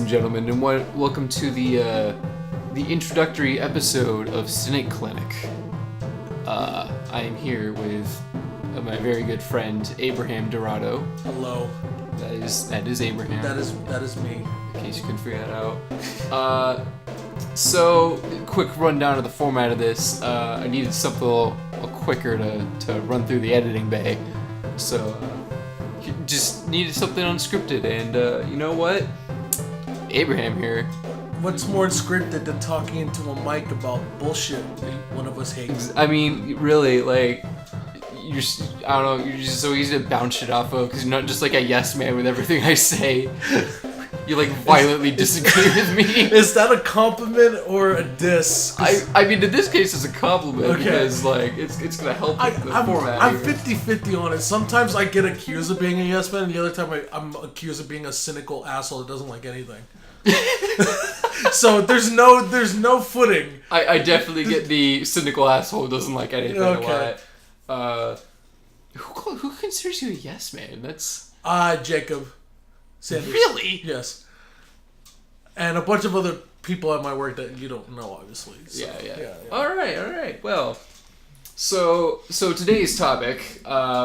and gentlemen, and welcome to the introductory episode of Cynic Clinic. I am here with my very good friend Abraham Dorado. Hello. That is Abraham. That is me. In case you couldn't figure that out. So quick rundown of the format of this. I needed something a little quicker to run through the editing bay, so just needed something unscripted. And you know what? Abraham here. What's more scripted than talking into a mic about bullshit one of us hates? I mean, really, like, you're just so easy to bounce shit off of because you're not just like a yes man with everything I say. You like violently disagree with me. Is that a compliment or a diss? I mean, in this case, it's a compliment because like it's gonna help with the format. I'm 50-50 on it. Sometimes I get accused of being a yes man, and the other time I'm accused of being a cynical asshole that doesn't like anything. So there's no footing. I definitely get the cynical asshole who doesn't like anything a lot. Who considers you a yes man? That's Jacob Sanders. Really? Yes. And a bunch of other people at my work that you don't know, obviously. So, yeah. All right. Well, so today's topic,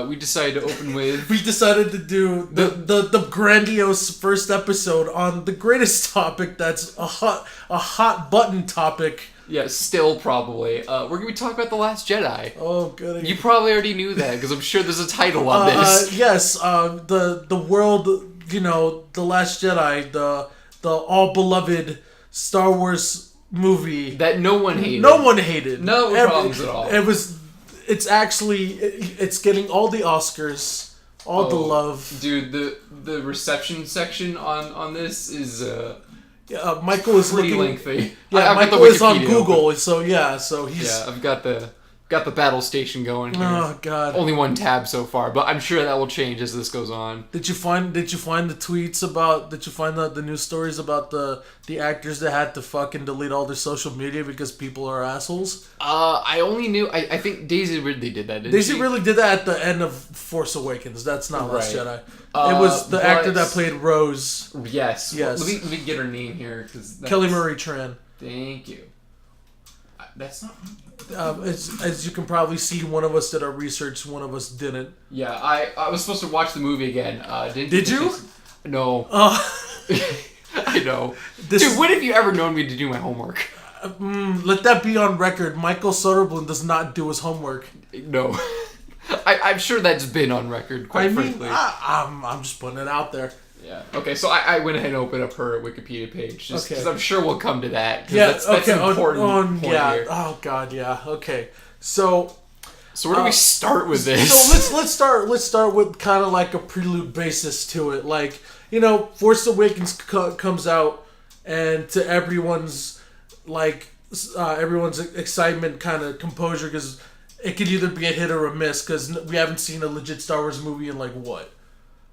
we decided to open with. We decided to do the grandiose first episode on the greatest topic. That's a hot button topic. Yeah, still probably. We're gonna be talking about The Last Jedi. Oh, goody. You probably already knew that because I'm sure there's a title on this. Yes. The world. The Last Jedi, the all beloved Star Wars movie that no one hated. No one hated. No problems at all. It's getting all the Oscars, all the love. Dude, the reception section on this is Michael is pretty looking lengthy. Yeah, Michael is on Google, so he's I've got the battle station going here. Oh god. Only one tab so far, but I'm sure that will change as this goes on. Did you find the tweets about the news stories about the actors that had to fucking delete all their social media because people are assholes? I only knew I think Daisy Ridley did that, didn't Daisy she? Ridley did that at the end of Force Awakens. That's not Last Jedi. It was the but actor that played Rose. Yes. Let me get her name here Kelly Marie Tran. Thank you. That's not. As you can probably see, one of us did our research, one of us didn't. Yeah, I was supposed to watch the movie again. Did you? No. I know. Dude, when have you ever known me to do my homework? Let that be on record. Michael Soderblom does not do his homework. No. I'm sure that's been on record, quite frankly. I'm just putting it out there. Yeah. Okay, so I went ahead and opened up her Wikipedia page, just because I'm sure we'll come to that. Yeah, that's an important point here. Oh god, yeah. Okay, so where do we start with this? So let's start with kind of like a prelude basis to it. Like, Force Awakens comes out, and to everyone's excitement, kind of composure, because it could either be a hit or a miss, because we haven't seen a legit Star Wars movie in like what?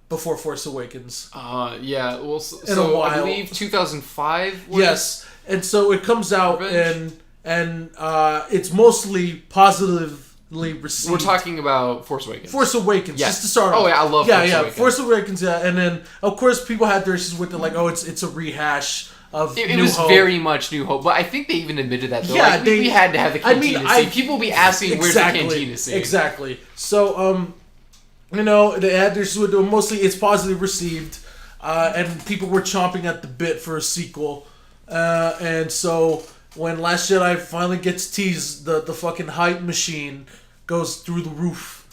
Before Force Awakens. Yeah. Well, in a while. I believe 2005. Yes, and so it comes out and it's mostly positively received. We're talking about Force Awakens. Force Awakens, just to start off. Oh yeah, I love Force Awakens. Force Awakens, and then of course people had their issues with it, like it's a rehash of it New was Hope. Very much New Hope, but I think they even admitted that though. Yeah, like, we had to have the cantina scene. People will be asking where's the cantina scene. Exactly. So they had their issues with it. Mostly it's positively received, and people were chomping at the bit for a sequel. And so when Last Jedi finally gets teased, the fucking hype machine goes through the roof.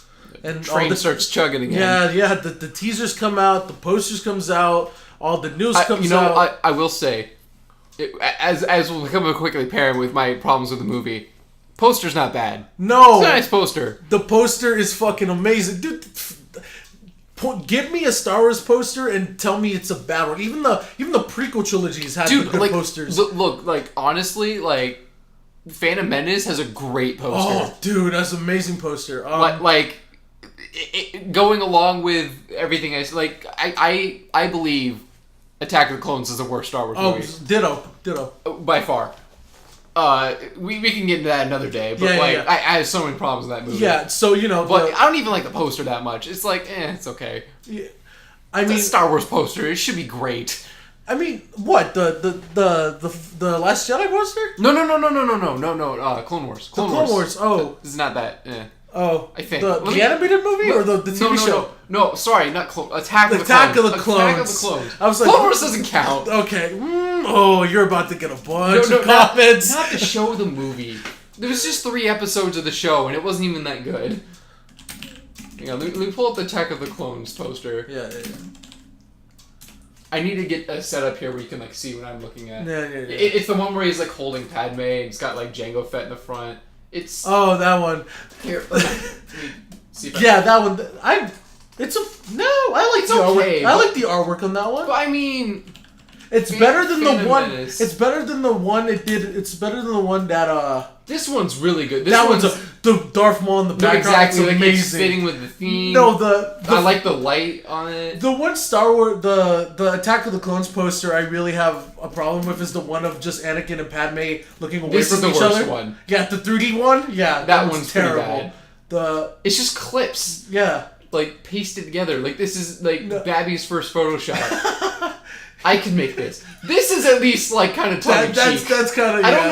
And the train starts chugging again. Yeah. The teasers come out, the posters comes out, all the news comes out. I will say, as will become quickly apparent with my problems with the movie, poster's not bad. No. It's a nice poster. The poster is fucking amazing. Dude, give me a Star Wars poster and tell me it's a bad one. Even the prequel trilogies had good posters. Look, like, honestly, like, Phantom Menace has a great poster. Oh, dude, that's an amazing poster. Going along with everything I believe Attack of the Clones is the worst Star Wars movie. Ditto. By far. We can get into that another day, but I have so many problems with that movie. Yeah, so but I don't even like the poster that much. It's like, it's okay. Yeah, It's a Star Wars poster. It should be great. I mean, what the Last Jedi poster? No. Clone Wars. Clone Wars. Oh, this is not that. Oh, I think the animated movie or the TV show? No, sorry, not Clone. Attack of the Clones. Attack of the Clones. I was like, Clone Wars doesn't count. Okay. Oh, you're about to get a bunch of comments. Not the show, the movie. There was just 3 episodes of the show, and it wasn't even that good. Hang on, let me pull up the Attack of the Clones poster. Yeah. I need to get a setup here where you can like see what I'm looking at. Yeah. It's the one where he's like holding Padme, and it's got like Jango Fett in the front. It's that one. Here, let me see if that one. I like the artwork. I like the artwork on that one. But I mean, it's better than the one. Menace. It's better than the one it did. It's better than the one that This one's really good. That one's the Darth Maul in the background. Exactly, it's amazing. It's fitting with the theme. No, I like the light on it. The one Star Wars, the Attack of the Clones poster, I really have a problem with is the one of just Anakin and Padme looking away from each other. This is the worst one. Yeah, the 3D one. Yeah, that one's terrible. It's just clips. Yeah. Like pasted together. Like this is like Babby's first Photoshop. I can make this. This is at least like kind of tongue in cheek. That's kind of. I don't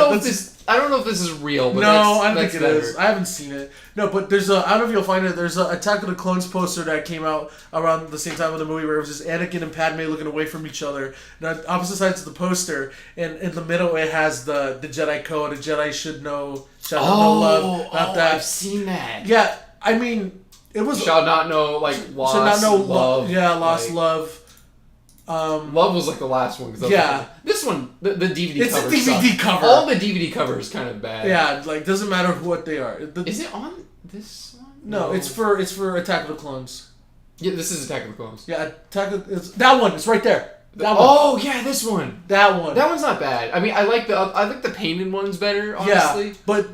know if this is real. But no, I don't think it better. is. I haven't seen it. No, but there's I don't know if you'll find it. There's a Attack of the Clones poster that came out around the same time of the movie where it was just Anakin and Padme looking away from each other. And on opposite sides of the poster, and in the middle it has the Jedi code. A Jedi should know, shall know love. Not that. I've seen that. Yeah, I mean, it was shall not know like lost should not know love. Yeah, lost like, love. Love was like the last one. This one, the DVD it's cover. It's a DVD cover. All the DVD cover is kind of bad. Yeah, like doesn't matter what they are. Is it on this one? No, it's for Attack of the Clones. Yeah, this is Attack of the Clones. Yeah, that one. It's right there. Oh yeah, this one. That one. That one's not bad. I mean, I like the painted ones better. Honestly. Yeah, but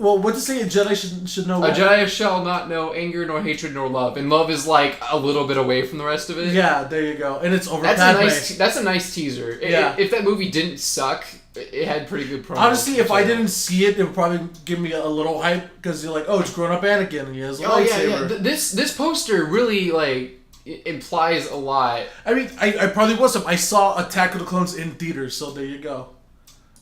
what to say? A Jedi should know. A Jedi shall not know anger nor hatred nor love, and love is like a little bit away from the rest of it. Yeah, there you go, and it's over. That's a nice teaser. Yeah. If that movie didn't suck, it had pretty good promos. Honestly, if I didn't see it, it would probably give me a little hype because you're like, oh, it's grown up Anakin and he has a lightsaber. Yeah. This poster really like implies a lot. I mean, I probably wasn't. I saw Attack of the Clones in theaters, so there you go.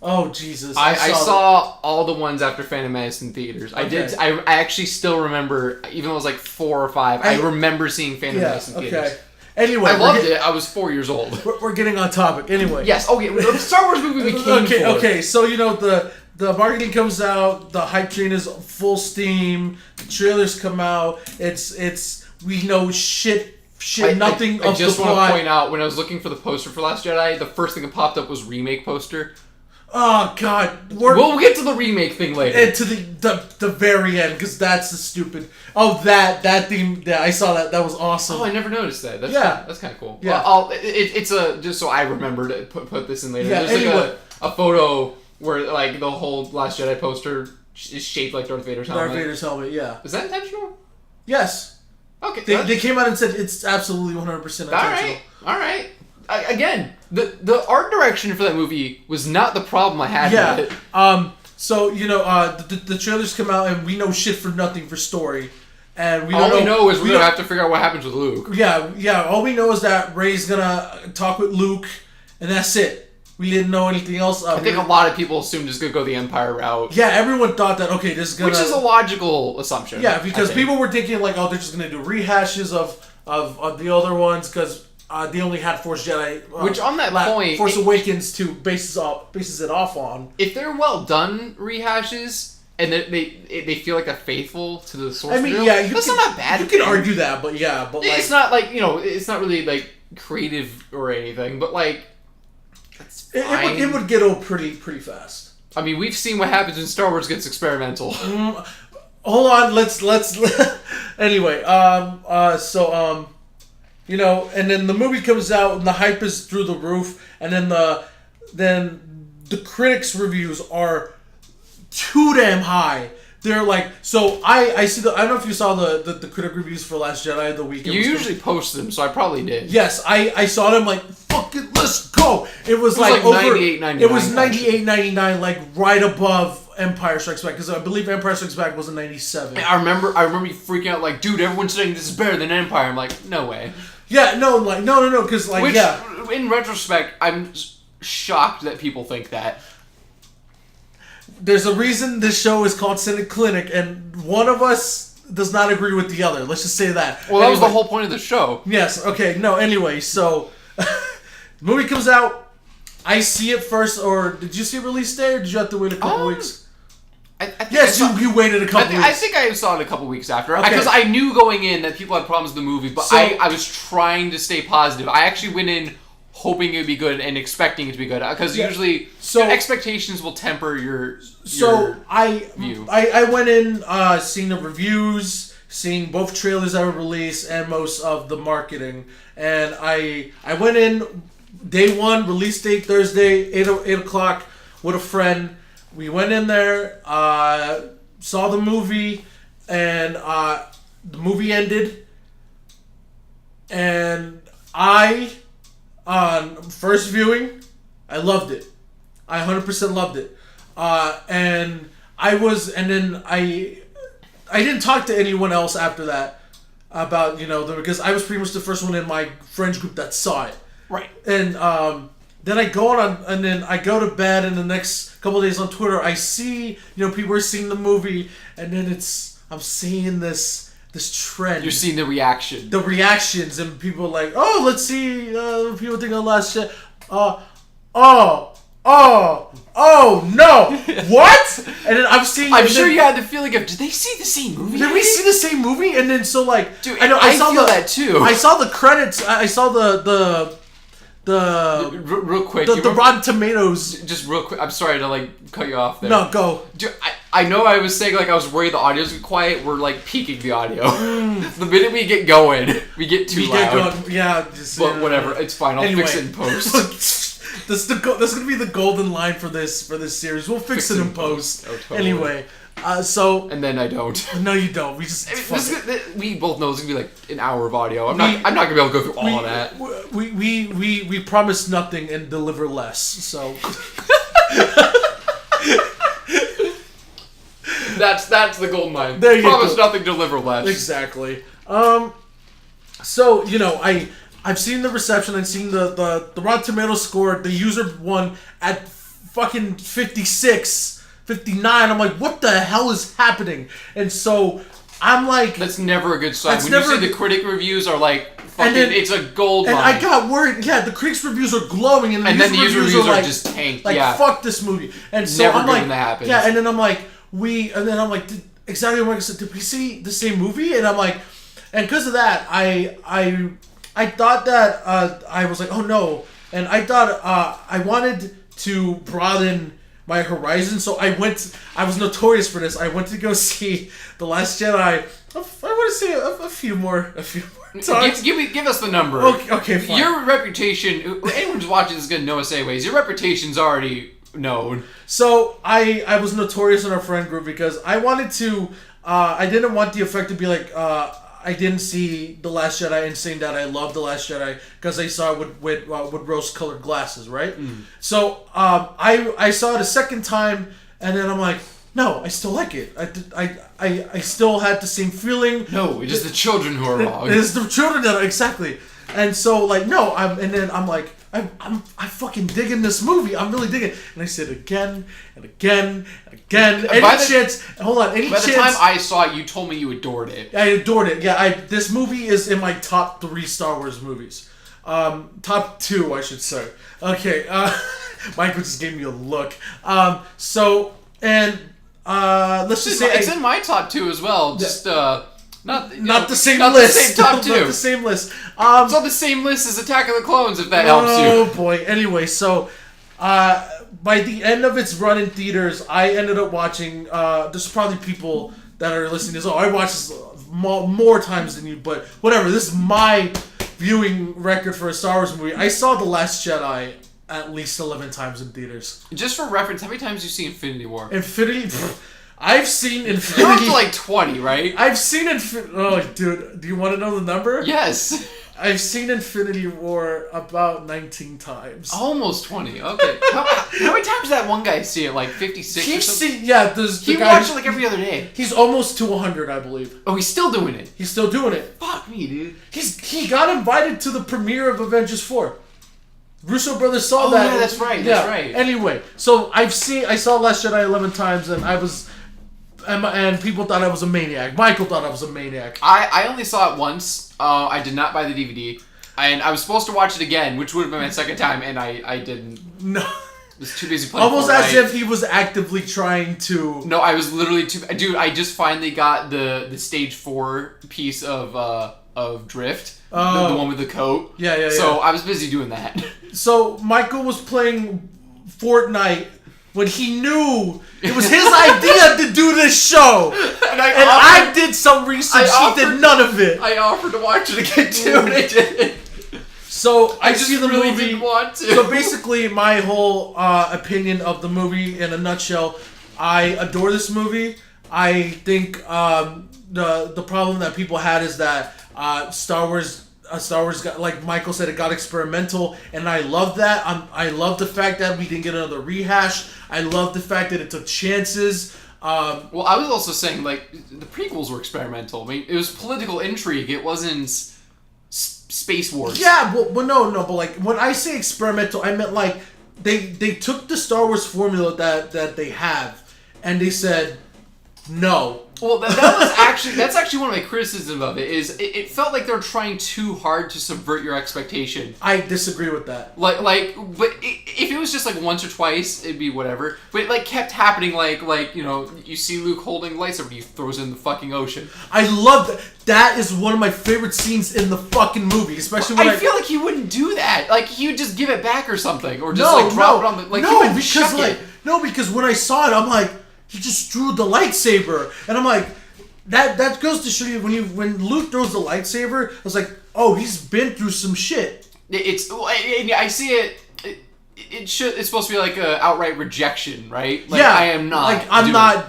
Oh Jesus! I saw all the ones after Phantom Menace in theaters. Okay. I actually still remember, even though it was like 4 or 5. I remember seeing Phantom Menace in theaters. Okay. Anyway, I loved it. I was 4 years old. We're getting on topic. Anyway. Yes. Okay. The Star Wars movie we came for. Okay. So the marketing comes out. The hype train is full steam. The trailers come out. It's we know shit. Nothing. I just want to point out when I was looking for the poster for Last Jedi, the first thing that popped up was remake poster. Oh God! We'll get to the remake thing later. And to the very end, because that's the stupid. Oh, that theme. Yeah, I saw that. That was awesome. Oh, I never noticed that. That's kind of cool. Yeah. Well, it's a just so I remember to put this in later. Yeah. There's anyway. like a photo where like the whole Last Jedi poster is shaped like Darth Vader's helmet. Darth Vader's helmet. Yeah. Is that intentional? Yes. Okay. They came out and said it's absolutely 100% intentional. All right. Again, the art direction for that movie was not the problem I had with it. So the trailers come out and we know shit for nothing for story, and all we know is we're gonna have to figure out what happens with Luke. Yeah. All we know is that Rey's gonna talk with Luke, and that's it. We didn't know anything else. I think a lot of people assumed it's gonna go the Empire route. Yeah, everyone thought that. Okay, this is gonna. Which is a logical assumption. Yeah, because people were thinking like, oh, they're just gonna do rehashes of the other ones because. They only had Force Jedi, which on that point, Force Awakens to bases it off on. If they're well done rehashes and they feel like they're faithful to the source material, that's not a bad. You can argue that, but it's not like it's not really like creative or anything, but like that's fine. It would get old pretty fast. I mean, we've seen what happens when Star Wars gets experimental. Hold on, let's anyway. And then the movie comes out and the hype is through the roof, and then the critics' reviews are too damn high. They're like, so I see I don't know if you saw the critic reviews for Last Jedi the weekend. You usually post them, so I probably did. Yes, I saw them like, fuck it, let's go. It was like over 98.99. It was 98.99, like right above Empire Strikes Back, because I believe Empire Strikes Back was in 97. I remember you freaking out like, dude, everyone's saying this is better than Empire. I'm like, no way. Yeah, no, because like, in retrospect, I'm shocked that people think that. There's a reason this show is called Cynic Clinic, and one of us does not agree with the other. Let's just say that. Well, that was the whole point of the show. Yes. Okay. No. Anyway, so movie comes out. I see it first, or did you see release day, or did you have to wait a couple weeks? I think yes, you waited a couple weeks. I think I saw it a couple weeks after. Okay. Because I knew going in that people had problems with the movie, but I was trying to stay positive. I actually went in hoping it would be good and expecting it to be good. Because usually expectations will temper your view. I went in seeing the reviews, seeing both trailers that were released, and most of the marketing. And I went in day one, release date Thursday, 8 o'clock, with a friend. We went in there, saw the movie, and the movie ended. And on first viewing, I loved it. I 100% loved it. And I didn't talk to anyone else after that about, because I was pretty much the first one in my friends group that saw it. Right. And then I go on, and then I go to bed, and the next couple of days on Twitter, I see, people are seeing the movie, and then I'm seeing this trend. You're seeing the reaction. The reactions, and people are like, oh, let's see, people think of last shit. Oh, no. What? And then I'm seeing... I'm sure you had the feeling of, did they see the same movie? Did we see the same movie? And then Dude, I feel that too. I saw the credits, I saw the real quick, the Rotten Tomatoes. Just real quick, I'm sorry to cut you off there. No, go. Dude, I know I was saying I was worried the audio's be quiet. We're peaking the audio. The minute we get going, we get too loud. Yeah, but whatever, it's fine. I'll fix it in post. That's gonna be the golden line for this series. We'll fix it in post. Oh, totally. Anyway. And then I don't. No, you don't. We just. We both know it's gonna be an hour of audio. I'm not gonna be able to go through all of that. We promise nothing and deliver less. So. That's the golden line. There you promise go. Nothing, deliver less. Exactly. So I've seen the reception. I've seen the Rotten Tomatoes score. The user one at fucking 56. 59. I'm like, what the hell is happening? And so I'm like, that's never a good sign. When you see the critic reviews are it's a gold and mine. I got worried. Yeah, the critics reviews are glowing, and then the user reviews are just tanked. Fuck this movie. And so never I'm good like, when that happens. Yeah, and then I'm like, exactly what I said. Did we see the same movie? And I'm like, and because of that, I thought that I was like, oh no, and I thought I wanted to broaden my horizon, so I was notorious for this. I went to go see The Last Jedi. I want to say a few more times. Give us the number. Okay, fine. Your reputation, anyone who's watching this is going to know us anyways. Your reputation's already known. So I was notorious in our friend group because I wanted to, I didn't want the effect to be like, I didn't see The Last Jedi and saying that I love The Last Jedi because I saw it with rose-colored glasses, right? Mm. So I saw it a second time, and then I'm like, no, I still like it. I still had the same feeling. No, it is the children who are wrong. It is the children that are, exactly. And so no, and then I'm like, I'm fucking digging this movie. I'm really digging it. And I said again and again and again. Any chance? Hold on. Any chance? By the time I saw it, you told me you adored it. I adored it. Yeah. This movie is in my top 3 Star Wars movies. Top 2, I should say. Okay. Michael just gave me a look. Let's just say it's in my top 2 as well. Just Not the same list. The same top 2. Not the same list. It's on the same list as Attack of the Clones, if that helps you. Oh boy. Anyway, so by the end of its run in theaters, I ended up watching. There's probably people that are listening to this. Oh, I watched this more times than you, but whatever. This is my viewing record for a Star Wars movie. I saw The Last Jedi at least 11 times in theaters. Just for reference, how many times have you seen Infinity War? I've seen Infinity... You're up to like 20, right? I've seen Oh, dude, do you want to know the number? Yes. I've seen Infinity War about 19 times. Almost 20, okay. How many times did that one guy see it? Like 56 or something? He watched it like every other day. He's almost to 100, I believe. Oh, he's still doing it? He's still doing it. Fuck me, dude. He got invited to the premiere of Avengers 4. Russo brothers saw that. Yeah, that's right. That's right. Anyway, so I saw Last Jedi 11 times, and and people thought I was a maniac. Michael thought I was a maniac. I only saw it once. I did not buy the DVD, and I was supposed to watch it again, which would have been my second time, and I didn't. No. I was too busy playing Almost Fortnite. as if he was actively trying to... No, I was literally too... Dude, I just finally got the stage 4 piece of Drift. The one with the coat. Yeah. So I was busy doing that. So Michael was playing Fortnite when he knew it was his idea to do this show. And I did some research. He did none of it. I offered to watch it again too, and I didn't. So I just really didn't want to. So basically, my whole opinion of the movie in a nutshell, I adore this movie. I think the problem that people had is that Star Wars got, like Michael said, it got experimental, and I love that. I love the fact that we didn't get another rehash. I love the fact that it took chances. Well, I was also saying, like, the prequels were experimental. I mean, it was political intrigue. It wasn't Space Wars. Yeah, but no, but like when I say experimental, I meant like they took the Star Wars formula that they have, and they said no. Well, that's actually one of my criticisms of it is it felt like they were trying too hard to subvert your expectation. I disagree with that. But if it was just like once or twice, it'd be whatever. But it like kept happening, like you know, you see Luke holding the lightsaber, he throws it in the fucking ocean. I love that. That is one of my favorite scenes in the fucking movie, especially when I feel like he wouldn't do that. Like he would just give it back or something, or just drop it on the because when I saw it, I'm like, he just threw the lightsaber, and I'm like, that goes to show you when Luke throws the lightsaber, I was like, oh, he's been through some shit. I see it. It's supposed to be like a outright rejection, right? Like, yeah, I am not. Like I'm not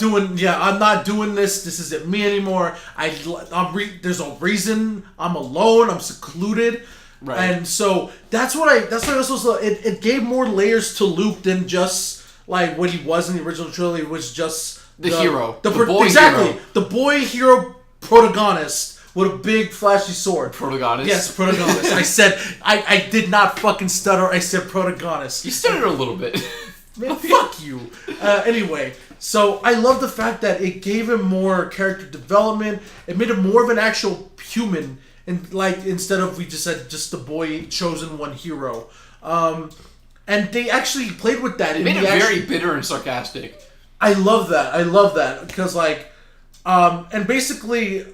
doing this. This isn't me anymore. There's no reason. I'm alone. I'm secluded. Right. And so that's what I also saw. It gave more layers to Luke than just like what he was in the original trilogy, was just the hero, the boy hero. The boy hero protagonist with a big flashy sword. Protagonist? Yes, protagonist. I said, I did not fucking stutter. I said protagonist. You stuttered a little bit. Man, fuck you. Anyway, so I love the fact that it gave him more character development. It made him more of an actual human, and like instead of we just said just the boy chosen one hero. And they actually played with that. It made him very bitter and sarcastic. I love that because like, and basically.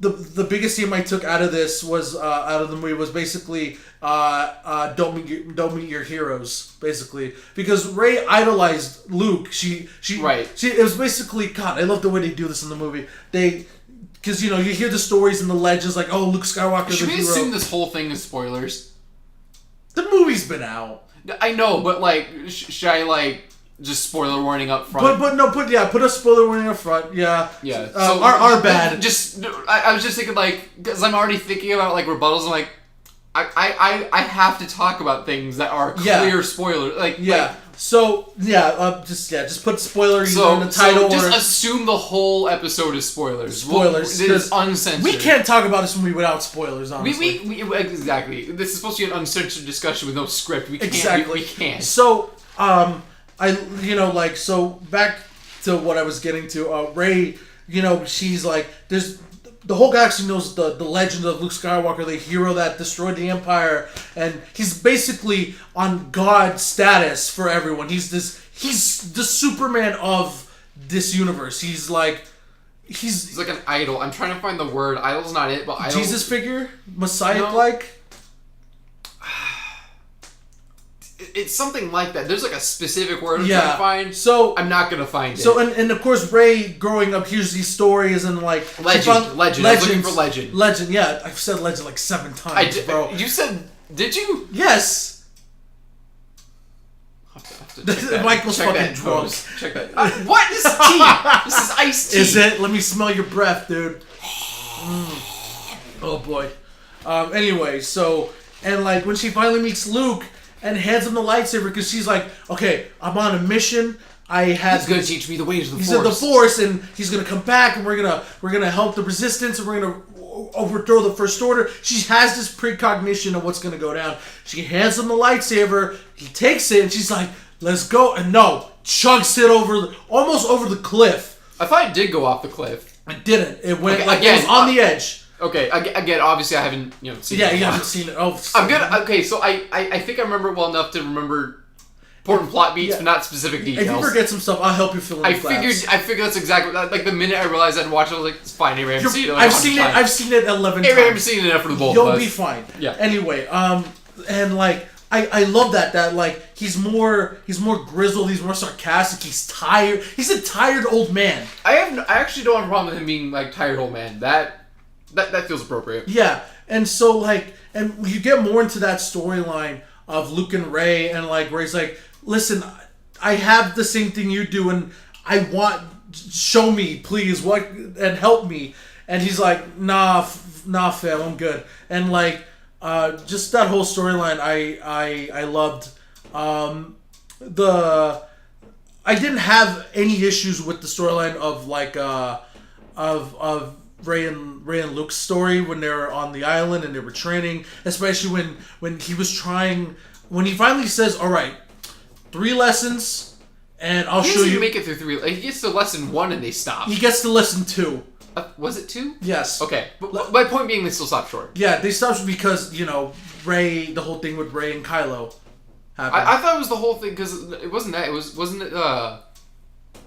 The biggest theme I took out of this was out of the movie was basically don't meet your heroes, basically, because Rey idolized Luke. It was basically, God, I love the way they do this in the movie. Because you hear the stories and the legends like, oh, Luke Skywalker. Should we assume this whole thing is spoilers? The movie's been out. I know, but like, should I like? Just spoiler warning up front. Put a spoiler warning up front. Yeah. Yeah. So our bad. I was just thinking like, because I'm already thinking about like rebuttals. I'm like, I have to talk about things that are clear spoilers. Like just put spoiler either in the title. So just assume the whole episode is spoilers. Spoilers. It is uncensored. We can't talk about this movie without spoilers. Honestly, we exactly. This is supposed to be an uncensored discussion with no script. We can't. Exactly. We can't. So so back to what I was getting to. Rey, she's like, there's the whole galaxy knows the legend of Luke Skywalker, the hero that destroyed the Empire, and he's basically on God status for everyone. He's the Superman of this universe. He's like an idol. I'm trying to find the word. Idol's not it, but idol. Jesus figure, Messiah-like. It's something like that. There's like a specific word I'm trying to find. So I'm not gonna find it. So and of course Rey growing up hears these stories and like legend. I was looking for legend. Legend, yeah. I've said legend like 7 times, bro. You said? Did you? Yes. Michael's check fucking drunk. Check that. What? This is tea. This is iced tea. Is it? Let me smell your breath, dude. Oh boy. Anyway, so and like when she finally meets Luke. And hands him the lightsaber because she's like, okay, I'm on a mission. He's gonna teach me the ways of the Force. He's in the Force, and he's gonna come back, and we're gonna help the Resistance, and we're overthrow the First Order. She has this precognition of what's going to go down. She hands him the lightsaber. He takes it, and she's like, let's go. And no, chugs it almost over the cliff. I thought it did go off the cliff. It didn't. It went again, it was on the edge. Okay, again, obviously I haven't seen it. Yeah, you haven't seen it. Oh, I'm good. Okay, so I think I remember it well enough to remember important plot beats, but not specific details. If you forget some stuff, I'll help you fill in the gaps. I figured that's exactly like the minute I realized I'd watch it, I was like, it's fine. Abraham seen it. Like, I've seen it 11 times. Abraham's seen it enough for the both of us. You'll be fine. Yeah. Anyway, and like I love that like he's more grizzled, he's more sarcastic, he's tired. He's a tired old man. I actually don't have a problem with him being like tired old man. That feels appropriate. Yeah. And so like and you get more into that storyline of Luke and Rey, and like Rey's like, listen, I have the same thing you do, and I want, show me, please, what, and help me. And he's like, nah, fam, I'm good. And like, just that whole storyline, I loved. I didn't have any issues with the storyline of like, of Rey and Luke's story when they were on the island and they were training, especially when he was trying, when he finally says, all right, 3 lessons, and I'll show you. Make it through 3. He gets to lesson 1 and they stop. He gets to lesson 2. Was it 2? Yes. Okay. But my point being, they still stopped short. Yeah, they stopped because, Rey, the whole thing with Rey and Kylo happened. I thought it was the whole thing, because it wasn't that. Wasn't it,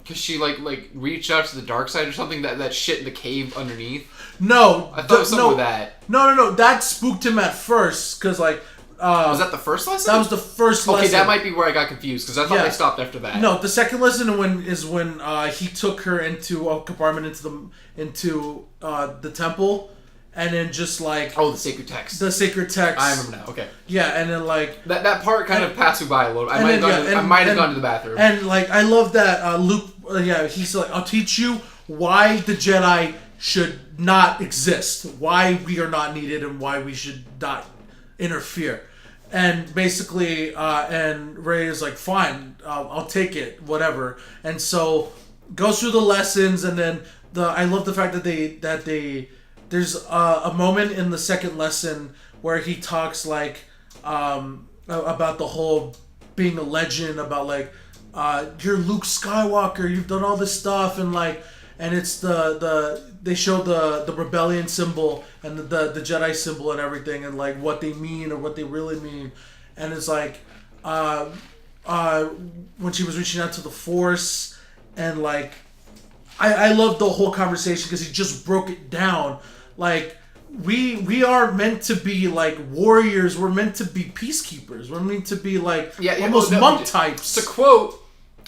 because she, like reached out to the dark side or something, that shit in the cave underneath? No. I thought it was something with that. No. That spooked him at first, because, like... was that the first lesson? That was the first lesson. Okay, that might be where I got confused, because I thought they stopped after that. No, the second lesson is when he took her into a compartment into the temple, and then just like... Oh, the sacred text. The sacred text. I remember now, okay. Yeah, and then like... That part kind of passed me by a little. I might have gone to the bathroom. And like, I love that Luke, he's like, I'll teach you why the Jedi should not exist, why we are not needed, and why we should not interfere. And basically, and Rey is like, fine, I'll take it, whatever. And so goes through the lessons, and then I love the fact that they there's a moment in the second lesson where he talks like about the whole being a legend, about like you're Luke Skywalker, you've done all this stuff, and like, and it's they show the rebellion symbol and the Jedi symbol and everything, and like what they mean or what they really mean. And it's like when she was reaching out to the Force, and like I love the whole conversation because he just broke it down. Like we are meant to be like warriors, we're meant to be peacekeepers, we're meant to be like almost monk types. To quote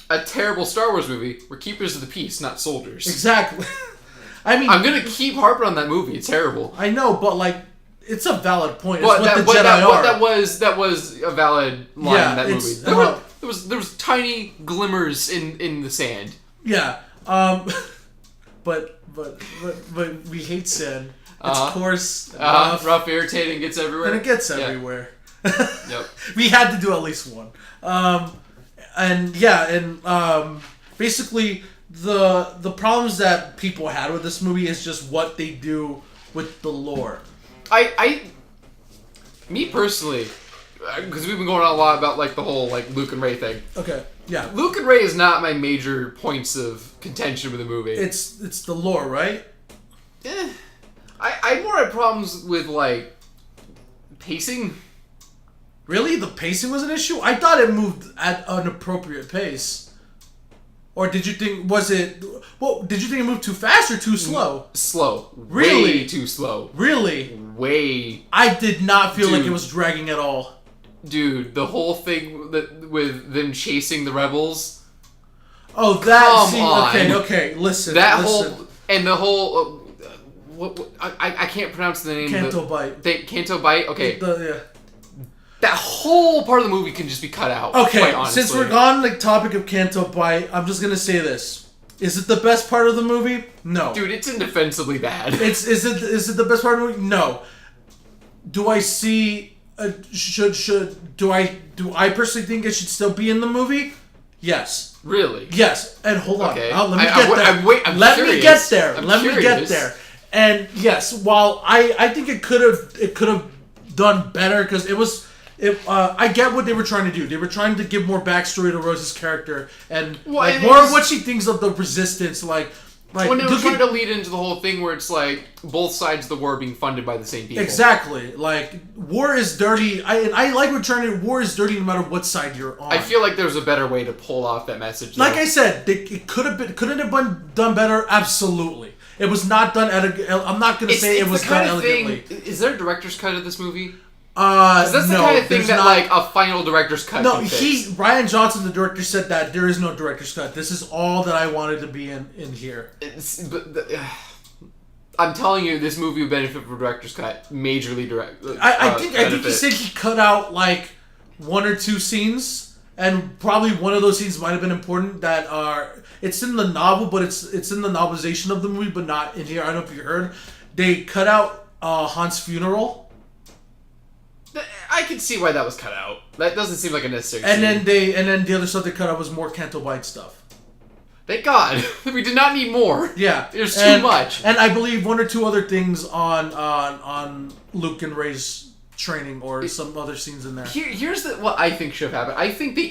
a terrible Star Wars movie, we're keepers of the peace, not soldiers. Exactly. I mean, I'm gonna keep harping on that movie. It's terrible. I know, but like, it's a valid point. But it's what the Jedi are. That was a valid line in that movie. There was tiny glimmers in the sand. Yeah. But we hate sand. It's coarse, rough, irritating, gets everywhere. And it gets everywhere. Yep. We had to do at least one. Basically the problems that people had with this movie is just what they do with the lore. Me personally, because we've been going on a lot about like the whole like Luke and Rey thing. Okay. Yeah. Luke and Rey is not my major points of contention with the movie. It's the lore, right? I more had problems with like pacing. Really? The pacing was an issue? I thought it moved at an appropriate pace. Or did you think did you think it moved too fast or too slow? Slow. Really? Way too slow. Really? Way. I did not feel like it was dragging at all. Dude, the whole thing with them chasing the rebels. Oh, that scene. Okay. Listen. Whole and the whole I can't pronounce the name. Canto Bite. Canto Bite. Okay. Yeah. That whole part of the movie can just be cut out. Okay, quite honestly. Since we're on the topic of Canto Bite, I'm just gonna say this: is it the best part of the movie? No. Dude, it's indefensibly bad. Is it the best part of the movie? No. Do I see? Do I personally think it should still be in the movie? Yes. Really? Yes. And hold on. Okay. Let me get there. Let me get there. And yes, while I think it could have done better because it was. I get what they were trying to do. They were trying to give more backstory to Rose's character and more of what she thinks of the Resistance. Like when they were trying to lead into the whole thing where it's like both sides of the war are being funded by the same people. Exactly. Like war is dirty. I like returning. War is dirty no matter what side you're on. I feel like there's a better way to pull off that message. Though. Like I said, it couldn't have been done better. Absolutely. It was not done. I'm not going to say it was done elegantly. Is there a director's cut of this movie? That's the kind of thing that like a final director's cut. No, can fix. Ryan Johnson, the director, said that there is no director's cut. This is all that I wanted to be in here. I'm telling you, this movie would benefit from director's cut. Majorly direct. I think he said he cut out like one or two scenes, and probably one of those scenes might have been important. That are it's in the novel, but it's in the novelization of the movie, but not in here. I don't know if you heard. They cut out Han's funeral. I can see why that was cut out. That doesn't seem like a necessary and scene. then the other stuff they cut out was more Canto Bight stuff. Thank God. We did not need more. Yeah. There's too much. And I believe one or two other things on Luke and Rey's training or some other scenes in there. Here's what I think should have happened. I think they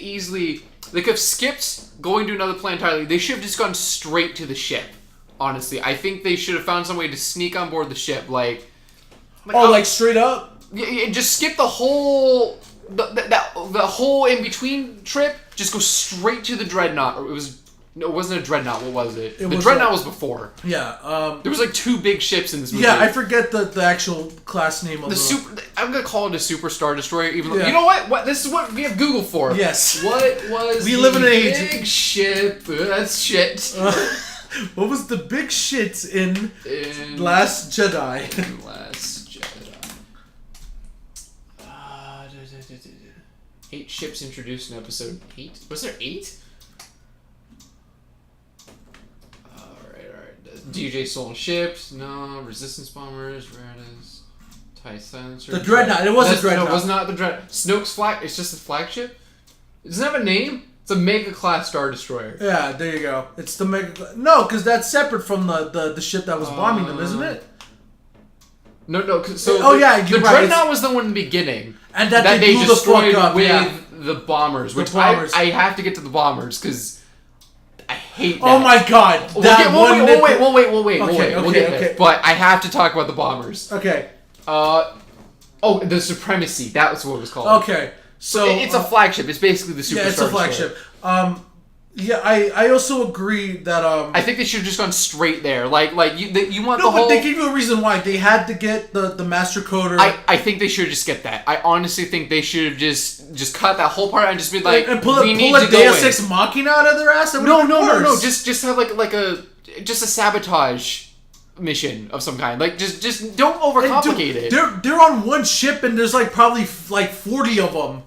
could have skipped going to another planet entirely. They should have just gone straight to the ship. Honestly, I think they should have found some way to sneak on board the ship, like straight up. Yeah, just skip the whole the whole in between trip. Just go straight to the Dreadnought. It wasn't a Dreadnought. What was it? The Dreadnought was before. Yeah. There was like two big ships in this movie. Yeah, I forget the actual class name of I'm gonna call it a Super Star Destroyer. Even though, you know what? This is what we have Google for. Yes. What was we live in an age. Big ship? That's shit. What was the big shit in Last Jedi? Last Jedi. 8 ships introduced in episode 8. Was there 8? Alright. DJ Soul ships. No. Resistance bombers. Radas. TIE silencer. The Dreadnought. It was a Dreadnought. No, it was not the Dreadnought. Snoke's flag. It's just a flagship? It doesn't have a name? It's a Mega Class Star Destroyer. Yeah, there you go. It's the Mega... No, because that's separate from the ship that was bombing them, isn't it? No. So the Dreadnought was the one in the beginning. And that they blew destroyed the fuck up, with the bombers. Which I have to get to the bombers because I hate that. Oh my god. We'll wait. We'll get there. But I have to talk about the bombers. Okay. The Supremacy. That was what it was called. Okay. So it's a flagship. It's basically the Super Star. Yeah, it's a flagship. Yeah, I also agree that I think they should have just gone straight there. Like you want no, the whole. But they gave you a reason why they had to get the master coder. I think they should just get that. I honestly think they should have just cut that whole part out and just be like, and pull a Deus Ex Machina out of their ass. No. Just have like a sabotage mission of some kind. Like just don't overcomplicate it. They're on one ship and there's probably 40 of them.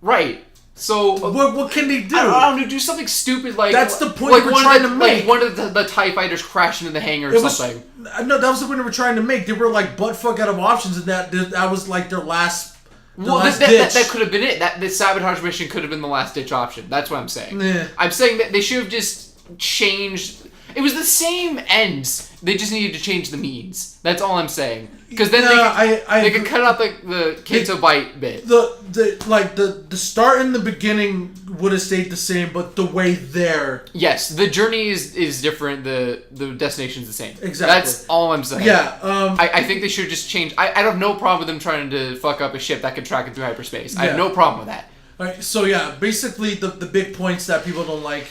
Right. So what can they do? I don't know. Do something stupid like that's the point they were trying to make. Like one of the TIE fighters crashing in the hangar or something. No, that was the point they were trying to make. They were butt fuck out of options, and that was their last. That could have been it. The sabotage mission could have been the last ditch option. That's what I'm saying. Yeah. I'm saying that they should have just changed. It was the same ends. They just needed to change the means. That's all I'm saying. Because then they could cut out the Canto Bight bit. The start and the beginning would have stayed the same, but the way there. Yes, the journey is different. The destination's the same. Exactly. That's all I'm saying. Yeah. I think they should just change. I have no problem with them trying to fuck up a ship that can track it through hyperspace. I have no problem with that. All right. So yeah, basically the big points that people don't like.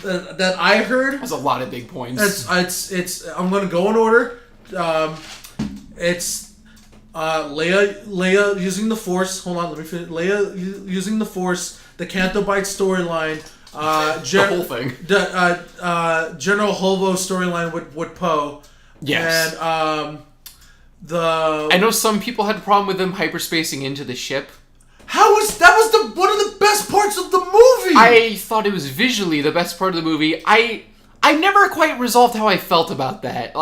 That I heard. There's a lot of big points. It's I'm gonna go in order. It's Leia using the Force. Hold on, let me finish. Leia using the Force. The Canto Bight storyline. The whole thing. General Holvo storyline with Poe. Yes. And I know some people had a problem with them hyperspacing into the ship. That was one of the best parts of the movie. I thought it was visually the best part of the movie. I never quite resolved how I felt about that.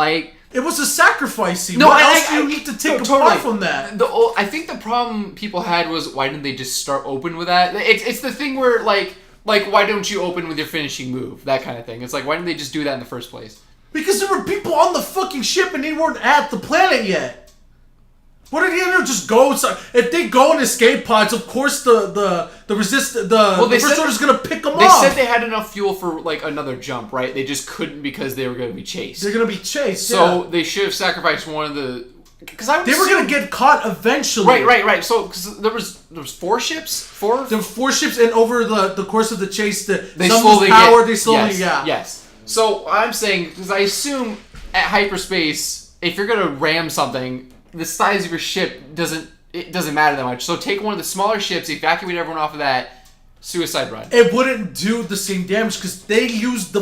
It was a sacrifice scene. No, what else do you need to take apart from that? I think the problem people had was why didn't they just start open with that? It's the thing where why don't you open with your finishing move? That kind of thing. It's why didn't they just do that in the first place? Because there were people on the fucking ship and they weren't at the planet yet. What are they gonna do? Just go inside? If they go in escape pods, of course the First Order's gonna pick them off. They said they had enough fuel for like another jump, right? They just couldn't because they were gonna be chased. They're gonna be chased. So they should have sacrificed one of the. Because they were gonna get caught eventually. Right. So because there was 4 ships. There were 4 ships, and over the course of the chase, they slowly get. Yes. So I'm saying, because I assume at hyperspace, if you're gonna ram something, the size of your ship doesn't matter that much. So take one of the smaller ships, evacuate everyone off of that, suicide run. It wouldn't do the same damage because they used the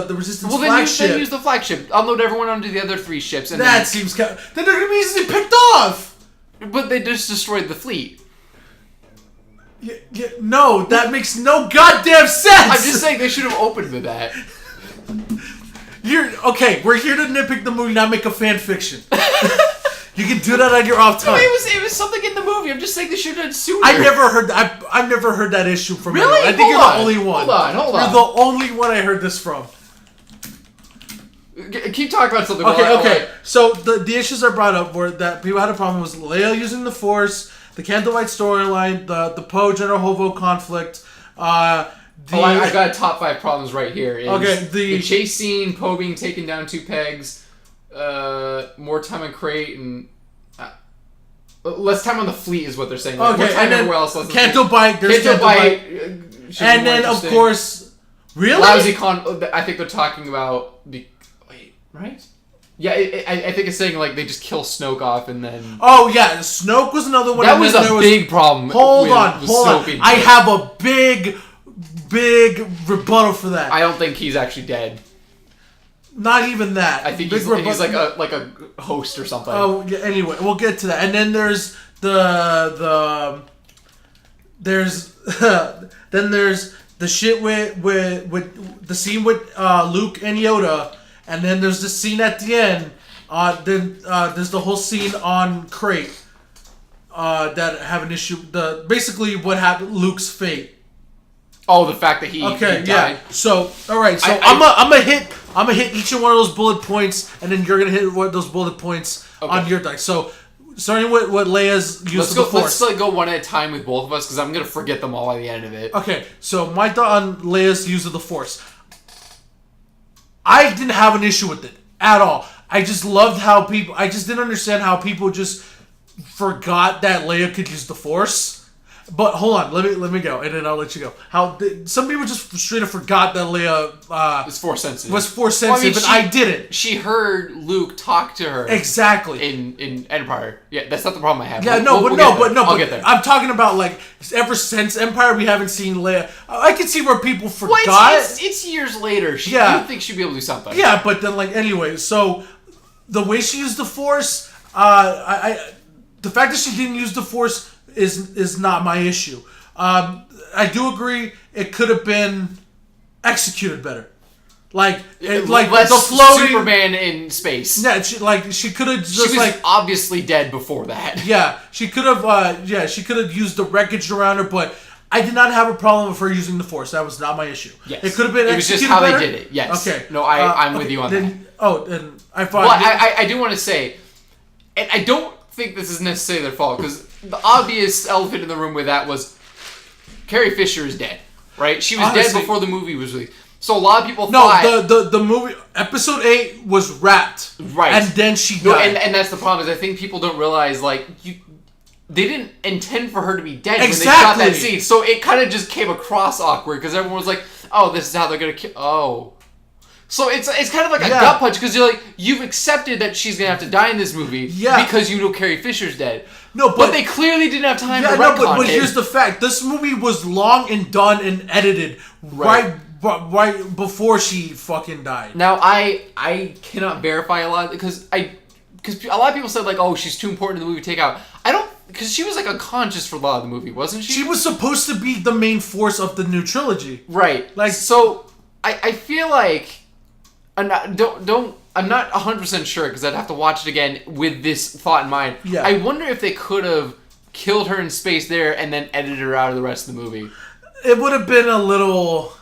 resistance flagship. Then use the flagship. Unload everyone onto the other 3 ships. And then they're gonna be easily picked off. But they just destroyed the fleet. No, that makes no goddamn sense. I'm just saying they should have opened with that. We're here to nitpick the movie, not make a fan fiction. You can do that on your off time. No, it was something in the movie. I'm just saying they should have done sooner. I've never heard that issue from anyone. I think you're the only one. Hold on. You're the only one I heard this from. Keep talking about something. Okay. So the issues I brought up were that people had a problem was Leia using the Force, the Canto Bight storyline, the Poe General Hovo conflict. I got top 5 problems right here. The chase scene, Poe being taken down 2 pegs. More time on Crate and less time on the fleet is what they're saying. Like, more time everywhere else. Canto Bight. And then of course, really lousy I think they're talking about. Right? Yeah, I think it's saying like they just kill Snoke off and then. Oh yeah, Snoke was another one. That was a big problem. Hold on. I have a big rebuttal for that. I don't think he's actually dead. Not even that. I think he's like a host or something. Oh, yeah, anyway, we'll get to that. And then there's there's the shit with the scene with Luke and Yoda, and then there's the scene at the end. Then there's the whole scene on Crate that have an issue. Basically what happened, Luke's fate. Oh, the fact that he died. Yeah. So, all right. So I'm gonna hit each one of those bullet points, and then you're gonna hit those bullet points on your dice. So, starting with Leia's use of the Force. Let's go one at a time with both of us, because I'm gonna forget them all at the end of it. Okay. So my thought on Leia's use of the Force. I didn't have an issue with it at all. I just loved how people. I just didn't understand how people just forgot that Leia could use the Force. But hold on, let me go, and then I'll let you go. Some people just straight up forgot that Leia was Force sensitive. And I didn't. She heard Luke talk to her exactly in Empire. Yeah, that's not the problem I have. Yeah, I'll get there. I'm talking about like ever since Empire, we haven't seen Leia. I can see where people forgot. Well, it's years later. You would think she'd be able to do something. Yeah, but then anyway, so the way she used the Force, the fact that she didn't use the Force is not my issue. I do agree it could have been executed better. Like the floating Superman in space. Yeah, she could have just she was obviously dead before that. Yeah, she could have. She could have used the wreckage around her, but I did not have a problem with her using the Force. That was not my issue. Yes. It could have been. It was just how they did it. Yes. Okay. No, I'm with you on that. And I thought. Well, I do want to say, and I don't think this is necessarily their fault, because the obvious elephant in the room with that was Carrie Fisher is dead, right? She was dead before the movie was released. So a lot of people thought... No, the movie... Episode 8 was wrapped. Right. And then she died. No, and that's the problem, is I think people don't realize, they didn't intend for her to be dead when they shot that scene. So it kind of just came across awkward, because everyone was like, oh, this is how they're going to kill... Oh... So it's kind of like a gut punch, because you've accepted that she's gonna have to die in this movie because you know Carrie Fisher's dead. No, but they clearly didn't have time to retcon but here's the fact: this movie was long and done and edited right before she fucking died. Now I cannot verify a lot because a lot of people said oh, she's too important to the movie to take out. I don't, because she was unconscious for a lot of the movie, wasn't she? She was supposed to be the main force of the new trilogy, right? So I feel like. I'm not 100% sure, because I'd have to watch it again with this thought in mind. Yeah. I wonder if they could have killed her in space there and then edited her out of the rest of the movie. It would have been a little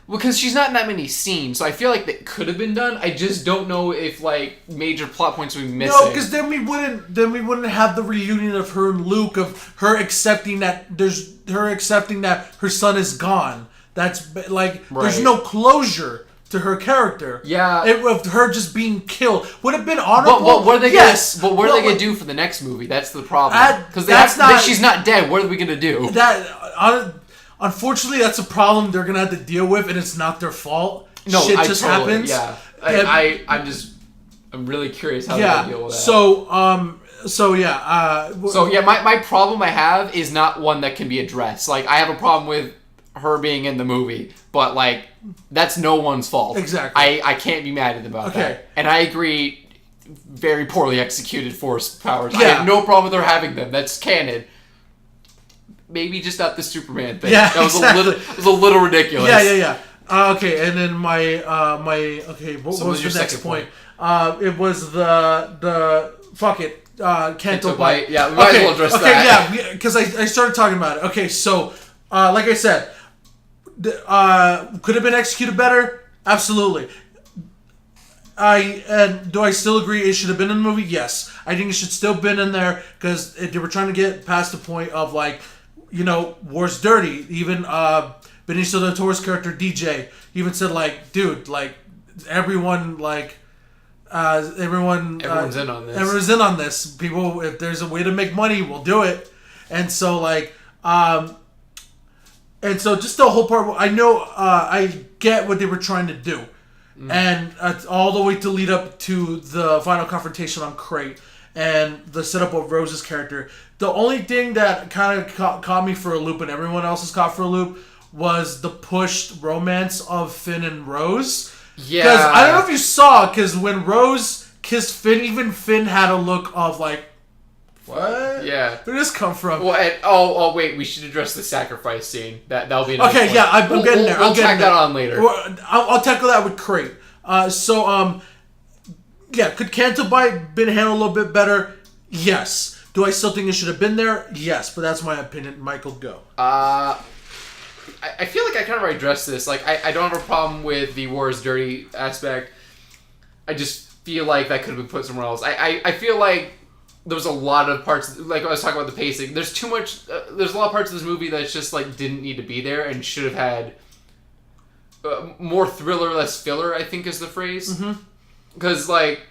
Because she's not in that many scenes, so I feel like that could have been done. I just don't know if like major plot points would be missing. No, because then we wouldn't have the reunion of her and Luke, of her accepting that her son is gone. That's like there's no closure to her character. Yeah, of her just being killed would have been honorable. But what are they gonna do for the next movie? That's the problem. Because she's not dead. What are we gonna do? Unfortunately, that's a problem they're gonna have to deal with, and it's not their fault. No, shit just happens. Yeah, I'm really curious how they deal with that. My problem I have is not one that can be addressed. Like, I have a problem with her being in the movie, but like that's no one's fault. Exactly. I can't be mad at them about that. And I agree, very poorly executed force powers. Yeah. I have no problem with her having them. That's canon. Maybe just not the Superman thing. Yeah, that was a little ridiculous. Yeah. Okay, and then what was your next point? It was the fuck it, Canto Bite. Yeah, we might as well address that. Okay, yeah, because I started talking about it. Okay, so like I said, could have been executed better. Absolutely. Do I still agree it should have been in the movie? Yes, I think it should still been in there because they were trying to get past the point of like, war's dirty. Even Benicio del Toro's character DJ even said like, dude, like everyone's in on this. Everyone's in on this. People, if there's a way to make money, we'll do it. And so like, just the whole part. I know I get what they were trying to do. And all the way to lead up to the final confrontation on Crate and the setup of Rose's character. The only thing that kind of caught me for a loop and everyone else is caught for a loop was the pushed romance of Finn and Rose. Yeah. Because I don't know if you saw, because when Rose kissed Finn, even Finn had a look of like, what? Yeah. Where did this come from? Well, wait, we should address the sacrifice scene. That'll be another point. Yeah, I'm getting there. We'll tag that on later. I'll tackle that with Crate. Could Canto Bite been handled a little bit better? Yes. Do I still think it should have been there? Yes, but that's my opinion. Michael, go. I feel like I kind of already addressed this. Like, I don't have a problem with the war is dirty aspect. I just feel like that could have been put somewhere else. I feel like there was a lot of parts, like I was talking about the pacing. There's too much. There's a lot of parts of this movie that just like didn't need to be there and should have had more thriller, less filler. I think is the phrase. Because like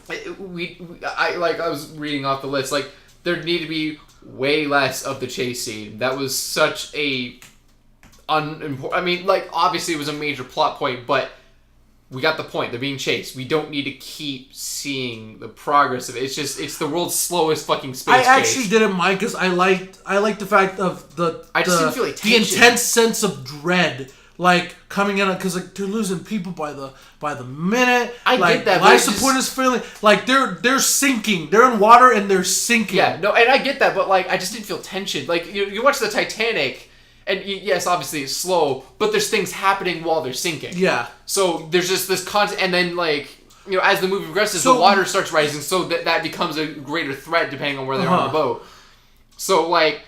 I was reading off the list. Like there needed to be way less of the chase scene. That was such a unimportant. I mean, like obviously it was a major plot point, but we got the point. They're being chased. We don't need to keep seeing the progress of it. It's the world's slowest fucking space chase. I actually didn't mind because I liked the fact of the didn't feel like the intense sense of dread, like coming in because like they're losing people by the minute. I get that. Life support is feeling like they're sinking. They're in water and they're sinking. Yeah, no, and I get that, but like I just didn't feel tension. Like you watch the Titanic. And yes, obviously it's slow, but there's things happening while they're sinking. Yeah. So there's just this constant, and then like as the movie progresses, the water starts rising, so that becomes a greater threat depending on where they're on the boat. So like,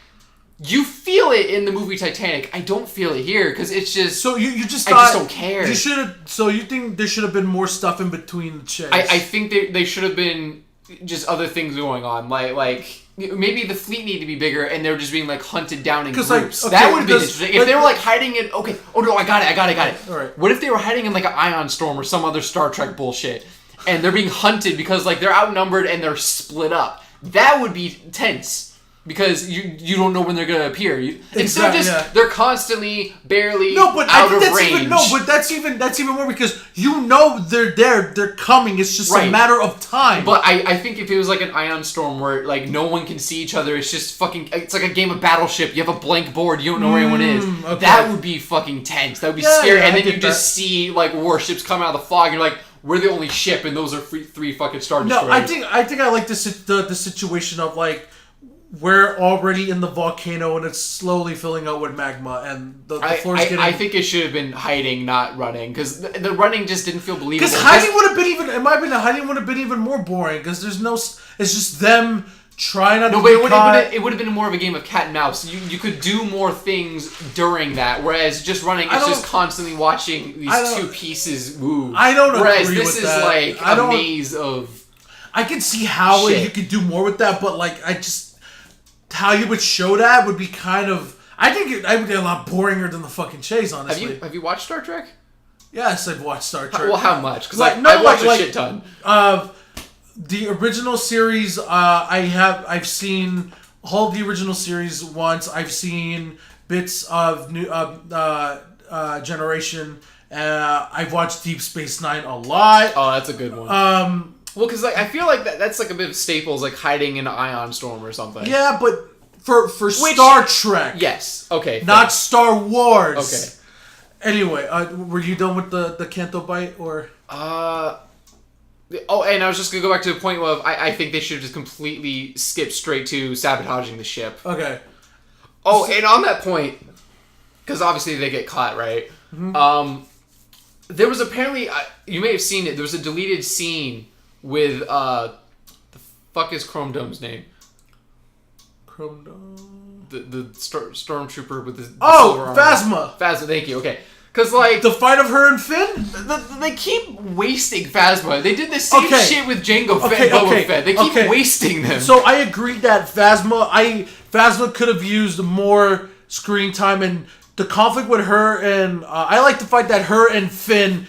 you feel it in the movie Titanic. I don't feel it here because it's just. So you just I just don't care. You should have. So you think there should have been more stuff in between the chase? I think they should have been just other things going on, like. Maybe the fleet need to be bigger, and they're just being like hunted down in groups. That would have been interesting. If they were like hiding in, okay. Oh no, I got it. All right. What if they were hiding in like an ion storm or some other Star Trek bullshit, and they're being hunted because like they're outnumbered and they're split up? That would be tense because you don't know when they're gonna appear. Instead of just they're constantly barely out of range. But that's even more because they're there, they're coming. It's just a matter of time. But I think if it was like an ion storm where like no one can see each other, it's just fucking. It's like a game of Battleship. You have a blank board. You don't know where anyone is. Okay. That would be fucking tense. That would be scary. And then you just see like warships come out of the fog. And you're like, we're the only ship, and those are three fucking Star Destroyers. No, I think I like the situation of like. We're already in the volcano and it's slowly filling out with magma and the floor's getting... I think it should have been hiding, not running, because the running just didn't feel believable. Because hiding would have been even... In my opinion, hiding would have been even more boring because there's no... It's just them try not No, to but be caught. it would have been more of a game of cat and mouse. You could do more things during that, whereas just running, it's just constantly watching these two pieces move. I don't whereas agree this with is that. like a maze of... I can see how you could do more with that, but like how you would show that would be kind of... I think I would get a lot boringer than the fucking chase, honestly. Have you watched Star Trek? Yes, I've watched Star Trek. Well, how much? Because I watched a shit ton. The original series, I've seen all the original series once. I've seen bits of new Generation. I've watched Deep Space Nine a lot. Oh, that's a good one. Well, because like I feel like that's like a bit of staples, like hiding in an ion storm or something. Yeah, but for Star Trek. Yes. Okay. Not Star Wars. Okay. Anyway, were you done with the Canto Bite or? Oh, and I was just gonna go back to the point of I think they should have just completely skipped straight to sabotaging the ship. Okay. Oh, and on that point, because obviously they get caught, right? Mm-hmm. There was apparently you may have seen it. There was a deleted scene with the fuck is Chrome Dome's name? Chrome Dome. The stormtrooper with the Phasma. Phasma, thank you. Okay. Because, like... The fight of her and Finn? They keep wasting Phasma. They did the same shit with Jango Fett and Boba Fett. They keep wasting them. So, I agree that Phasma could have used more screen time, and the conflict with her and... I like the fact that her and Finn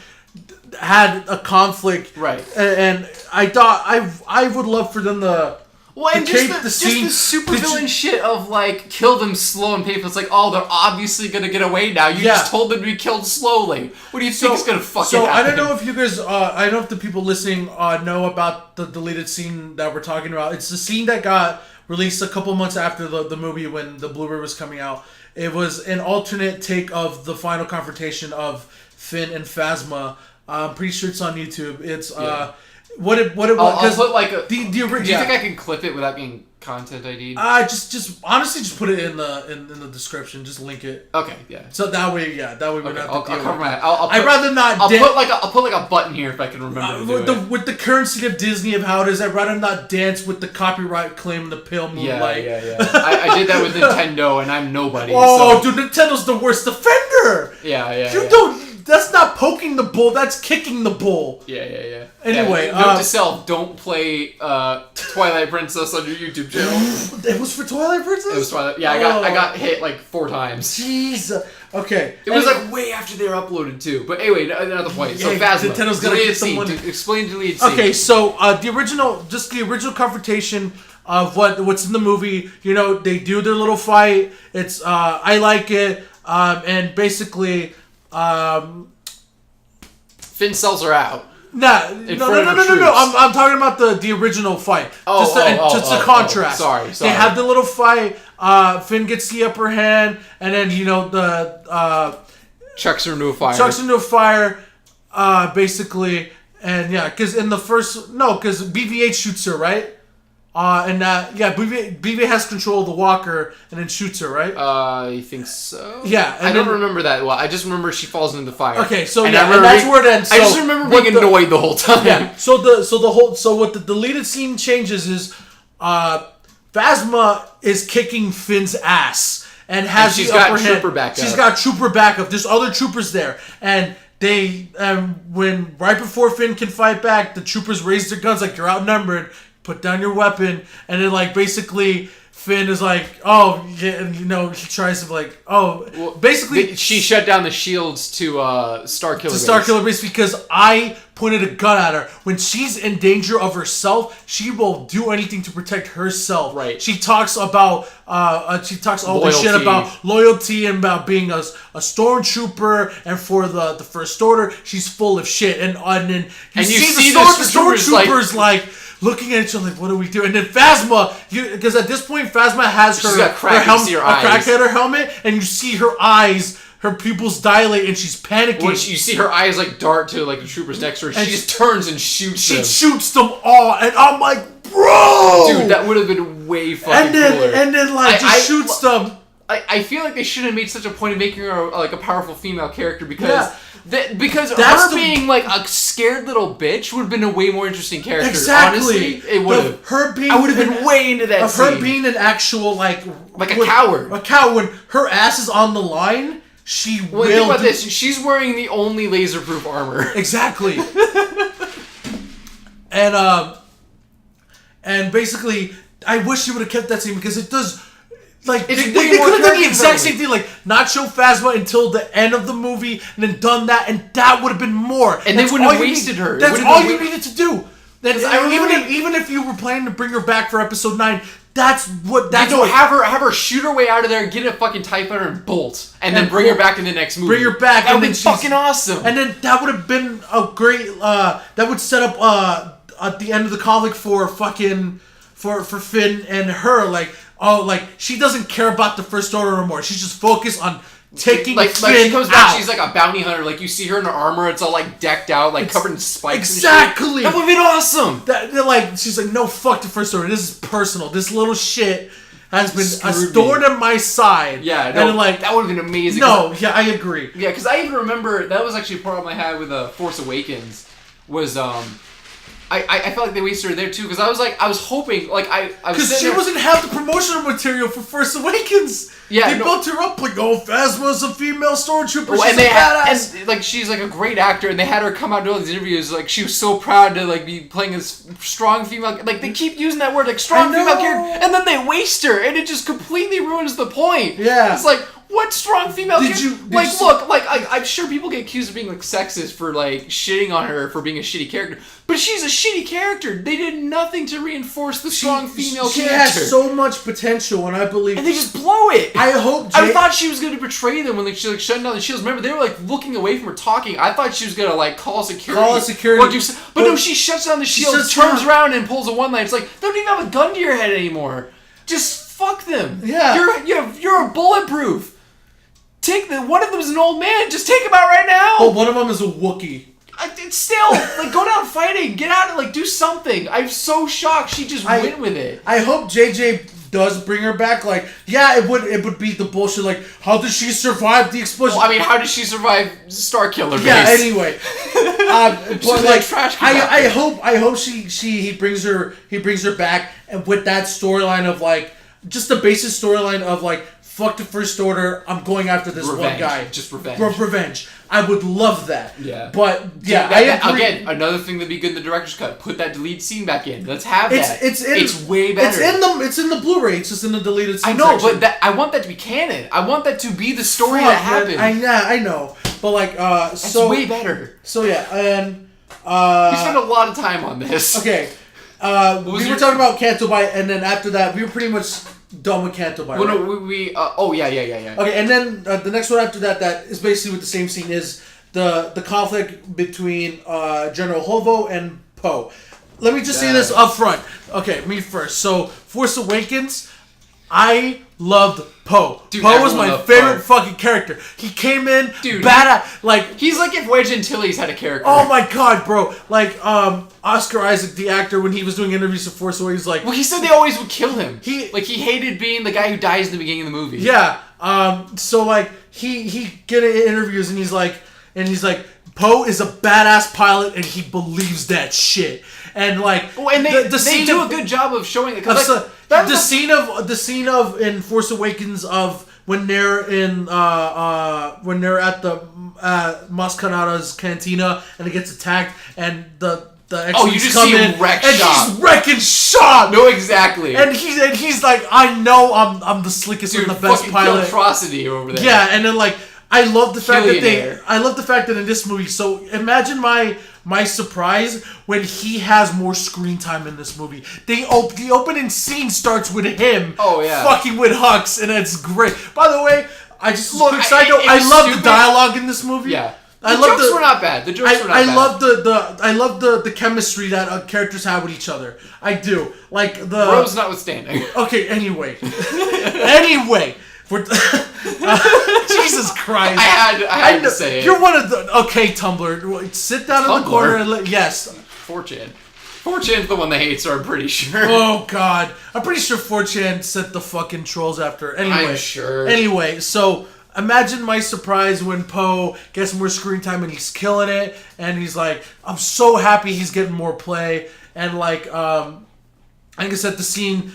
had a conflict. Right. And I thought... I would love for them to... Well, and just the supervillain shit of, like, kill them slow and painful. It's like, oh, they're obviously going to get away now. You just told them to be killed slowly. What do you think is going to fucking happen? I don't know if you guys, I don't know if the people listening know about the deleted scene that we're talking about. It's the scene that got released a couple months after the movie when the Blu-ray was coming out. It was an alternate take of the final confrontation of Finn and Phasma. I'm pretty sure it's on YouTube. It's... What it was? I'll put like a. The do you think I can clip it without being content ID? Just honestly, just put it in the description. Just link it. Okay, yeah. So that way we don't have to I'll deal cover with my. it. I'd rather not. I'll put like a button here if I can remember. With the currency of Disney of how it is, I'd rather not dance with the copyright claim in the pale moonlight. Yeah. I did that with Nintendo, and I'm nobody. Oh, dude, Nintendo's the worst offender. Yeah. You don't. That's not poking the bull. That's kicking the bull. Yeah. Anyway, note to self: don't play Twilight Princess on your YouTube channel. It was for Twilight Princess. It was Twilight. Yeah, I got hit like 4 times. Jeez. Okay. It was like way after they were uploaded too. But anyway, another point. So Phasma. Nintendo's gonna get someone. Explain deleted scene. Okay, so the original confrontation of what's in the movie. You know, they do their little fight. It's I like it. And basically. Finn sells her out. No. I'm talking about the original fight. Just a contrast. Sorry. They have the little fight. Finn gets the upper hand, and then the chucks her into a fire. Basically, and because in the first because BB-8 shoots her, right? BB has control of the walker and then shoots her, right? You think so? Yeah. I don't remember that well. I just remember she falls into the fire. Okay, so and that's where it ends. I just remember being annoyed the whole time. Yeah. So what the deleted scene changes is, Phasma is kicking Finn's ass and has the upper hand. She's got trooper backup. There's other troopers there, and they when right before Finn can fight back, the troopers raise their guns like you're outnumbered. Put down your weapon, and then basically Finn is like, oh, yeah, he tries to basically she shut down the shields to Starkiller Base because I pointed a gun at her. When she's in danger of herself, she will do anything to protect herself. Right. She talks about all this shit about loyalty and about being a stormtrooper, and for the First Order, she's full of shit. And then you see the stormtroopers looking at each other like, what do we do? And then Phasma, because at this point, Phasma has her crackhead helmet, and you see her eyes, her pupils dilate, and she's panicking. When you see her eyes dart to the troopers next to her, she just turns and shoots them. She shoots them all, and I'm like, bro! Dude, that would have been way fucking cooler. And then shoots them. I feel like they shouldn't have made such a point of making her a powerful female character because Because That's being like a scared little bitch would have been a way more interesting character. Exactly. Honestly, it would have. I would have been way into that scene. Her being an actual like a coward. A coward. When her ass is on the line, she will. Think about this. She's wearing the only laser-proof armor. Exactly. and basically, I wish she would have kept that scene because it does. Like, they could have done the exact same thing, like, not show Phasma until the end of the movie, and then done that, and that would have been more. And they wouldn't have wasted her. That's all you needed to do. Even if you were planning to bring her back for episode 9, that's what... Have her shoot her way out of there, get a fucking TIE fighter and bolt, and then bring her back in the next movie. Bring her back. That would have been fucking awesome. And then that would have been a great... that would set up at the end of the conflict for fucking... For Finn and her, like... Oh, like, she doesn't care about the First Order anymore. She's just focused on taking Finn she comes back, out. she's like a bounty hunter. Like, you see her in her armor, it's all, like, decked out, like, covered in spikes exactly. and shit. That would've been awesome! She's like, no, fuck the First Order. This is personal. This little shit has been a thorn in my side. Yeah, no, and like, that would've been amazing. No, yeah, I agree. Yeah, because I even remember, that was actually a problem I had with Force Awakens, was, I felt like they wasted her there too, because I was hoping, like, I was because she wasn't half the promotional material for Force Awakens. Yeah, they built her up like, oh, Phasma's a female stormtrooper. Well, she's a badass. And like, she's like a great actor, and they had her come out and do all these interviews. Like, she was so proud to like be playing this strong female. Like, they keep using that word, like strong female character, and then they waste her, and it just completely ruins the point. Yeah, it's like. What strong female character? I'm sure people get accused of being like sexist for like shitting on her for being a shitty character, but she's a shitty character. They did nothing to reinforce the strong female character. She has so much potential, and I believe, and they just blow it. I hope. I thought she was going to betray them when like, she like shutting down the shields. Remember, they were like looking away from her talking. I thought she was going to like call security. But no, she shuts down the shields, turns around, and pulls a one-liner. It's like they don't even have a gun to your head anymore. Just fuck them. Yeah, you're bulletproof. One of them is an old man. Just take him out right now. Oh, one of them is a Wookiee. It's still, like, go down fighting. Get out and, like, do something. I'm so shocked she just went with it. I hope JJ does bring her back. Like, yeah, it would be the bullshit. Like, how did she survive the explosion? Well, I mean, how did she survive Starkiller base? Yeah, anyway. But, like, trash I hope he brings her back, and with that storyline of, like, just the basic storyline of, like, fuck the First Order, I'm going after this one guy. Just revenge. Revenge. I would love that. Yeah. But, yeah, I agree. Again, another thing that'd be good in the director's cut. Put that deleted scene back in. Let's have that. It's way better. It's in the Blu-ray. It's just in the deleted scene I know, section. but I want that to be canon. I want that to be the story that happened. I know. But, like, it's way better. So, yeah, and... we spent a lot of time on this. Okay. We were talking about Canto Bight, and then after that, we were pretty much... done with Canto Bight. Well, no, yeah. Okay, and then the next one after that is basically with the same scene is the conflict between General Hovo and Poe. Let me just say this up front. Okay, me first. So, Force Awakens, I loved Poe. Poe was my favorite fucking character. He came in, badass. Like, he's like if Wedge Antilles had a character. Oh my god, bro! Like, Oscar Isaac, the actor, when he was doing interviews for Force Awakens, like, well, he said they always would kill him. He hated being the guy who dies in the beginning of the movie. Yeah. So like he get in interviews and he's like, Poe is a badass pilot and he believes that shit. And like, they do a good job of showing it. The scene of in Force Awakens of when they're at the Mos Kanata's cantina and it gets attacked and the X-Wings come in wreck and shop. he's wrecking shop. No, exactly. And he's like, I know I'm the slickest and the best pilot. Atrocity over there. Yeah, and then like I love the fact that in this movie. So imagine my surprise when he has more screen time in this movie. The opening scene starts with him fucking with Hux, and it's great. By the way, quick side note, I love the dialogue in this movie. Yeah. The jokes were not bad. I love the chemistry that characters have with each other. I do. Like the Rose notwithstanding. Okay, anyway. Jesus Christ. I had to say it. You're one of the... Okay, Tumblr. Sit down in the corner and yes. 4chan. 4chan's the one that hates her, I'm pretty sure. Oh, God. I'm pretty sure 4chan set the fucking trolls after. Anyway. I'm sure. Anyway, so... imagine my surprise when Poe gets more screen time and he's killing it, and he's like, I'm so happy he's getting more play, and like I guess at the scene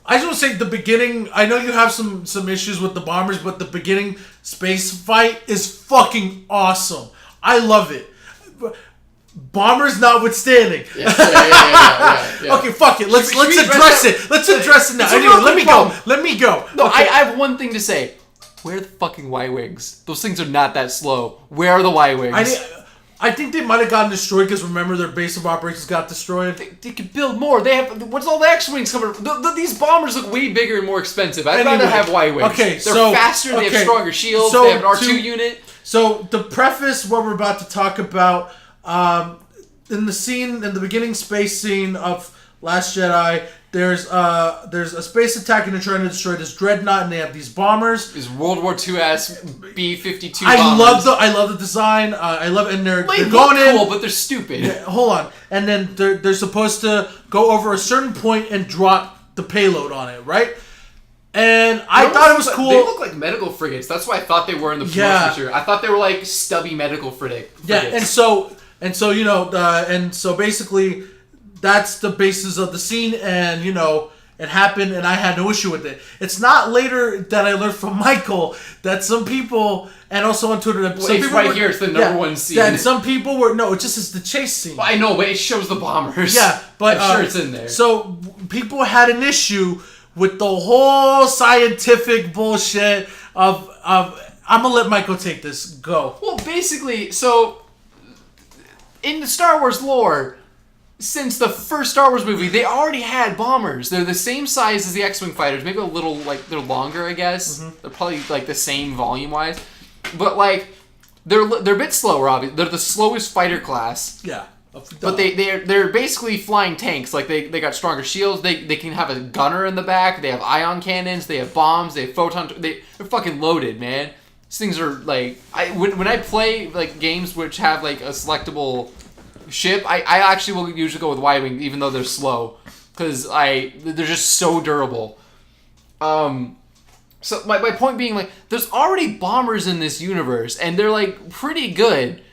I just want to say the beginning. I know you have some issues with the bombers, but the beginning space fight is fucking awesome. I love it. Bombers notwithstanding. Yeah. Okay, fuck it. Let's address it. Let's address it now. Anyway, let me go. No, okay. I have one thing to say. Where are the fucking Y-Wings? Those things are not that slow. Where are the Y-Wings? I think they might have gotten destroyed because remember their base of operations got destroyed. They could build more. They have. What's all the X-Wings coming? These bombers look way bigger and more expensive. I'd rather have Y-Wings. Okay, they're faster. They have stronger shields. They have an R2 unit. So to preface what we're about to talk about, in the beginning space scene of Last Jedi, there's a space attack and they're trying to destroy this dreadnought, and they have these bombers. These World War II-ass B-52 bombers. I love the design. I love it, and they're going in. Cool, but they're stupid. Yeah, hold on, and then they're supposed to go over a certain point and drop the payload on it, right? And I thought it was cool. They look like medical frigates. That's why I thought they were in the promotion picture. I thought they were like stubby medical frigates. Yeah, and so basically, that's the basis of the scene, and it happened, and I had no issue with it. It's not later that I learned from Michael that some people, and also on Twitter, that some people here. It's the number one scene. That some people were it just is the chase scene. Well, I know, but it shows the bombers. Yeah, but I'm sure it's in there. So people had an issue with the whole scientific bullshit of I'm gonna let Michael take this. Go. Well, basically, so in the Star Wars lore, since the first Star Wars movie, they already had bombers. They're the same size as the X-Wing fighters, maybe a little they're longer, I guess. Mm-hmm. They're probably the same volume-wise, but they're a bit slower. Obviously, they're the slowest fighter class. Yeah. But they're basically flying tanks. They got stronger shields. They can have a gunner in the back. They have ion cannons. They have bombs. They have photon. They're fucking loaded, man. These things are when I play games which have a selectable ship, I actually will usually go with Y-Wing even though they're slow because they're just so durable. So my point being there's already bombers in this universe and they're pretty good.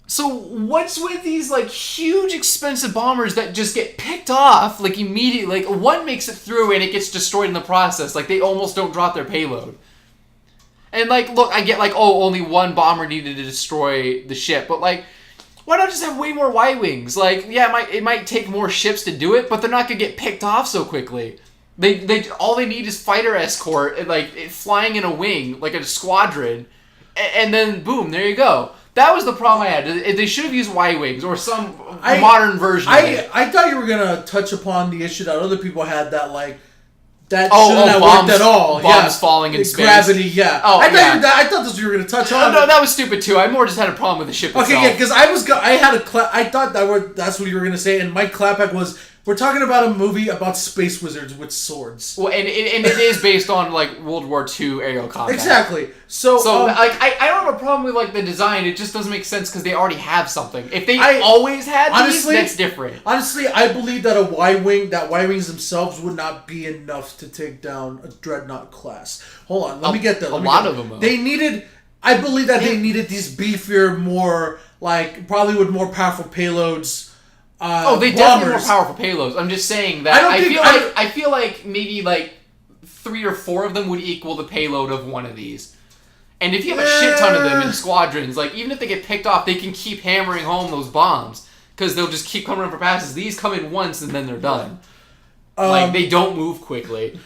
So what's with these huge expensive bombers that just get picked off immediately? One makes it through and it gets destroyed in the process. They almost don't drop their payload. And look, I get only one bomber needed to destroy the ship, but why not just have way more Y-Wings? It might take more ships to do it, but they're not gonna get picked off so quickly. They all they need is fighter escort, flying in a wing like a squadron, and then boom, there you go. That was the problem I had. They should have used Y-Wings or some modern version of it. I thought you were going to touch upon the issue that other people had that shouldn't have worked at all. Bombs falling in space. Gravity, yeah. Oh, I thought that's what you were going to touch on. No, that was stupid too. I more just had a problem with the ship itself. Okay, yeah, because I thought that's what you were going to say, and my clapback was, we're talking about a movie about space wizards with swords. Well, and it is based on World War II aerial combat. Exactly. So I don't have a problem with the design. It just doesn't make sense because they already have something. If they always had these, that's different. Honestly, I believe that Y-Wings themselves would not be enough to take down a Dreadnought class. Hold on, let me get that. A lot of them. I believe that they needed these beefier, more probably with more powerful payloads. They definitely have more powerful payloads. I'm just saying that I feel like maybe 3 or 4 of them would equal the payload of one of these. And if you have a shit ton of them in squadrons, even if they get picked off, they can keep hammering home those bombs because they'll just keep coming in for passes. These come in once and then they're done. They don't move quickly.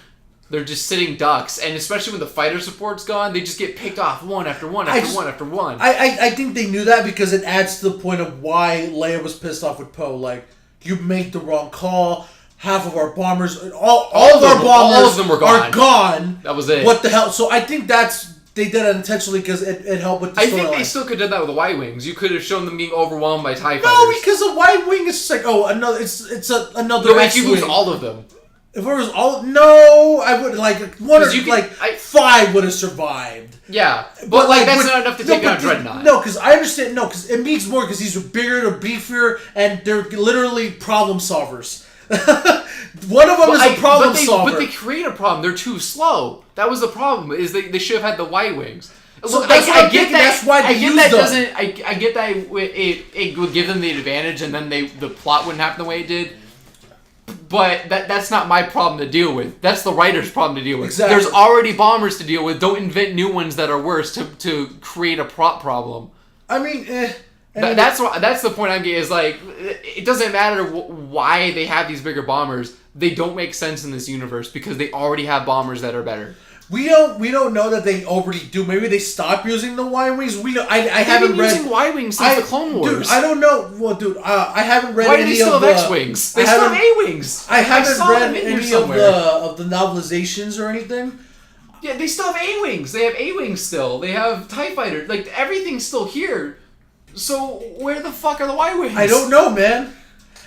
They're just sitting ducks, and especially when the fighter support's gone, they just get picked off one after one after one. I think they knew that because it adds to the point of why Leia was pissed off with Poe. You made the wrong call. Half of our bombers, all of our bombers, all of them are gone. That was it. What the hell? So I think they did it intentionally because it helped with the storyline. I think they still could have done that with the Y-Wings. You could have shown them being overwhelmed by TIE fighters. No, because a Y-Wing is just another. It's another. No, if you lose all of them. If it was all, no, I would one or 5 would have survived. Yeah, but that's not enough to take out Dreadnought. No, because I understand. No, because it means more because these are bigger, they're beefier, and they're literally problem solvers. One of them is a problem solver. But they create a problem. They're too slow. That was the problem. Is they should have had the Y-wings. So I get that. That's why they use them. I get that it would give them the advantage, and then the plot wouldn't happen the way it did. But that's not my problem to deal with. That's the writer's problem to deal with. Exactly. There's already bombers to deal with. Don't invent new ones that are worse to create a prop problem. I mean, that's the point I'm getting. Is like it doesn't matter why they have these bigger bombers. They don't make sense in this universe because they already have bombers that are better. We don't know that they already do. Maybe they stopped using the Y-wings. I haven't read using Y-wings since the Clone Wars. Dude, I don't know. Well, dude, I haven't read Why any do they still of have X-wings? They still have A-wings. I haven't read any of the novelizations or anything. Yeah, they still have A-wings. They have A-wings still. They have TIE fighters. Like everything's still here. So where the fuck are the Y-wings? I don't know, man.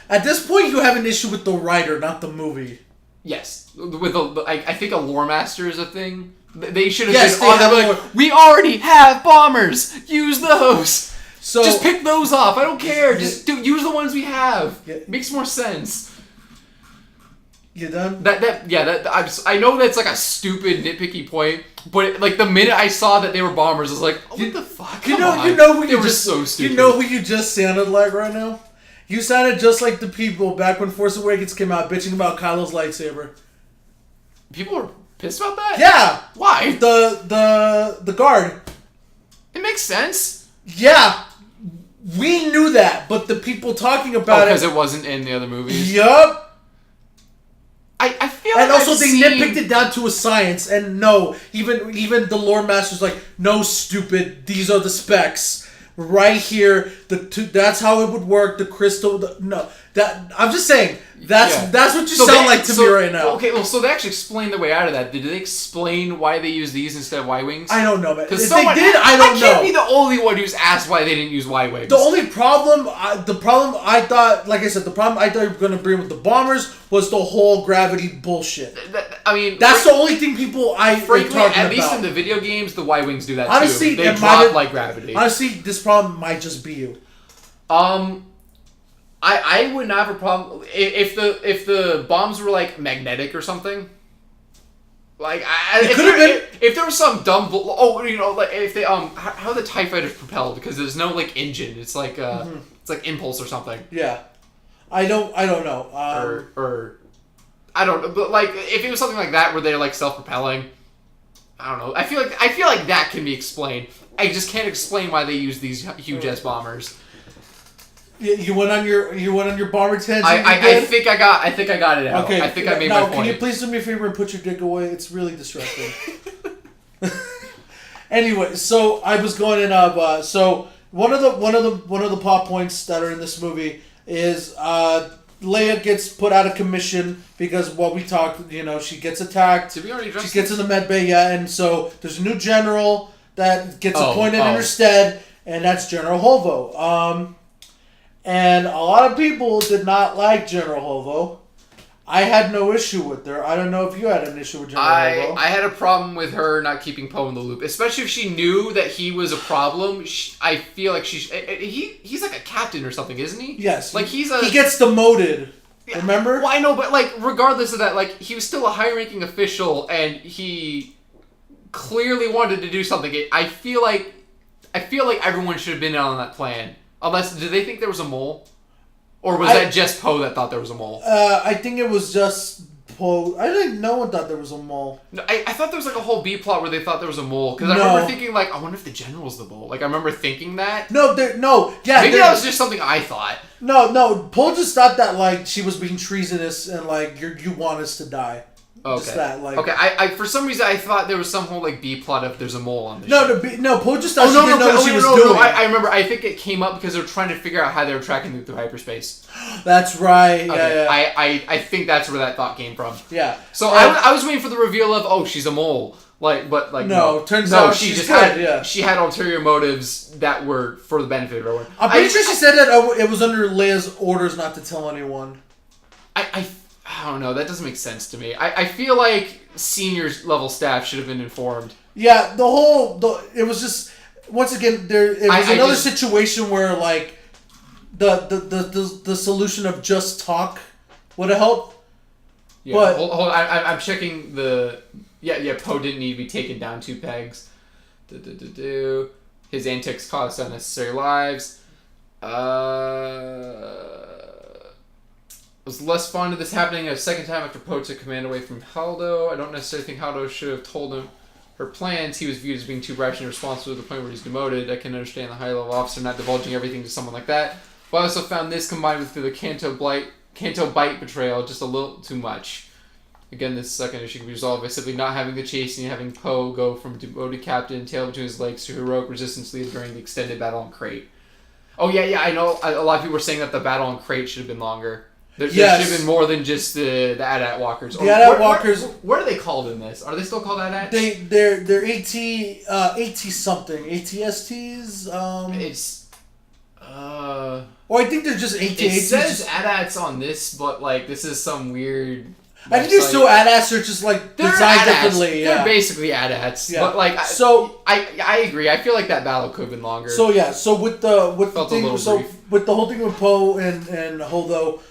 At this point, you have an issue with the writer, not the movie. Yes, with I think a lore master is a thing. They should have been on there like, we already have bombers. Use those. So just pick those off. I don't care. Just use the ones we have. Yeah. Makes more sense. You done? I know that's like a stupid nitpicky point, but like the minute I saw that they were bombers, I was like, what the fuck? You know who so stupid. You know who you just sounded like right now? You sounded just like the people back when Force Awakens came out, bitching about Kylo's lightsaber. People were pissed about that? Yeah. Why? The guard. It makes sense. Yeah. We knew that, but the people talking about because it wasn't in the other movies. Yup. I feel like and also they nitpicked it down to a science, and no, even the lore master's like, no, stupid, these are the specs. Right here, that's how it would work. The crystal, I'm just saying that's what you sound like to me right now. Okay, well, so they actually explained the way out of that. Did they explain why they use these instead of Y-wings? I don't know, man. If they did, I don't know. I can't be the only one who's asked why they didn't use Y-wings. The only problem, I thought, like I said, the problem I thought you were going to bring with the bombers was the whole gravity bullshit. I mean, that's the only thing people are talking about. At least in the video games, the Y-wings do that honestly, too. They drop like gravity. Honestly, this problem might just be you. I would not have a problem if the bombs were like magnetic or something. Like it could have been. If there was some dumb like if they how the TIE fighters propelled because there's no like engine. It's like it's like impulse or something. Yeah, I don't know. Or I don't know, but like if it was something like that where they're like self-propelling, I don't know. I feel like that can be explained. I just can't explain why they use these huge ass bombers. You went on your bomber tangent. I think I got it out. Okay. I think I made my point. Can you please do me a favor and put your dick away? It's really distracting. Anyway, so I was going in. So one of the plot points that are in this movie is Leia gets put out of commission because what we talked. She gets attacked. Did we already address She gets in the med bay, and so there's a new general that gets appointed in her stead, and that's General Holvo. And a lot of people did not like General Holvo. I had no issue with her. I don't know if you had an issue with General Holvo. I had a problem with her not keeping Poe in the loop, especially if she knew that he was a problem. I feel like he's like a captain or something, isn't he? Yes. Like he gets demoted. Remember? Well, I know, but like regardless of that, like he was still a high-ranking official, and he clearly wanted to do something. I feel like everyone should have been in on that plan. Unless, did they think there was a mole? Or was that just Poe that thought there was a mole? I think it was just Poe. I think no one thought there was a mole. No, I thought there was like a whole B plot where they thought there was a mole. Because I remember thinking like, I wonder if the general's the mole. Like I remember thinking that. No. Maybe that was just something I thought. No. Poe just thought that like she was being treasonous and like you want us to die. Okay. Just that, like... Okay. I for some reason I thought there was some whole like B plot of there's a mole on the ship. No. Poe just thought she didn't know what she was doing. I remember. I think it came up because they were trying to figure out how they were tracking through hyperspace. That's right. Okay. Yeah. I think that's where that thought came from. Yeah. So I was waiting for the reveal of she's a mole. No. Turns out she just had she had ulterior motives that were for the benefit of everyone. I'm pretty sure she said that it was under Leia's orders not to tell anyone. I don't know. That doesn't make sense to me. I feel like senior level staff should have been informed. Yeah, it was just once again it was another situation where like the solution of just talk would have helped. Yeah, but hold on. I'm checking the... Yeah, Poe didn't need to be taken down 2 pegs. His antics cost unnecessary lives. Was less fond of this happening a second time after Poe took command away from Haldo. I don't necessarily think Haldo should have told him her plans. He was viewed as being too rash and irresponsible to the point where he's demoted. I can understand the high-level officer not divulging everything to someone like that. But I also found this combined with the Canto Bite betrayal just a little too much. Again, this second issue can be resolved by simply not having the chasing and having Poe go from demoted captain, tail between his legs, to heroic resistance leader during the extended battle on Crate. Oh, yeah, I know a lot of people were saying that the battle on Crate should have been longer. There should have been more than just the AT-AT walkers. The AT-AT walkers... What are they called in this? Are they still called AT-ATs? They're AT something. ATSTs? It's... Or I think they're just AT-ATs. It says AT-ATs on this, but, like, this is some weird... I think they're still AT-ATs, they're just, like, designed differently. They're basically AT-ATs. Yeah. But, like, I agree. I feel like that battle could have been longer. So with the whole thing with Poe and Holdo,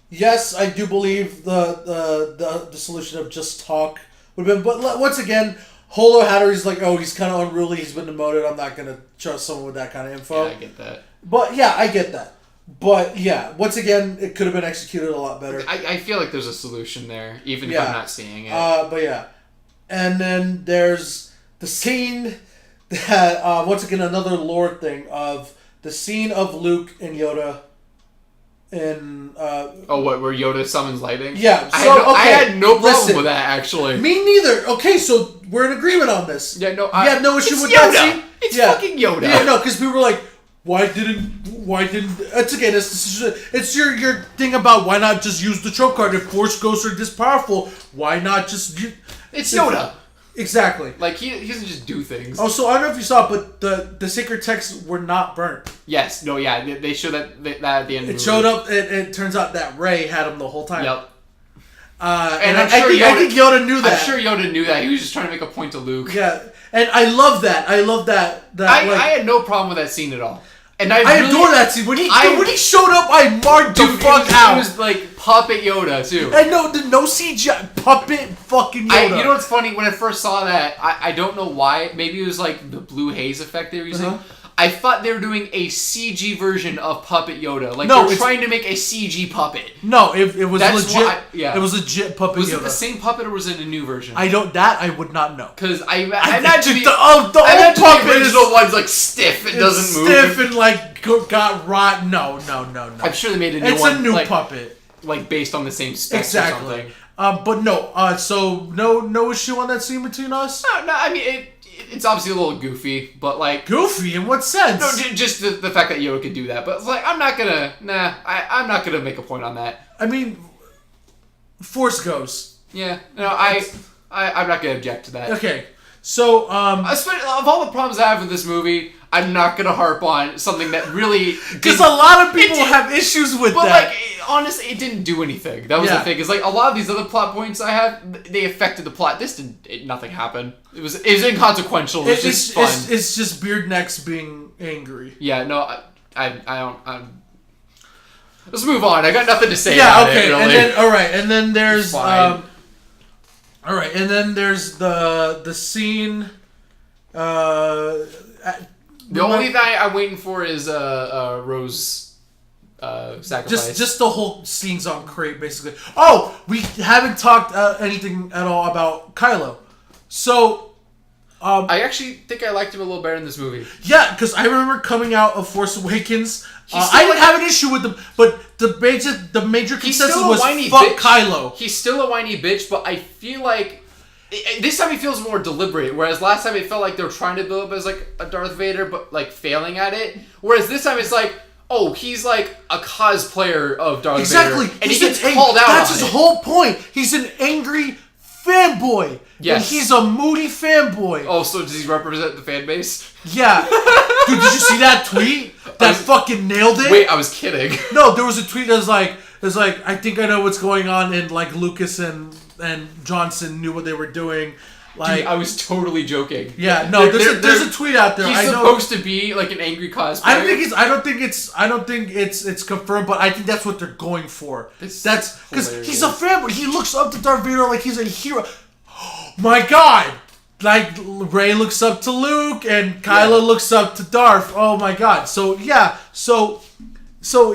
yes, I do believe the solution of just talk would have been. But once again, Holdo had her. He's like, oh, he's kind of unruly. He's been demoted. I'm not gonna trust someone with that kind of info. Yeah, I get that. But yeah, I get that. But yeah, once again, it could have been executed a lot better. I feel like there's a solution there, even if I'm not seeing it. But yeah, and then there's the scene that once again another lore thing of the scene of Luke and Yoda. And where Yoda summons lightning? Yeah, I had no problem with that, actually. Me neither. Okay, so we're in agreement on this. Yeah, no, you had no issue with Yoda. that scene. It's fucking Yoda. Yeah, no, because people were like, why didn't? It's again, it's your thing about why not just use the trope card if Force Ghosts are this powerful? Why not just? It's Yoda. Exactly. Like, he doesn't just do things. Oh, so I don't know if you saw it, but the sacred texts were not burnt. Yes. No, yeah. They showed that at the end of the movie. It showed up, it turns out that Rey had them the whole time. Yep. And I think Yoda knew that. I'm sure Yoda knew that. He was just trying to make a point to Luke. Yeah. And I love that. I had no problem with that scene at all. And I adore that scene. When he showed up, I marked the fuck out. It was like puppet Yoda too. And no CGI puppet fucking Yoda. You know what's funny? When I first saw that, I don't know why. Maybe it was like the blue haze effect they were using. Uh-huh. I thought they were doing a CG version of puppet Yoda. Like they were trying to make a CG puppet. No, it was legit. It was legit puppet Yoda. Was it the same puppet or was it a new version? I would not know. Because I imagine the old puppet, the original one's like stiff. It doesn't move. Stiff and like got rot. No. I'm sure they made a new one. It's a new puppet. Like based on the same specs or something. But no. So no issue on that scene between us. No. I mean it's obviously a little goofy, but like... Goofy? In what sense? No, just the fact that Yoda could do that. But like, I'm not gonna... I'm not gonna make a point on that. I mean... Force Ghosts. Yeah. No, I'm not gonna object to that. Okay. So, of all the problems I have with this movie, I'm not gonna harp on something that really... Because a lot of people have issues with that. But like, honestly, it didn't do anything. That was the thing. It's like, a lot of these other plot points I have, they affected the plot. This nothing happened. It was inconsequential. It was just fun. It's just Beard Necks being angry. Yeah, no, I don't... Let's move on. I got nothing to say about it, really. And then, alright, and then there's... Alright, and then there's the scene... the only thing I'm waiting for is Rose sacrifice. Just the whole scene's on Crate, basically. Oh, we haven't talked anything at all about Kylo. So, I actually think I liked him a little better in this movie. Yeah, because I remember coming out of Force Awakens. I didn't have an issue with him, but the major consensus was fuck Kylo. He's still a whiny bitch, but I feel like this time he feels more deliberate, whereas last time it felt like they were trying to build up as like a Darth Vader, but like failing at it. Whereas this time it's like, oh, he's like a cosplayer of Darth Vader, and he gets called out. That's his whole point. He's an angry fanboy. Yes, and he's a moody fanboy. Oh, so does he represent the fan base? Yeah, dude. Did you see that tweet? That fucking nailed it. Wait, I was kidding. No, there was a tweet that was like, I think I know what's going on, and like Lucas and Johnson knew what they were doing. Like, dude, I was totally joking. Yeah, no, there's a tweet out there. He's supposed to be like an angry cosplayer. I don't think it's confirmed, but I think that's what they're going for. That's because he's a fanboy. He looks up to Darth Vader like he's a hero. Oh, my God. Like, Rey looks up to Luke, and Kylo looks up to Darth. Oh my God. So, yeah. So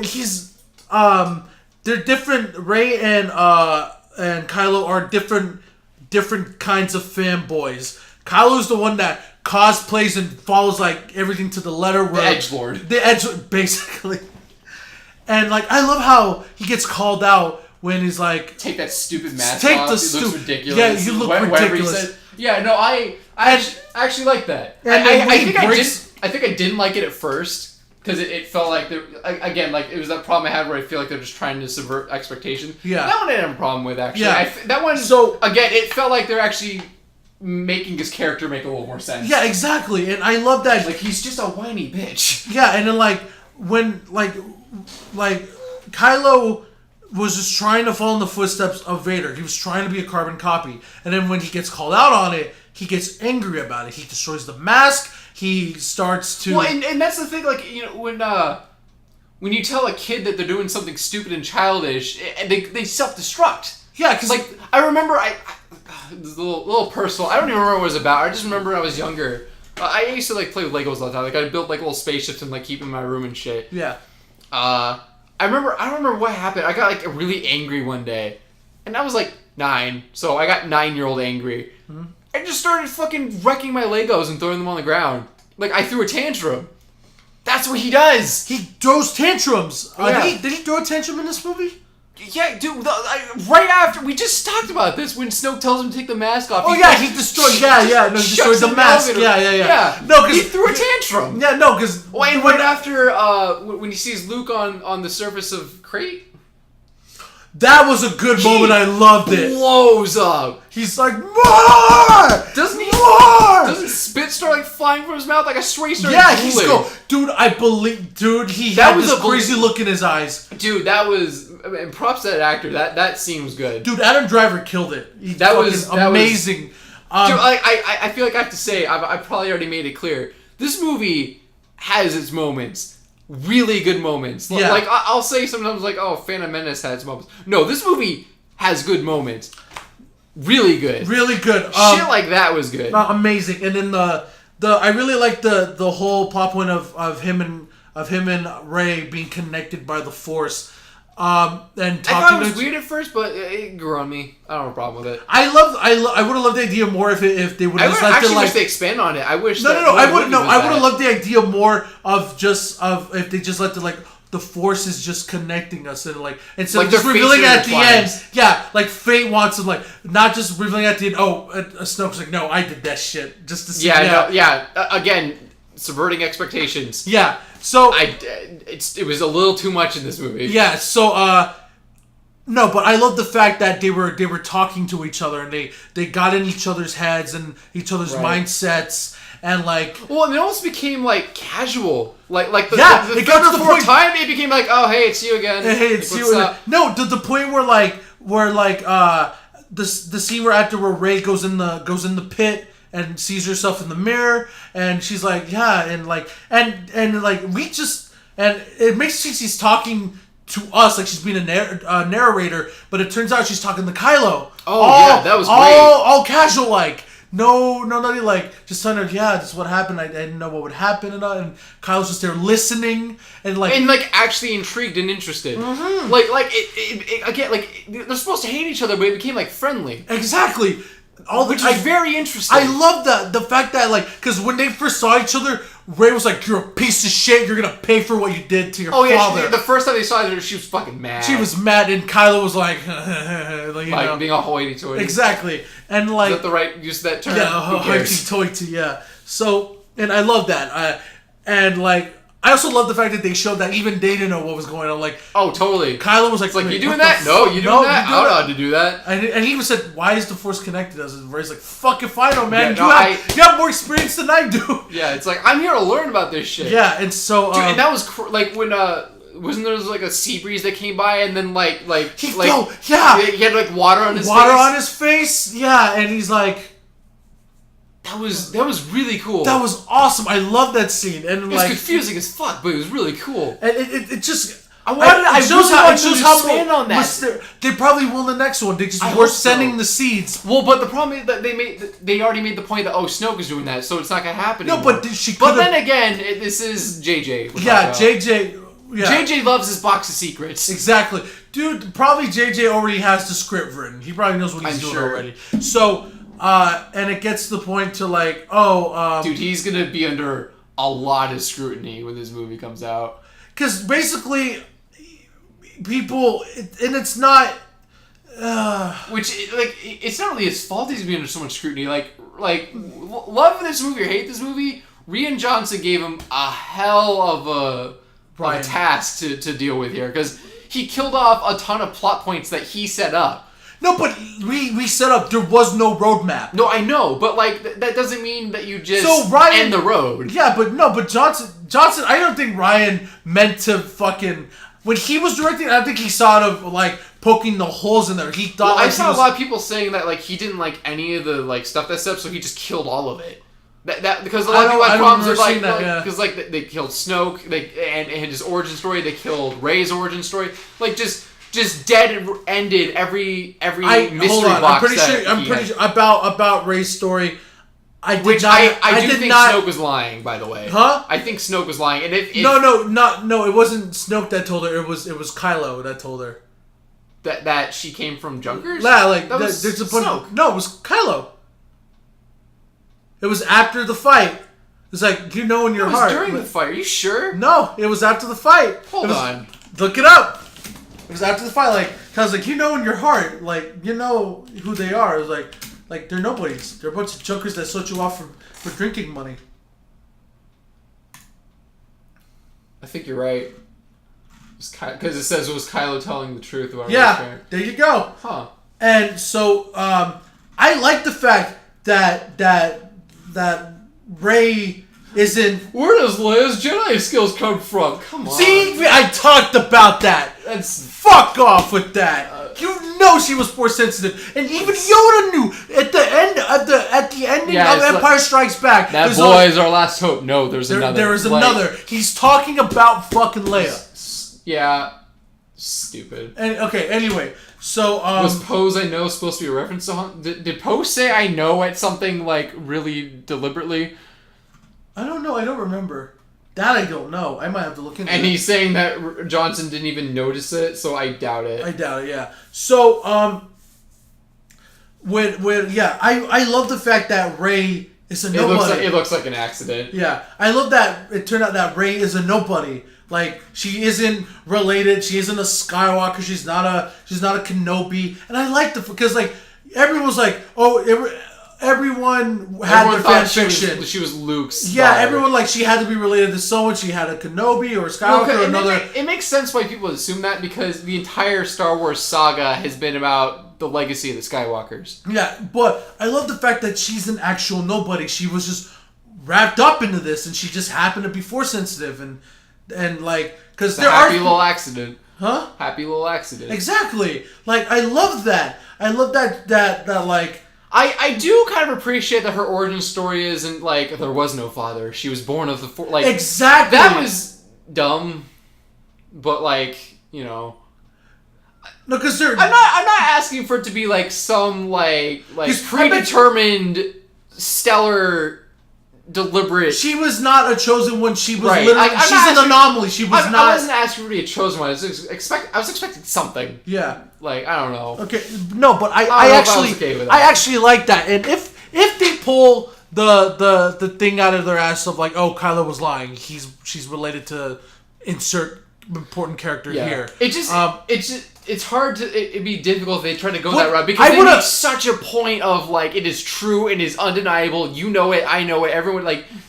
he's, they're different. Rey and Kylo are different kinds of fanboys. Kylo's the one that cosplays and follows, like, everything to the letter. The edgelord. The edgelord, basically. And, like, I love how he gets called out when he's like... Take that stupid mask off. It looks ridiculous. Yeah, you look ridiculous. Yeah, no, I actually like that. I think I didn't like it at first because it felt like again, like it was that problem I had where I feel like they're just trying to subvert expectations. Yeah, that one I didn't have a problem with actually. Yeah, that one. So again, it felt like they're actually making his character make a little more sense. Yeah, exactly, and I love that. Like he's just a whiny bitch. Yeah, and then like when like Kylo was just trying to follow in the footsteps of Vader. He was trying to be a carbon copy. And then when he gets called out on it, he gets angry about it. He destroys the mask. He starts to... Well, and that's the thing, like, you know, when you tell a kid that they're doing something stupid and childish, they self-destruct. Yeah, because... Like, I remember, this is a little personal. I don't even remember what it was about. I just remember when I was younger. I used to, like, play with Legos all the time. Like, I built, like, little spaceships and, like, keep them in my room and shit. Yeah. I don't remember what happened. I got, like, really angry one day. And I was, like, 9. So I got 9-year-old angry. Mm-hmm. I just started fucking wrecking my Legos and throwing them on the ground. Like, I threw a tantrum. That's what he does. He throws tantrums. Yeah. Did he throw a tantrum in this movie? Yeah, dude, right after, we just talked about this, when Snoke tells him to take the mask off. Oh, he destroyed, he destroyed the mask. Yeah. No, because he threw a tantrum. Yeah, no, because... And right after, when he sees Luke on the surface of Crate. That was a good moment, I loved it. Blows up. He's like, more! Doesn't he? More! Doesn't spit start, like, flying from his mouth like a stray started he's going... Dude, he had this crazy look in his eyes. Dude, that was... And props to that actor. That scene was good. Dude, Adam Driver killed it. That was amazing. Dude, I feel like I have to say, I probably already made it clear. This movie has its moments. Really good moments. Yeah. Like, I'll say sometimes, like, oh, Phantom Menace had its moments. No, this movie has good moments. Really good. Really good. Shit like that was good. Amazing. And then I really like the whole plot point of him and Rey being connected by the Force. And talking. I thought it was weird at first, but it grew on me. I don't have a problem with it. I would have loved the idea more if they would have. I actually wish they expand on it. I wish. I would have loved the idea more of if they just let the Force is just connecting us and like instead of just revealing at the end. Yeah, like Fate wants to like not just revealing at the end. Oh, Snoke's like, no, I did that shit just to see. Again, subverting expectations. Yeah. So it was a little too much in this movie. Yeah, so no, but I love the fact that they were talking to each other and they got in each other's heads and each other's mindsets and like. Well, and it almost became like casual, like the it got to the fourth time it became like, oh hey, it's you again. Hey, it's like, you. No, the point where the scene where after where Rey goes in the pit. And sees herself in the mirror, and she's like, yeah, and we just, and it makes sense she's talking to us like she's being a narrator, but it turns out she's talking to Kylo. Oh, that was great. All casual, like, no, nothing, like, just telling her, this is what happened, I didn't know what would happen, and Kylo's just there listening, and actually intrigued and interested. Mm-hmm. Like, it again, like, they're supposed to hate each other, but it became, like, friendly. Exactly. Which is very interesting. I love the fact that, like, because when they first saw each other, Rey was like, you're a piece of shit, you're gonna pay for what you did to your father. Yeah, the first time they saw her, she was fucking mad. She was mad, and Kylo was like, like being a hoity-toity. Exactly. And, like... Is that the right use of that term? Yeah, hoity-toity, yeah. So, and I love that. And, like... I also love the fact that they showed that even they didn't know what was going on. Like, oh, totally. Kylo was like, you doing that? No, you doing that? I don't know how to do that. And he even said, why is the Force connected us? And Rey's like, fuck if I know, man. You have more experience than I do. Yeah, it's like, I'm here to learn about this shit. Yeah, and so... Dude, and that was, like, when, wasn't there like a sea breeze that came by and then, he had, like, water on his face? Water on his face? Yeah, and he's like... That was really cool. That was awesome. I love that scene. And it was confusing as fuck, but it was really cool. And it just... I shows how on that. They probably will in the next one. They just were sending the seeds. Well, but the problem is that they already made the point that Snoke is doing that, so it's not gonna happen. No, anymore. but she could. But then again, this is JJ. Yeah, JJ. Yeah. JJ loves his box of secrets. Exactly, dude. Probably JJ already has the script written. He probably knows what he's doing already. So, and it gets to the point to like, dude, he's gonna be under a lot of scrutiny when this movie comes out. Because basically, people, and it's not... it's not really his fault he's being under so much scrutiny. Love this movie or hate this movie, Rian Johnson gave him a hell of a task to deal with here. Because he killed off a ton of plot points that he set up. No, but we set up, there was no roadmap. No, I know, but that doesn't mean that you just end the road. Yeah, but Johnson, I don't think Ryan meant to fucking... When he was directing, I think he sort of poking the holes in there. He thought. Well, I saw a lot of people saying that he didn't like any of the stuff that's up, so he just killed all of it. That because a lot of people had problems with because they killed Snoke, and his origin story. They killed Rey's origin story. Just dead ended every mystery box. I'm pretty sure about Rey's story. I do think Snoke was lying, by the way. Huh? I think Snoke was lying, and if no, it wasn't Snoke that told her. It was Kylo that told her that she came from Junkers. Yeah, there's a bunch. Snoke. No, it was Kylo. It was after the fight. It's like in your heart. During the fight. Are you sure? No, it was after the fight. Hold on. Look it up. It was after the fight. Cause in your heart, you know who they are. It was they're nobodies. They're a bunch of junkers that sold you off for drinking money. I think you're right. Because it says it was Kylo telling the truth. Yeah, there you go. Huh. And so I like the fact that Rey isn't... Where does Leia's Jedi skills come from? Come on. See, I talked about that. Fuck off with that. You know she was force sensitive, and even Yoda knew at the ending of Empire Strikes Back. That boy is our last hope. No, there's another. There is another. He's talking about fucking Leia. Yeah, stupid. And anyway, so was Poe's "I know" supposed to be a reference to Han? Did Poe say "I know" at something really deliberately? I don't know. I don't remember. That I don't know. I might have to look into it. And he's saying that Johnson didn't even notice it, so I doubt it. Yeah. So, I love the fact that Rey is a nobody. It looks like an accident. Yeah. I love that it turned out that Rey is a nobody. She isn't related. She isn't a Skywalker. She's not a Kenobi. And I like because everyone was everyone had their fan fiction. She was Luke's. Yeah, daughter. everyone she had to be related to someone. She had a Kenobi or a Skywalker or another. It makes sense why people assume that because the entire Star Wars saga has been about the legacy of the Skywalkers. Yeah, but I love the fact that she's an actual nobody. She was just wrapped up into this, and she just happened to be force sensitive, and because there are little accident. Huh? Happy little accident. Exactly. I love that. I love that I do kind of appreciate that her origin story isn't there was no father. She was born of the exactly. That was dumb, but no, because they're. I'm not asking for it to be some predetermined, stellar, deliberate. She was not a chosen one. She was literally. She's an anomaly. She was not. I wasn't asking for her to be a chosen one. I was expecting something. Yeah. I don't know. Okay, no, but I actually like that. And if they pull the thing out of their ass of Kylo was lying, she's related to insert important character here. It's hard to it'd be difficult if they try to go that route because they make such a point of it is true, it is undeniable. You know it, I know it. Everyone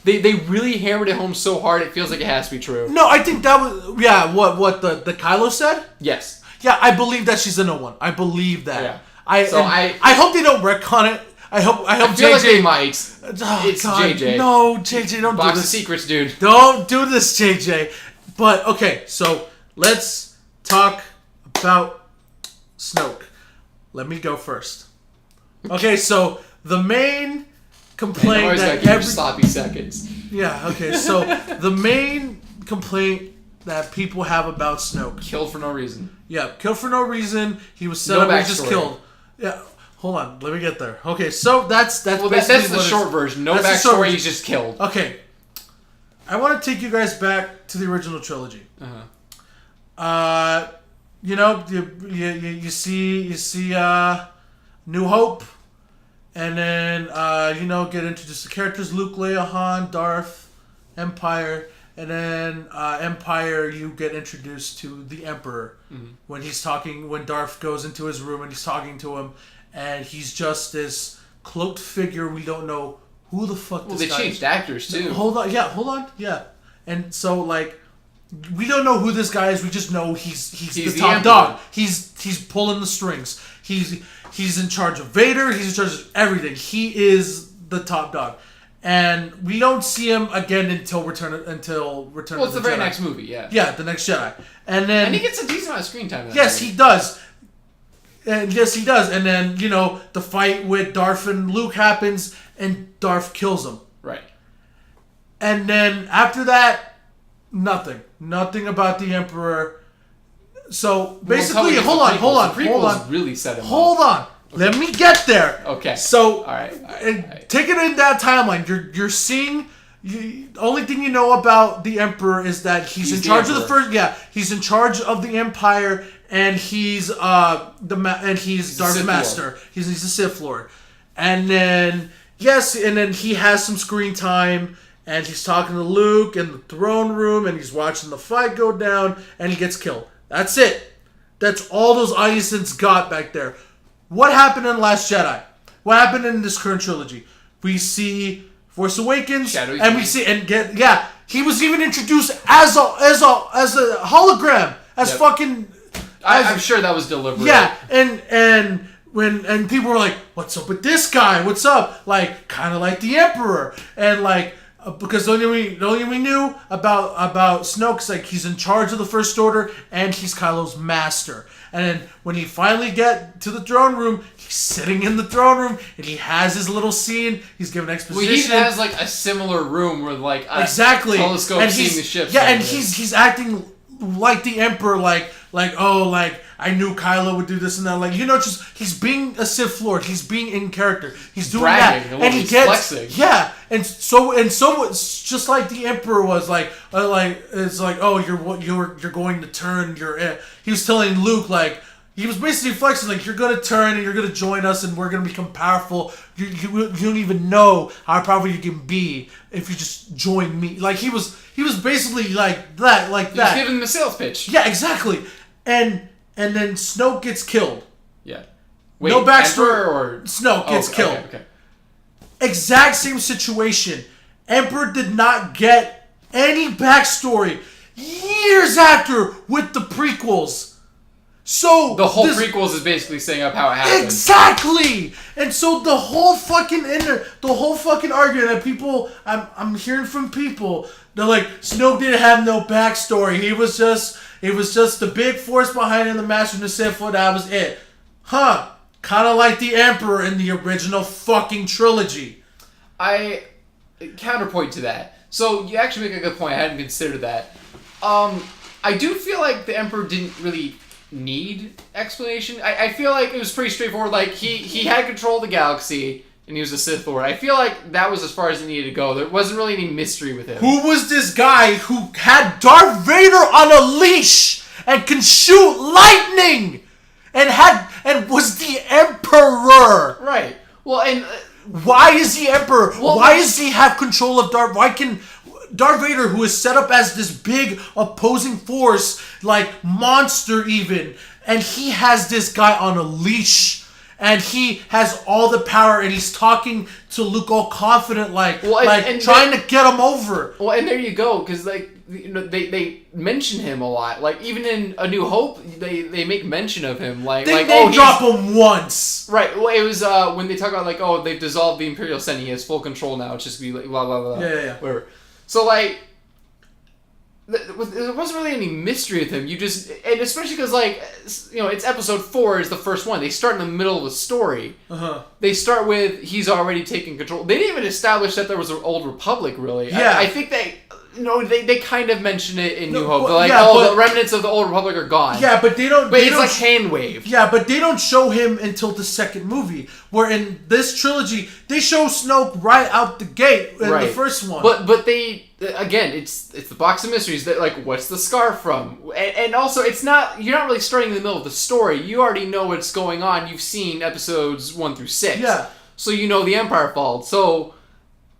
they really hammered it home so hard it feels like it has to be true. No, I think that was what the Kylo said. Yes. Yeah, I believe that she's a no one. I believe that. Yeah. I hope they don't retcon it. I hope I feel JJ like they might. It's God, JJ. No, JJ, don't do this. Box of secrets, dude. Don't do this, JJ. But okay, so let's talk about Snoke. Let me go first. Okay, so the main complaint always that gotta give sloppy seconds. Yeah. Okay. So the main complaint that people have about Snoke. Killed for no reason. Yeah, killed for no reason. He was set No up and just backstory. killed. Yeah. Hold on, let me get there. Okay, so that's Well, basically that's the what short version. No that's the short backstory. version. He's just killed. Okay. I want to take you guys back to the original trilogy. You know, you see New Hope, and then you know, get introduced to characters: Luke, Leia, Han, Darth, Empire, and then Empire. You get introduced to the Emperor when he's talking. When Darth goes into his room and he's talking to him, and he's just this cloaked figure. We don't know who the fuck. Well, this they guy changed is. actors too. Hold on, and so like. We don't know who this guy is. We just know he's the top Emperor. dog. He's pulling the strings. He's in charge of Vader. He's in charge of everything. He is the top dog, and we don't see him again until Return. Well, it's the very next movie, yeah. Yeah, the next Jedi, and he gets a decent amount of screen time. In that yes, movie. he does. And yes, he does. And then you know the fight with Darth and Luke happens, and Darth kills him. Right. And then after that. Nothing about the Emperor. So basically, hold on. Really set him Hold on. Let me get there. Okay. So, all right. Take it in that timeline. You're seeing. The only thing you know about the Emperor is that he's in charge of the first. Yeah, he's in charge of the Empire, and he's he's Darth Master. He's a Sith Lord, and then he has some screen time. And he's talking to Luke in the throne room, and he's watching the fight go down, and he gets killed. That's it. That's all those audiences got back there. What happened in Last Jedi? What happened in this current trilogy? We see Force Awakens, and we see he was even introduced as a hologram, I'm sure that was deliberate. Yeah, and when people were like, "What's up with this guy? What's up?" Like kind of like the Emperor, and like. Because the only we knew about Snoke is like he's in charge of the First Order and he's Kylo's master. And then when he finally get to the throne room, he's sitting in the throne room and he has his little scene. He's giving exposition. Well, he even has like a similar room with like a telescope and seeing the ships. Yeah, and he's acting like the Emperor, like I knew Kylo would do this and that. Like, you know, just he's being a Sith Lord. He's being in character. He's doing bragging, that, and he gets flexing. Yeah, and so it's just like the Emperor was like it's like, oh, you're going to turn He was telling Luke like. He was basically flexing like you're gonna turn and you're gonna join us and we're gonna become powerful. You don't even know how powerful you can be if you just join me. Like he was basically like that. He was giving him a sales pitch. Yeah, exactly. And then Snoke gets killed. Yeah. Wait, no backstory. or Snoke gets killed. Okay. Exact same situation. Emperor did not get any backstory years after with the prequels. So the whole prequels is basically setting up how it happened. Exactly, and so the whole fucking argument that people, I'm hearing from people, they're like, Snoke didn't have no backstory. It was just the big force behind him, the Master and the Sith Lord. That was it, huh? Kind of like the Emperor in the original fucking trilogy. I counterpoint to that. So you actually make a good point. I hadn't considered that. I do feel like the Emperor didn't really need explanation. I feel like it was pretty straightforward. Like he had control of the galaxy and he was a Sith Lord. I feel like that was as far as it needed to go. There wasn't really any mystery with him. Who was this guy who had Darth Vader on a leash and can shoot lightning and was the Emperor? Right. Well, and why is he Emperor? Well, why does he have control of Darth? Why can Darth Vader, who is set up as this big opposing force, like monster even, and he has this guy on a leash, and he has all the power, and he's talking to Luke all confident, trying to get him over. Well, and there you go, because they mention him a lot. Like even in A New Hope, they make mention of him. They drop him once. Right. Well, it was when they talk about they've dissolved the Imperial Senate. He has full control now. It's just gonna be like blah blah blah. Yeah. Whatever. So, there wasn't really any mystery with him. You just, and especially because, like, you know, it's episode 4 is the first one. They start in the middle of the story. They start with he's already taking control. They didn't even establish that there was an Old Republic, really. Yeah. I think they kind of mention it in New Hope. But, They're like, the remnants of the Old Republic are gone. Yeah, but they don't. But it's like hand waved. Yeah, but they don't show him until the second movie. Where in this trilogy, they show Snoke right out the gate in the first one. But they again, it's the box of mysteries that, like, what's the scar from, and also you're not really starting in the middle of the story. You already know what's going on. You've seen episodes 1 through 6. Yeah. So you know the Empire fall. So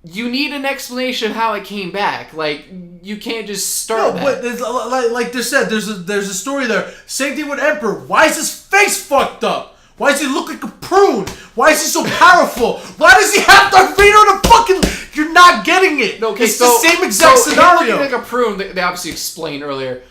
you need an explanation of how it came back. Like, you can't just start that. But like they said, there's a story there. Same thing with Emperor. Why is his face fucked up? Why does he look like a prune? Why is he so powerful? Why does he have Darth Vader in a fucking... You're not getting it. Okay, it's the same exact scenario. Him looking like a prune, they obviously explained earlier,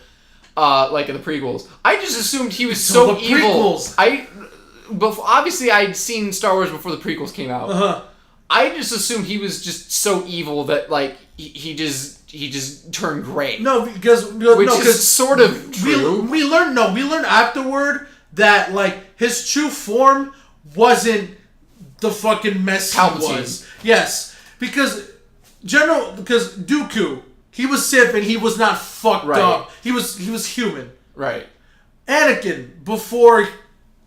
like in the prequels. I just assumed he was so evil. Prequels. Obviously, I'd seen Star Wars before the prequels came out. I just assumed he was just so evil that, like, he just turned gray. No, because is sort of true. We learned afterward that, like, his true form wasn't the fucking mess Palpatine. he was. Yes, because Dooku, he was Sith and he was not fucked up. He was human. Right. Anakin, before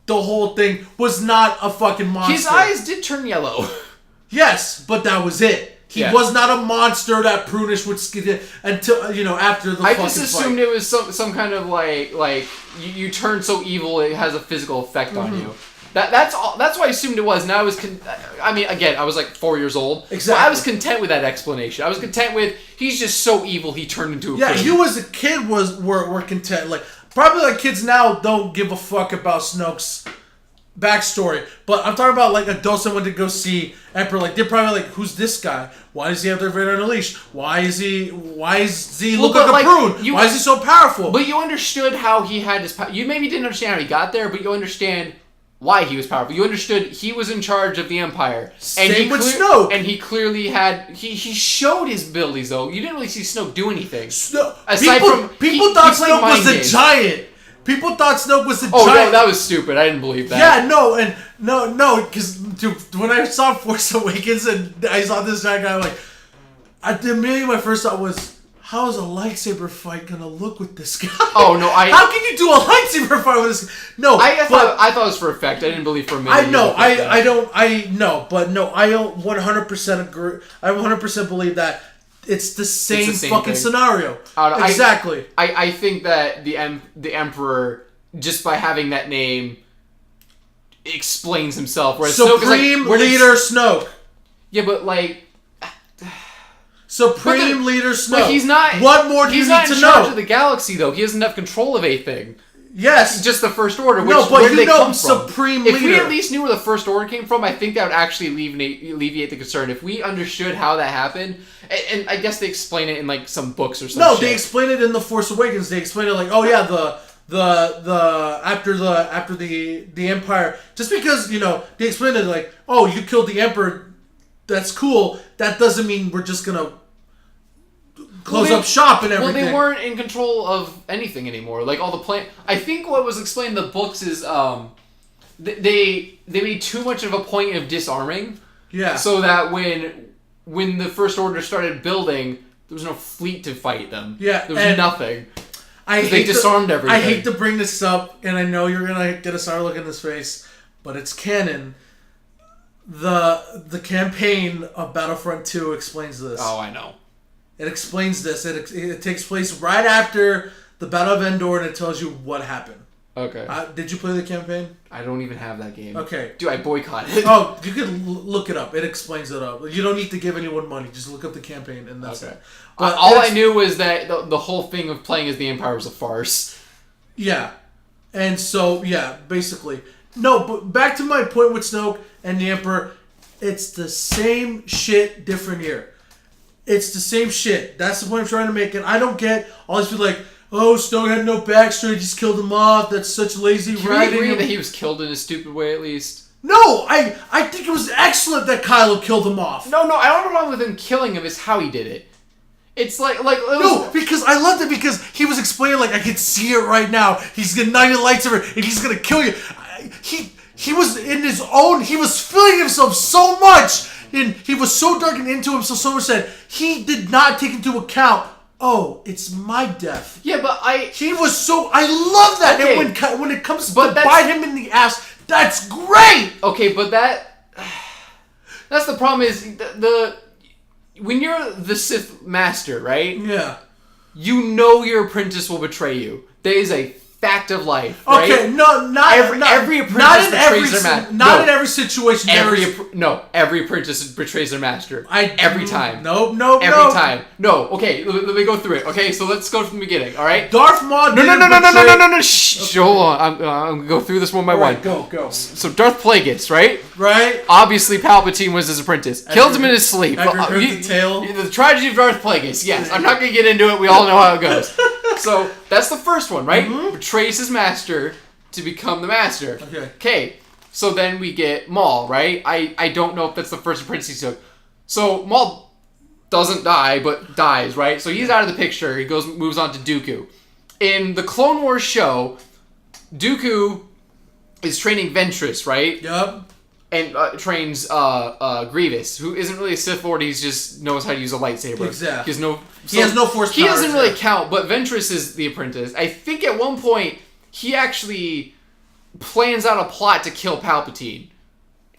the whole thing, was not a fucking monster. His eyes did turn yellow. Yes, but that was it. He was not a monster that prunish would skin until after the. I just assumed it was some kind of like you turn so evil it has a physical effect on you. That's all. That's what I assumed it was. And I was, again, I was like 4 years old. Exactly. So I was content with that explanation. I was content with he's just so evil he turned into a prune. You as a kid were content. Like, probably like kids now don't give a fuck about Snoke's backstory, but I'm talking about like adults that went to go see Emperor. Like, they're probably like, who's this guy? Why does he have Darth Vader on a leash? Why is he look like a prune? Why is he so powerful? But you understood how he had his power. You maybe didn't understand how he got there, but you understand why he was powerful. You understood he was in charge of the Empire. Same with Snoke. And he clearly had... He showed his abilities, though. You didn't really see Snoke do anything. People thought Snoke was the giant. People thought Snoke was the giant. Oh, no, that was stupid. I didn't believe that. Yeah, no, because when I saw Force Awakens and I saw this giant guy, immediately my first thought was, how is a lightsaber fight gonna look with this guy? Oh no! How can you do a lightsaber fight with this guy? No, I thought it was for effect. I didn't believe for a minute. I know. I don't. I know, but no. I don't 100% agree. I 100% believe that it's the same fucking thing. Scenario. Exactly. I think that the Emperor, just by having that name, explains himself. Whereas Supreme Leader Snoke. Yeah, but like. Supreme Leader Snoke. But he's not. What more do you need to know? He's not in charge of the galaxy, though. He doesn't have control of anything. Yes. Just the First Order. Where did they come from? Supreme Leader. If we at least knew where the First Order came from, I think that would actually alleviate the concern. If we understood how that happened, and I guess they explain it in like some books or something. No, they explain it in The Force Awakens. They explain it like, oh yeah, after the Empire, just because they explain it like, oh, you killed the Emperor, that's cool. That doesn't mean we're just gonna close up shop and everything. Well, they weren't in control of anything anymore. Like all the plan. I think what was explained in the books is they made too much of a point of disarming. Yeah. So that when the First Order started building, there was no fleet to fight them. Yeah. There was nothing. They disarmed everything. I hate to bring this up, and I know you're gonna get a sour look in this face, but it's canon. The campaign of Battlefront 2 explains this. Oh, I know. It explains this. It takes place right after the Battle of Endor, and it tells you what happened. Okay. Did you play the campaign? I don't even have that game. Okay. Dude, I boycotted. Oh, you could look it up. It explains it up. You don't need to give anyone money. Just look up the campaign, and that's it. But all I knew was that the whole thing of playing as the Empire was a farce. Yeah. And so, yeah, basically. No, but back to my point with Snoke and the Emperor. It's the same shit, different year. It's the same shit. That's the point I'm trying to make. And I don't get all these people like, oh, Snoke had no backstory, just killed him off. That's such lazy writing. Can we agree that he was killed in a stupid way, at least? No, I think it was excellent that Kylo killed him off. No, I don't know wrong with him killing him. It's how he did it. It's like No, because I loved it because he was explaining like I can see it right now. He's gonna ignite the lightsaber and he's gonna kill you. He was in his own. He was feeling himself so much, and he was so dark and into himself so much that he did not take into account. Oh, it's my death. Yeah, but He was so. I love that. Okay. And when it comes to bite him in the ass, that's great. Okay, but that's the problem is when you're the Sith Master, right? Yeah. You know your apprentice will betray you. That is a fact of life, right? Okay, no, every apprentice betrays their master. Not in every situation. Every apprentice betrays their master. Every time. No. Every time. No. Okay, let me go through it. Okay, so let's go from the beginning. All right. Darth Maul. No. Shh. Hold on. I'm gonna go through this one by one. Go. So Darth Plagueis, right? Right. Obviously, Palpatine was his apprentice. Killed him in his sleep. The tail. The tragedy of Darth Plagueis. Yes, I'm not gonna get into it. We all know how it goes. So that's the first one, right? Mm-hmm. Betrays his master to become the master. Okay. So then we get Maul, right? I don't know if that's the first apprentice he took. So Maul doesn't die, but dies, right? So he's out of the picture. He moves on to Dooku. In the Clone Wars show, Dooku is training Ventress, right? Yup. And trains Grievous, who isn't really a Sith Lord. He just knows how to use a lightsaber. Exactly. He has no force. He doesn't really count, but Ventress is the apprentice. I think at one point he actually plans out a plot to kill Palpatine.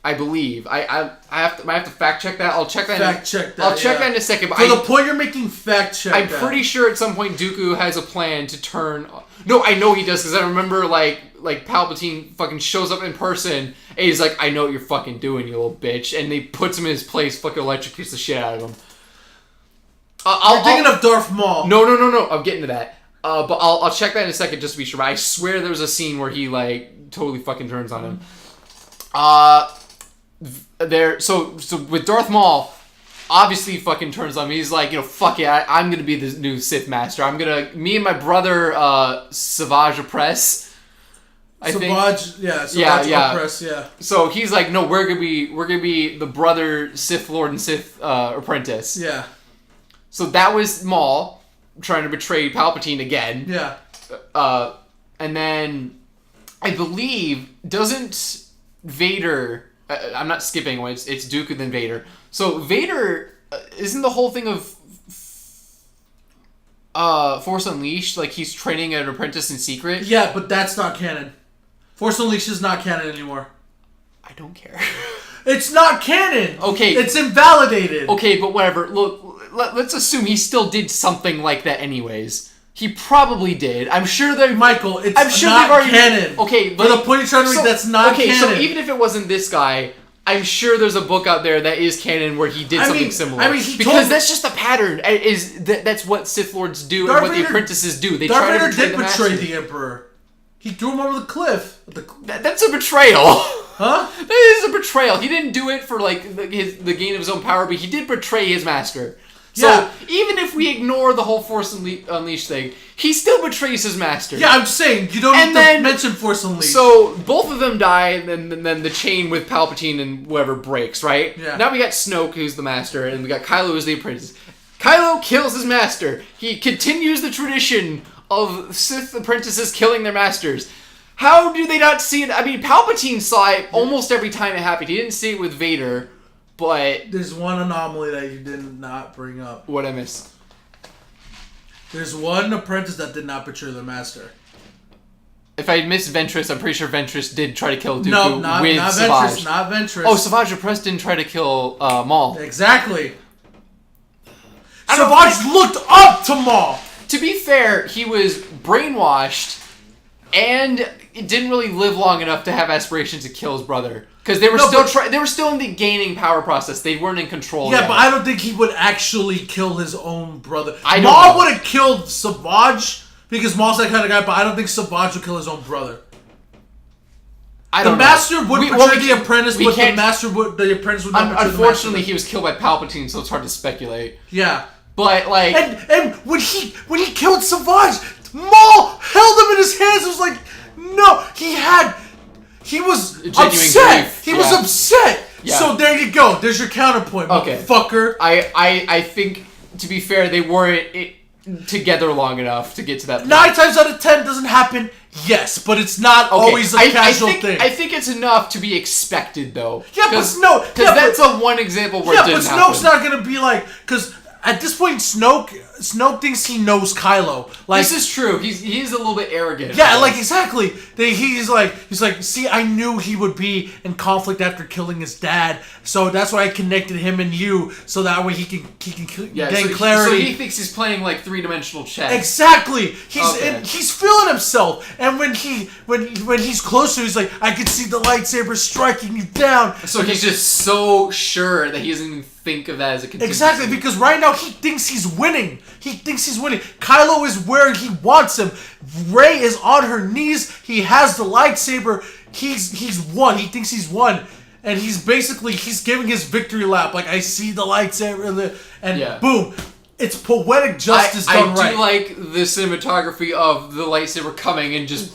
I believe. I have to fact check that. I'll check that. I'll check that in a second. But For the point you're making, fact check. I'm pretty sure at some point Dooku has a plan to turn. No, I know he does because I remember like Palpatine fucking shows up in person and he's like, "I know what you're fucking doing, you little bitch," and they puts him in his place, fucking electrocutes the shit out of him. You're thinking of Darth Maul. No. I'm getting to that. But I'll check that in a second just to be sure. But I swear there was a scene where he like totally fucking turns on him. So with Darth Maul, obviously he fucking turns on me. He's like, fuck it, I'm gonna be the new Sith Master. Me and my brother Savage Opress. Savage Opress, yeah. So he's like, no, we're gonna be the brother Sith Lord and Sith apprentice. Yeah. So that was Maul trying to betray Palpatine again. Yeah. And then I believe doesn't Vader. I'm not skipping one. It's Dooku then Vader. So Vader isn't the whole thing of Force Unleashed like he's training an apprentice in secret? Yeah, but that's not canon. Force Unleashed is not canon anymore. I don't care. It's not canon. Okay. It's invalidated. Okay, but whatever. Look, let's assume he still did something like that anyways. He probably did. I'm sure that Michael, it's not canon. Okay, but the point you're trying to make, that's not canon. So even if it wasn't this guy, I'm sure there's a book out there that is canon where he did something similar. Because that's just a pattern. That's what Sith Lords do and what the apprentices do. They try to betray the master. Darth Vader did betray the Emperor. He threw him over the cliff. That's a betrayal. Huh? That is a betrayal. He didn't do it for the gain of his own power, but he did betray his master. So, even if we ignore the whole Force Unleashed thing, he still betrays his master. Yeah, I'm saying, you don't need to mention Force Unleashed. So, both of them die, and then the chain with Palpatine and whoever breaks, right? Yeah. Now we got Snoke, who's the master, and we got Kylo, who's the apprentice. Kylo kills his master. He continues the tradition of Sith apprentices killing their masters. How do they not see it? I mean, Palpatine saw it almost every time it happened. He didn't see it with Vader. But there's one anomaly that you did not bring up. What I missed? There's one apprentice that did not betray their master. If I missed Ventress, I'm pretty sure Ventress did try to kill Dooku with Savage. Not Ventress. Oh, Savage Opress didn't try to kill Maul. Exactly. Savage looked up to Maul. To be fair, he was brainwashed and didn't really live long enough to have aspirations to kill his brother. Because they were they were still in the gaining power process. They weren't in control yet. But I don't think he would actually kill his own brother. Maul Maul would have killed Savage because Maul's that kind of guy, but I don't think Savage would kill his own brother. The master would betray the apprentice, but the apprentice would not betray the master. Unfortunately, he was killed by Palpatine, so it's hard to speculate. Yeah. But like, and when he killed Savage, Maul held him in his hands. It was like, no, he was upset. Grief. He was upset. Yeah. So there you go. There's your counterpoint, okay. motherfucker. I think to be fair, they weren't together long enough to get to that point. 9 times out of 10 doesn't happen. Yes, but it's not always a casual thing. I think it's enough to be expected, though. Yeah, but Snoke... Because that's a one example where it didn't happen. Yeah, but Snoke's not going to be like... Because at this point, Snoke thinks he knows Kylo. Like, this is true. He's a little bit arrogant. Yeah, like, exactly. He's like, see, I knew he would be in conflict after killing his dad, so that's why I connected him and you, so that way he can gain clarity. So he thinks he's playing like 3-dimensional chess. Exactly. He's feeling himself, and when he's closer, he's like, I can see the lightsaber striking you down. So he's just so sure that he doesn't even think of that as a contingency. Exactly, because right now he thinks he's winning. Kylo is where he wants him. Rey is on her knees. He has the lightsaber. He's won. He thinks he's won. And he's giving his victory lap. Like, I see the lightsaber, and boom. It's poetic justice done right. I do like the cinematography of the lightsaber coming and just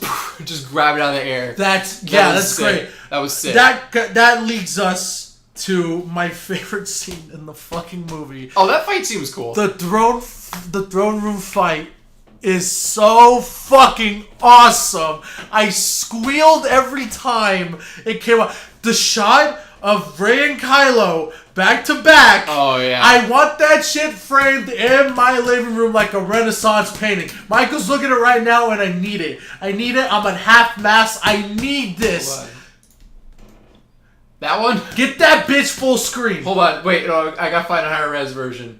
grab it out of the air. That's great. That was sick. That leads us to my favorite scene in the fucking movie. Oh, that fight scene was cool. The throne room fight is so fucking awesome. I squealed every time it came out. The shot of Rey and Kylo back to back. Oh yeah. I want that shit framed in my living room like a Renaissance painting. Michael's looking at it right now, and I need it. I'm at half mast. I need this. Hold on. That one? Get that bitch full screen. Hold on. Wait, no, I gotta find a higher res version.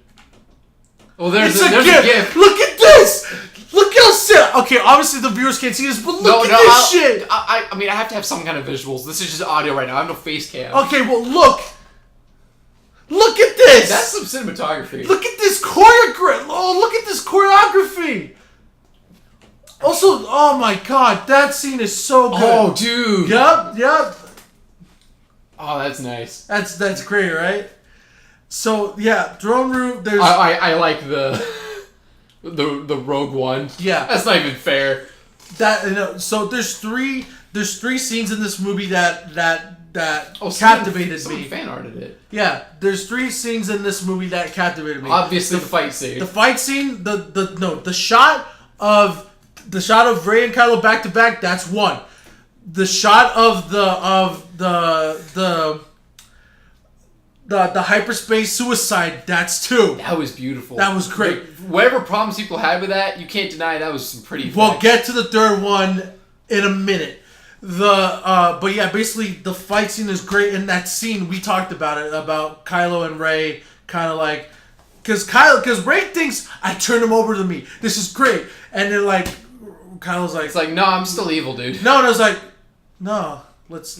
Well, there's a GIF. Look at this! Look how sick! Okay, obviously the viewers can't see this, but look at this shit! I mean, I have to have some kind of visuals. This is just audio right now. I have no face cam. Okay, well, look! Look at this! That's some cinematography. Look at this choreography! Oh, look at this choreography! Also, oh my god, that scene is so good. Oh, dude. Yep. Oh, that's nice. That's great, right? So yeah, throne room. There's I like the Rogue One. Yeah, that's not even fair. So there's three scenes in this movie that captivated me. Fan arted it. Yeah, there's 3 scenes in this movie that captivated me. Obviously, the fight scene. The fight scene. The shot of Rey and Kylo back to back. That's one. The shot of the hyperspace suicide, that's 2. That was beautiful. That was great. Whatever problems people had with that, you can't deny that was some pretty. We'll get to the third one in a minute. But yeah, basically the fight scene is great. In that scene, we talked about it, about Kylo and Rey, kind of like, because Rey thinks I turn him over to me. This is great, and then like Kylo's like, it's like, no, I'm still evil, dude. No, and I was like, no. Let's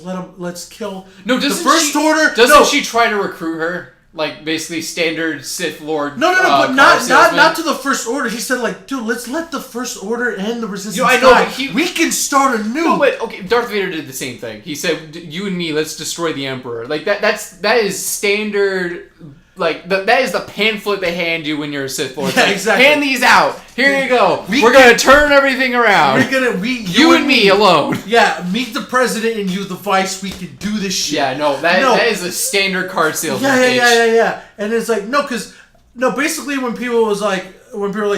kill. No, the First Order. Doesn't she try to recruit her? Like, basically standard Sith Lord. No, but not to the First Order. He said, like, dude, let's let the First Order and the Resistance die. We can start anew. No, but okay, Darth Vader did the same thing. He said, you and me, let's destroy the Emperor. Like, that is standard. Like, that is the pamphlet they hand you when you're a Sith Lord. Yeah, like, exactly. Hand these out. Here you go. We're gonna turn everything around. You and me alone. Yeah, meet the president and you the vice. We can do this shit. Yeah, that is a standard card salesman. Yeah. And it's like, basically when people were like,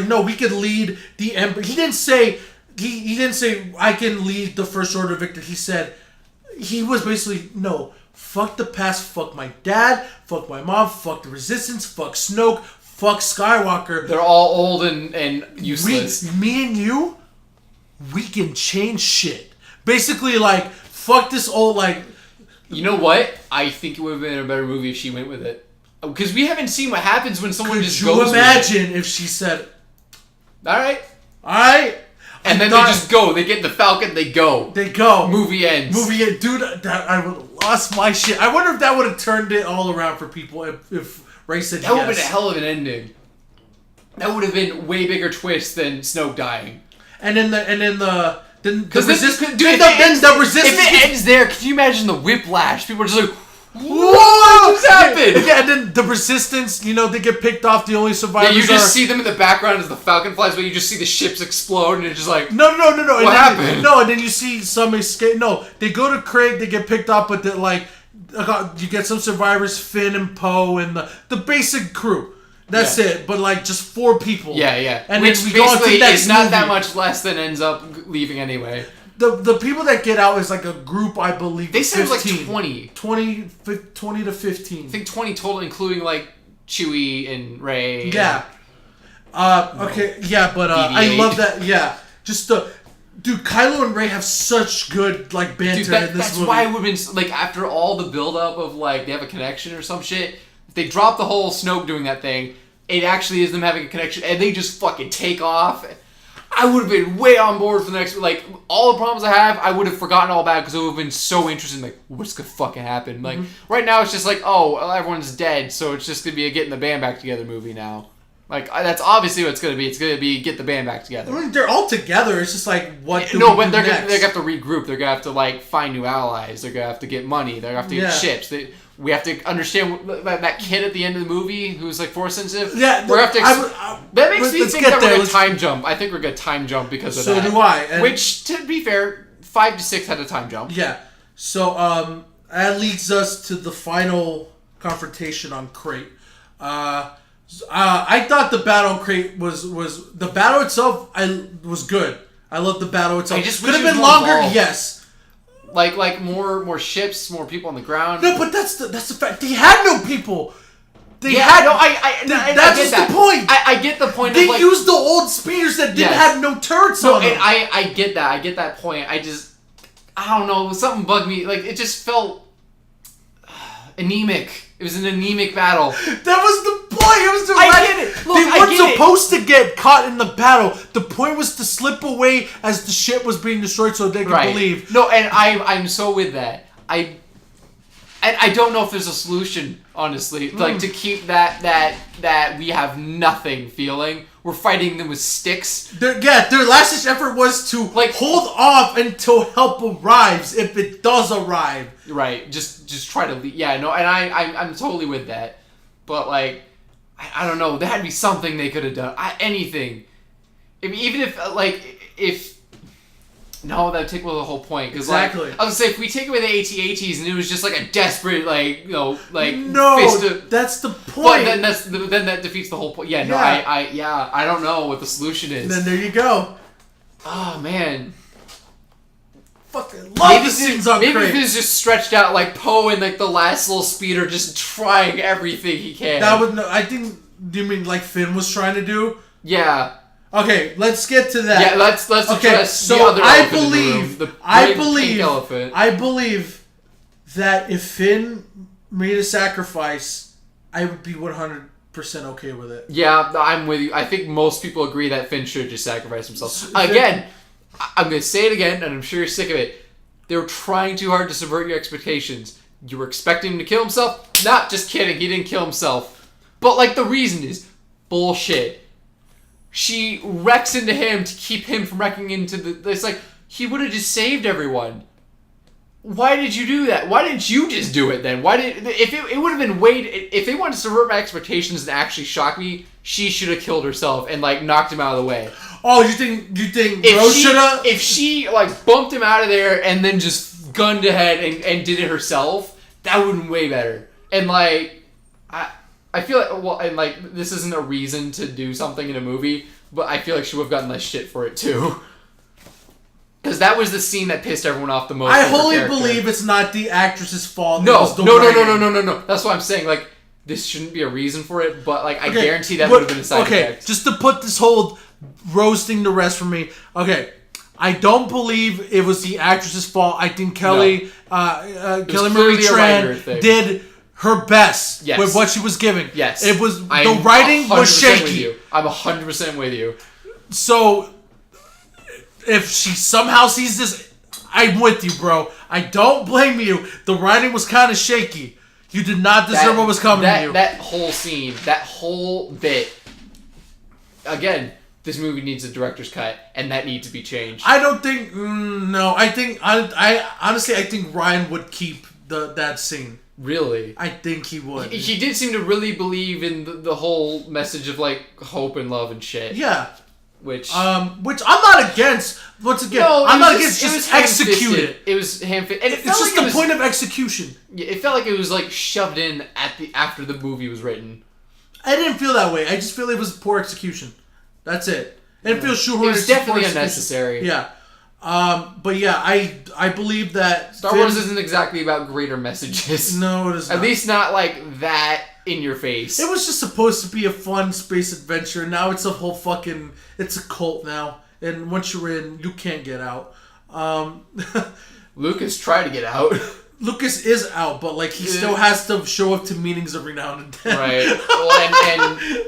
no, we could lead the Emperor. He didn't say I can lead the First Order victor. He was basically, no. Fuck the past, fuck my dad, fuck my mom, fuck the Resistance, fuck Snoke, fuck Skywalker. They're all old and useless. Me and you, we can change shit. Basically, like, fuck this old, like... You know what? I think it would have been a better movie if she went with it. Because we haven't seen what happens when someone just goes with it. Could you imagine if she said... Alright. And then they just go. They get the Falcon, they go. Movie ends. Dude, I would have lost my shit. I wonder if that would have turned it all around for people if Rey said yes. That would have been a hell of an ending. That would have been way bigger twist than Snoke dying. And then the Resistance... Dude, if it ends there, can you imagine the whiplash? People are just like... What just happened? Yeah, and then the Resistance, they get picked off. The only survivors. Yeah, you just see them in the background as the Falcon flies, but you just see the ships explode, and it's just like no. What happened? And then you see some escape. No, they go to Craig, they get picked off, but you get some survivors, Finn and Poe, and the basic crew. That's it. But like just 4 people. Yeah. And which then we go on to the next is not movie. that much less than ends up leaving anyway. The people that get out is like a group, I believe. They said it was 15. like 20. 20 to 15. I think 20 total, including like Chewie and Rey. Yeah. Okay. Yeah, but I love that. Yeah. Just dude, Kylo and Rey have such good like banter in this that's movie. why it would have been like after all the build up of like they have a connection or some shit. If they drop the whole Snoke doing that thing, it actually is them having a connection, and they just fucking take off. I would have been way on board for the next, like, all the problems I have, I would have forgotten all about it because it would have been so interesting, like, what's gonna fucking happen? Like, right now it's just like, oh, everyone's dead, so it's just gonna be a getting the band back together movie now. Like, that's obviously what it's gonna be. It's gonna be get the band back together. I mean, they're all together. It's just like, what do No, we but do they're next? gonna have to regroup. They're gonna have to, like, find new allies. They're gonna have to get money. They're gonna have to get ships. We have to understand that kid at the end of the movie who's like force sensitive. Yeah, we're gonna have to. That makes me think that we're gonna time jump. I think we're gonna time jump because of that. So do I. And which, to be fair, 5 to 6 had a time jump. Yeah. So that leads us to the final confrontation on Crate. I thought the battle on Crate was the battle itself. Was good. I love the battle itself. I just could have wish it been was more longer. involved. Yes. Like more ships, more people on the ground. No, but that's the fact. They had no people. That's get the point. I get the point. They of, like, used the old spears that didn't have no turrets on them. And I get that. I get that point. I don't know. Something bugged me. Like, it just felt anemic. It was an anemic battle. That was the point. It was I get it. Look, they weren't supposed to get caught in the battle. The point was to slip away as the ship was being destroyed, so they could believe. No, and I'm so with that. I don't know if there's a solution, honestly. Like, to keep that we have nothing feeling. We're fighting them with sticks. Their last-ditch effort was to hold off until help arrives, if it does arrive. Right. Just try to leave. Yeah, no, and I'm totally with that. But, like, I don't know. There had to be something they could have done. Anything. Even if no, that would take away the whole point. Cause, exactly. Like, I was gonna say, if we take away the AT-ATs and it was just like a desperate, no, fist of, that's the point. But then that defeats the whole point. Yeah, no, I don't know what the solution is. And then there you go. Oh man. Fucking love the scenes on Crate. Maybe this is just stretched out like Poe and like the last little speeder just trying everything he can. I think. Do you mean like Finn was trying to do? Yeah. Okay, let's get to that. Yeah, let's address the other elephant in the room, the pink elephant. I believe that if Finn made a sacrifice, I would be 100% okay with it. Yeah, I'm with you. I think most people agree that Finn should just sacrifice himself. Again, I'm going to say it again, and I'm sure you're sick of it. They were trying too hard to subvert your expectations. You were expecting him to kill himself? Not just kidding, he didn't kill himself. But, like, the reason is bullshit. She wrecks into him to keep him from wrecking into the... It's like, he would have just saved everyone. Why did you do that? Why didn't you just do it then? If it would have been if they wanted to subvert my expectations and actually shock me, she should have killed herself and, like, knocked him out of the way. Oh, you think Rose should have? If she, like, bumped him out of there and then just gunned ahead and did it herself, that would have been way better. And, like... I feel like, well, and like, this isn't a reason to do something in a movie, but I feel like she would have gotten less shit for it too. Because that was the scene that pissed everyone off the most. I wholly believe it's not the actress's fault. No. That's what I'm saying. Like, this shouldn't be a reason for it, but like, I guarantee that would have been a side effect. Just to put this whole roasting to rest for me. Okay, I don't believe it was the actress's fault. I think Kelly Marie Tran did her best with what she was giving. Yes. It was the writing was shaky. I'm 100% with you. So if she somehow sees this, I'm with you, bro. I don't blame you. The writing was kind of shaky. You did not deserve what was coming to you. That whole scene, that whole bit. Again, this movie needs a director's cut, and that needs to be changed. I don't think. No, I think. I honestly, I think Ryan would keep that scene. Really? I think he would. He did seem to really believe in the whole message of, like, hope and love and shit. Yeah. Which I'm not against. Once again, no, I'm not against. Just execute it. It was hand-fisted. And it's just the point of execution. Yeah, it felt like it was, like, shoved in after the movie was written. I didn't feel that way. I just feel it was poor execution. That's it. I didn't feel shoehorned. It was definitely unnecessary. Yeah. But yeah, I believe that Star Wars isn't exactly about greater messages. No, it is not. At least not like that in your face. It was just supposed to be a fun space adventure. Now it's a whole fucking... It's a cult now. And once you're in, you can't get out. Lucas tried to get out. Lucas is out, but like he still has to show up to meetings every now and then. Right. Well,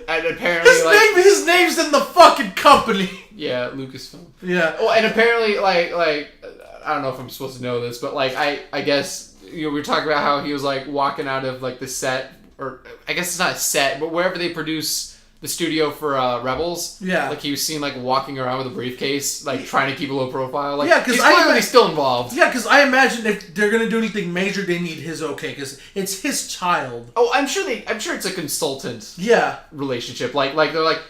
and apparently his name's in the fucking company. Yeah, Lucasfilm. Yeah. Well, and apparently like I don't know if I'm supposed to know this, but like I guess we were talking about how he was like walking out of like the set, or I guess it's not a set, but wherever they produce the studio for Rebels. Yeah. Like he was seen like walking around with a briefcase, like trying to keep a low profile. Like because he's clearly still involved. Yeah, because I imagine if they're gonna do anything major, they need his okay, because it's his child. Oh, I'm sure it's a consultant. Yeah. Relationship. Like they're like,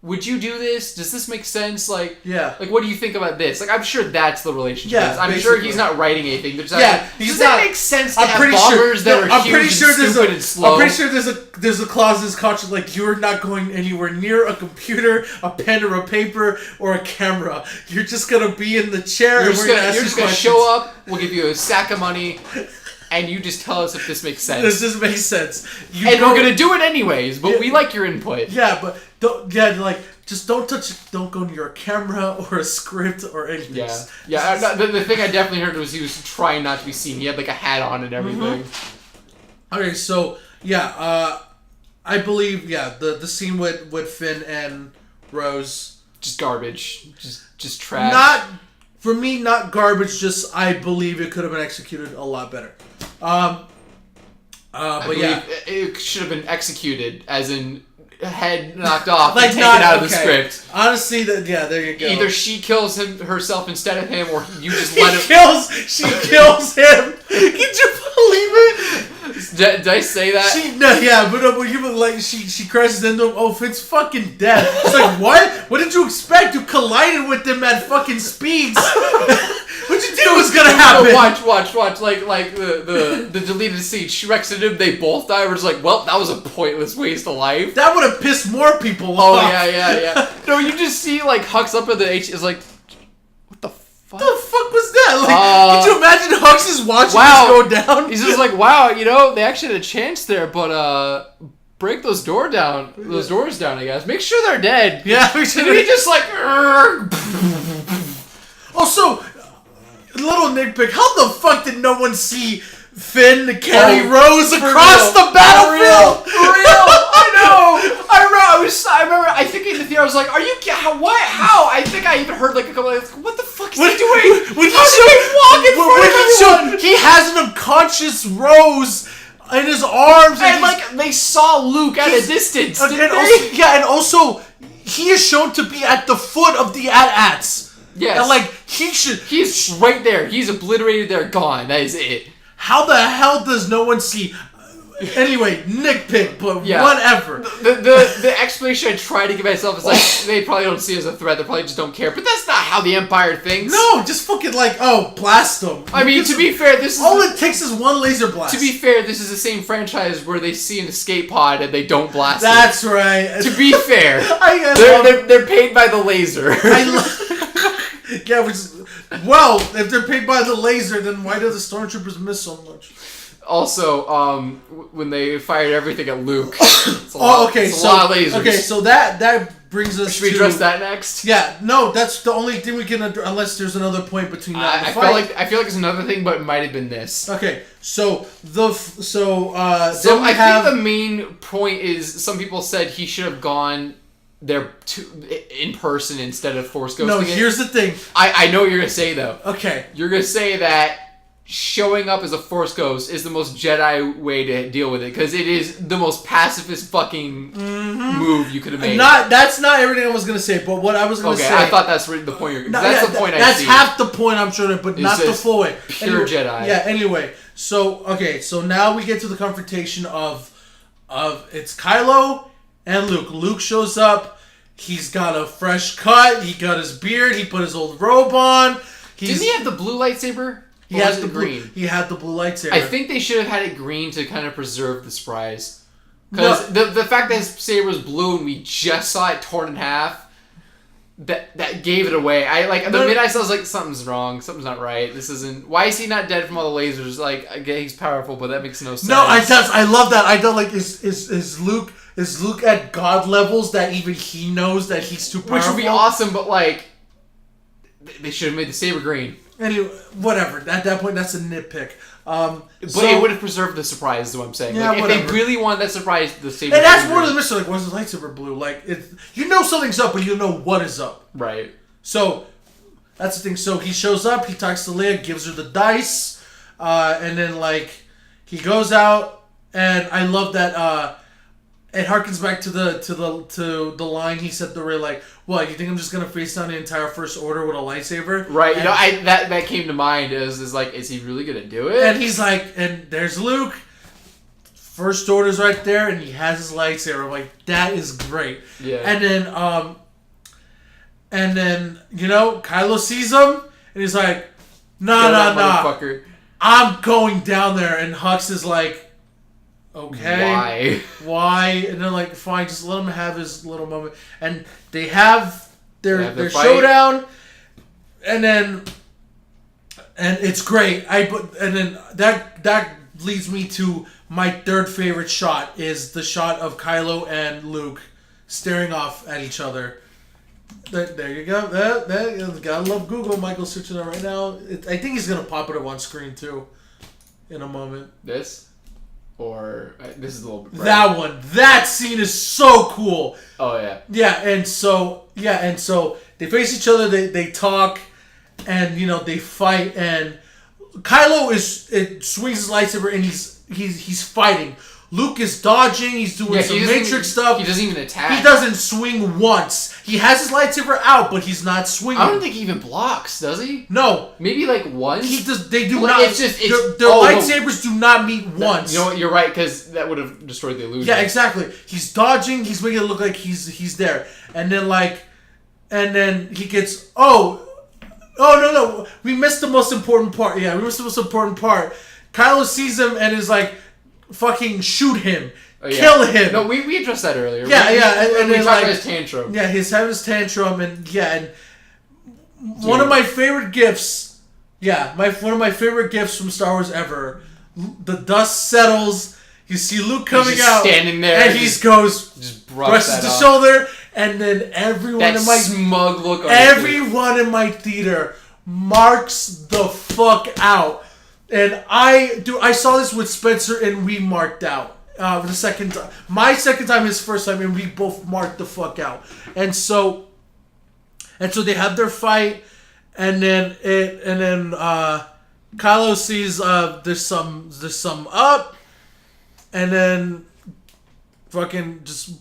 would you do this? Does this make sense? Like, yeah. Like, what do you think about this? Like, I'm sure that's the relationship. Yeah, I'm basically. sure he's not writing anything. They're just he's does not. That make sense to have bombers that are huge and stupid and slow? I'm pretty sure there's a clause in this contract like you're not going anywhere near a computer, a pen or a paper, or a camera. You're just gonna be in the chair. You're just gonna show up. We'll give you a sack of money. And you just tell us if this makes sense. Does this make sense? We're gonna do it anyways, but we like your input. Yeah, but just don't touch it. Don't go near a camera or a script or anything. Yeah. The thing I definitely heard was he was trying not to be seen. He had like a hat on and everything. Mm-hmm. Okay, so I believe the scene with Finn and Rose, just garbage, just trash. For me, not garbage. Just I believe it could have been executed a lot better. But it should have been executed, as in head knocked off like and taken out of the script. Honestly, there you go. Either she kills herself instead of him, or you just let him. She kills him. Can you believe it? Did I say that? She crashes into him. Oh, Finn's fucking dead. It's like, what? What did you expect? You collided with him at fucking speeds. What'd you think was gonna happen? Watch. Like the deleted scene. She wrecks into him. They both die. We're just like, well, that was a pointless waste of life. That would have pissed more people off. Oh yeah. No, you just see like Hux up at the H. Is like, what the fuck? What the fuck was that? Like, could you imagine Hux is watching this go down? He's just like, wow, they actually had a chance there, but break those doors down. I guess. Make sure they're dead. Yeah. And he just like. Also, little nitpick. How the fuck did no one see Finn carry Rose across the battlefield? For real. I know. I remember. I think in the theater I was like, "Are you? What? How?" I think I even heard like a couple. What the fuck is he doing? When he has an unconscious Rose in his arms, and like they saw Luke at a distance. And also, he is shown to be at the foot of the AT-ATs. Yes. And like he's right there. He's obliterated there, gone. That is it. How the hell does no one see? Anyway, nitpick, but whatever. The explanation I try to give myself is like, they probably don't see it as a threat, they probably just don't care. But that's not how the Empire thinks. No, just fucking blast them. I mean, to be fair, this is... All it takes is one laser blast. To be fair, this is the same franchise where they see an escape pod and they don't blast it. That's right. To be fair, they're paid by the laser. Yeah, if they're paid by the laser, then why do the stormtroopers miss so much? Also, when they fired everything at Luke, it's a a lot of lasers. Okay, so that brings us. Should we address that next? Yeah, no, that's the only thing we can unless there's another point between that. And the fight. I feel like it's another thing, but it might have been this. Okay, so I think the main point is some people said he should have gone there in person instead of Force ghosting. No, here's the thing. I know what you're gonna say though. Okay, you're gonna say that showing up as a Force ghost is the most Jedi way to deal with it, because it is the most pacifist fucking move you could have made. That's not everything I was gonna say, but what I was gonna say. Okay, I thought that's the point. That's the point. That's half the point I'm sure, but not the full way. Pure Jedi. Yeah. Anyway, so now we get to the confrontation of it's Kylo and Luke. Luke shows up. He's got a fresh cut. He got his beard. He put his old robe on. Didn't he have the blue lightsaber? He had the green. He had the blue lightsaber. I think they should have had it green to kind of preserve the surprise. Because the fact that his saber was blue and we just saw it torn in half, that gave it away. The minute I saw, I was like, something's wrong. Something's not right. This isn't. Why is he not dead from all the lasers? Like, okay, he's powerful, but that makes no sense. No, I love that. I don't like is Luke at God levels that even he knows that he's too powerful? Which would be awesome, but like, they should have made the saber green. Anyway, whatever. At that point, that's a nitpick. But it would have preserved the surprise, is what I'm saying. Yeah, like, if they really wanted that surprise, the saber. And that's one of the mysteries. Like, what's the lightsaber blue? Like, you know something's up, but you don't know what is up. Right. So that's the thing. So he shows up. He talks to Leia, gives her the dice, and then like he goes out. And I love that. It harkens back to the line he said to Rey, like, "What, you think I'm just gonna face down the entire First Order with a lightsaber?" Right. And, that came to mind is like, is he really gonna do it? And he's like, and there's Luke. First Order's right there, and he has his lightsaber. I'm like, that is great. Yeah. And then Kylo sees him, and he's like, nah. I'm going down there, and Hux is like, okay. Why? And they're like, fine, just let him have his little moment. And they have their showdown, and it's great. And then that leads me to my third favorite shot is the shot of Kylo and Luke staring off at each other. There you go. Gotta love Google. Michael's searching it right now. I think he's gonna pop it up on screen too, in a moment. This is a little bit bright. That one. That scene is so cool. Oh yeah. Yeah, and so they face each other. They talk, and they fight. And Kylo swings his lightsaber, and he's fighting. Luke is dodging. He's doing some Matrix stuff. He doesn't even attack. He doesn't swing once. He has his lightsaber out, but he's not swinging. I don't think he even blocks, does he? No. Maybe like once. He does. They do not. Their lightsabers do not meet once. You know what? You're right, because that would have destroyed the illusion. Yeah, exactly. He's dodging. He's making it look like he's there, and then he gets no. We missed the most important part. Yeah, we missed the most important part. Kylo sees him and is like, fucking shoot him. Kill him. No, we addressed that earlier. Yeah, and we then talked about his tantrum. Yeah, he's having his tantrum, and one of my favorite gifts. Yeah, one of my favorite gifts from Star Wars ever. The dust settles. You see Luke coming out, standing there, and he just brushes the shoulder, and then everyone in my theater marks the fuck out. And I saw this with Spencer, and we marked out the second time. My second time, his first time, and we both marked the fuck out. And so they have their fight, and then Kylo sees there's some up, and then fucking just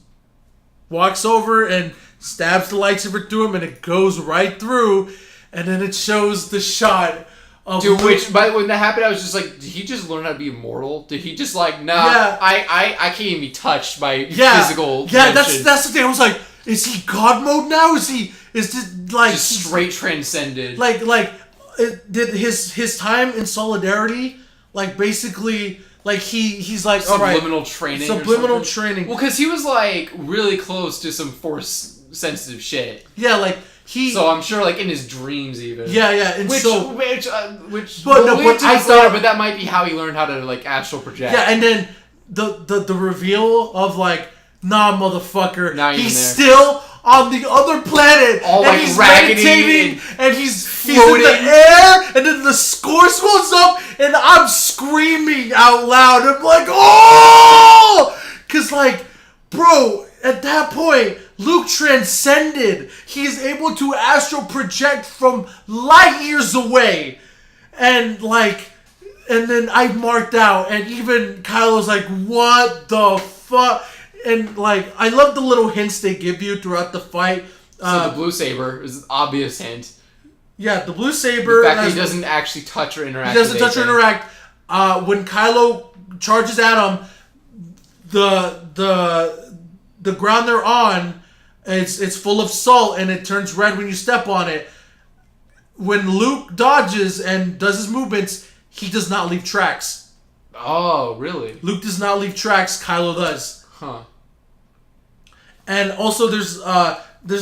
walks over and stabs the lightsaber through him, and it goes right through, and then it shows the shot. When that happened, I was just like, did he just learn how to be immortal? Did he just like, I can't even be touched by physical dimension. That's the thing. I was like, is he God mode now? Is this like just straight transcended? Did his time in Solidarity, like basically, like he's like subliminal training. Subliminal training. Well, because he was like really close to some force sensitive shit. Yeah, like. So I'm sure, like in his dreams, even. Yeah, and but that might be how he learned how to like astral project. Yeah, and then the reveal of like, nah, motherfucker, he's still on the other planet, all and like he's meditating, and he's floating in the air, and then the score goes up, and I'm screaming out loud. I'm like, oh, because like, bro, at that point. Luke transcended. He is able to astral project from light years away. And then I marked out. And even Kylo's like, what the fuck? And like, I love the little hints they give you throughout the fight. So the blue saber is an obvious hint. Yeah, the blue saber. The fact that he doesn't actually touch or interact. He doesn't touch or interact. When Kylo charges at him, the ground they're on, it's full of salt, and it turns red when you step on it. When Luke dodges and does his movements, he does not leave tracks. Oh, really? Luke does not leave tracks. Kylo does. Huh. And also, there's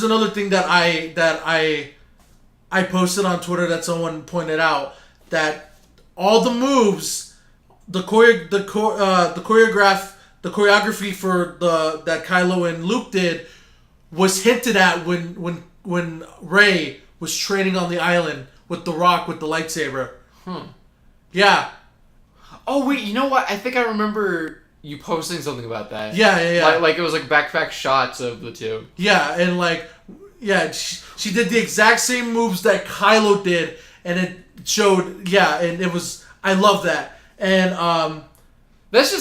another thing that I posted on Twitter that someone pointed out, that all the moves, the choreography for that Kylo and Luke did was hinted at when Rey was training on the island with the Rock with the lightsaber. Yeah. Oh wait, you know what? I think I remember you posting something about that. Yeah. Like it was like back shots of the two. Yeah, and she did the exact same moves that Kylo did, and it showed. Yeah, and it was. I love that, and that's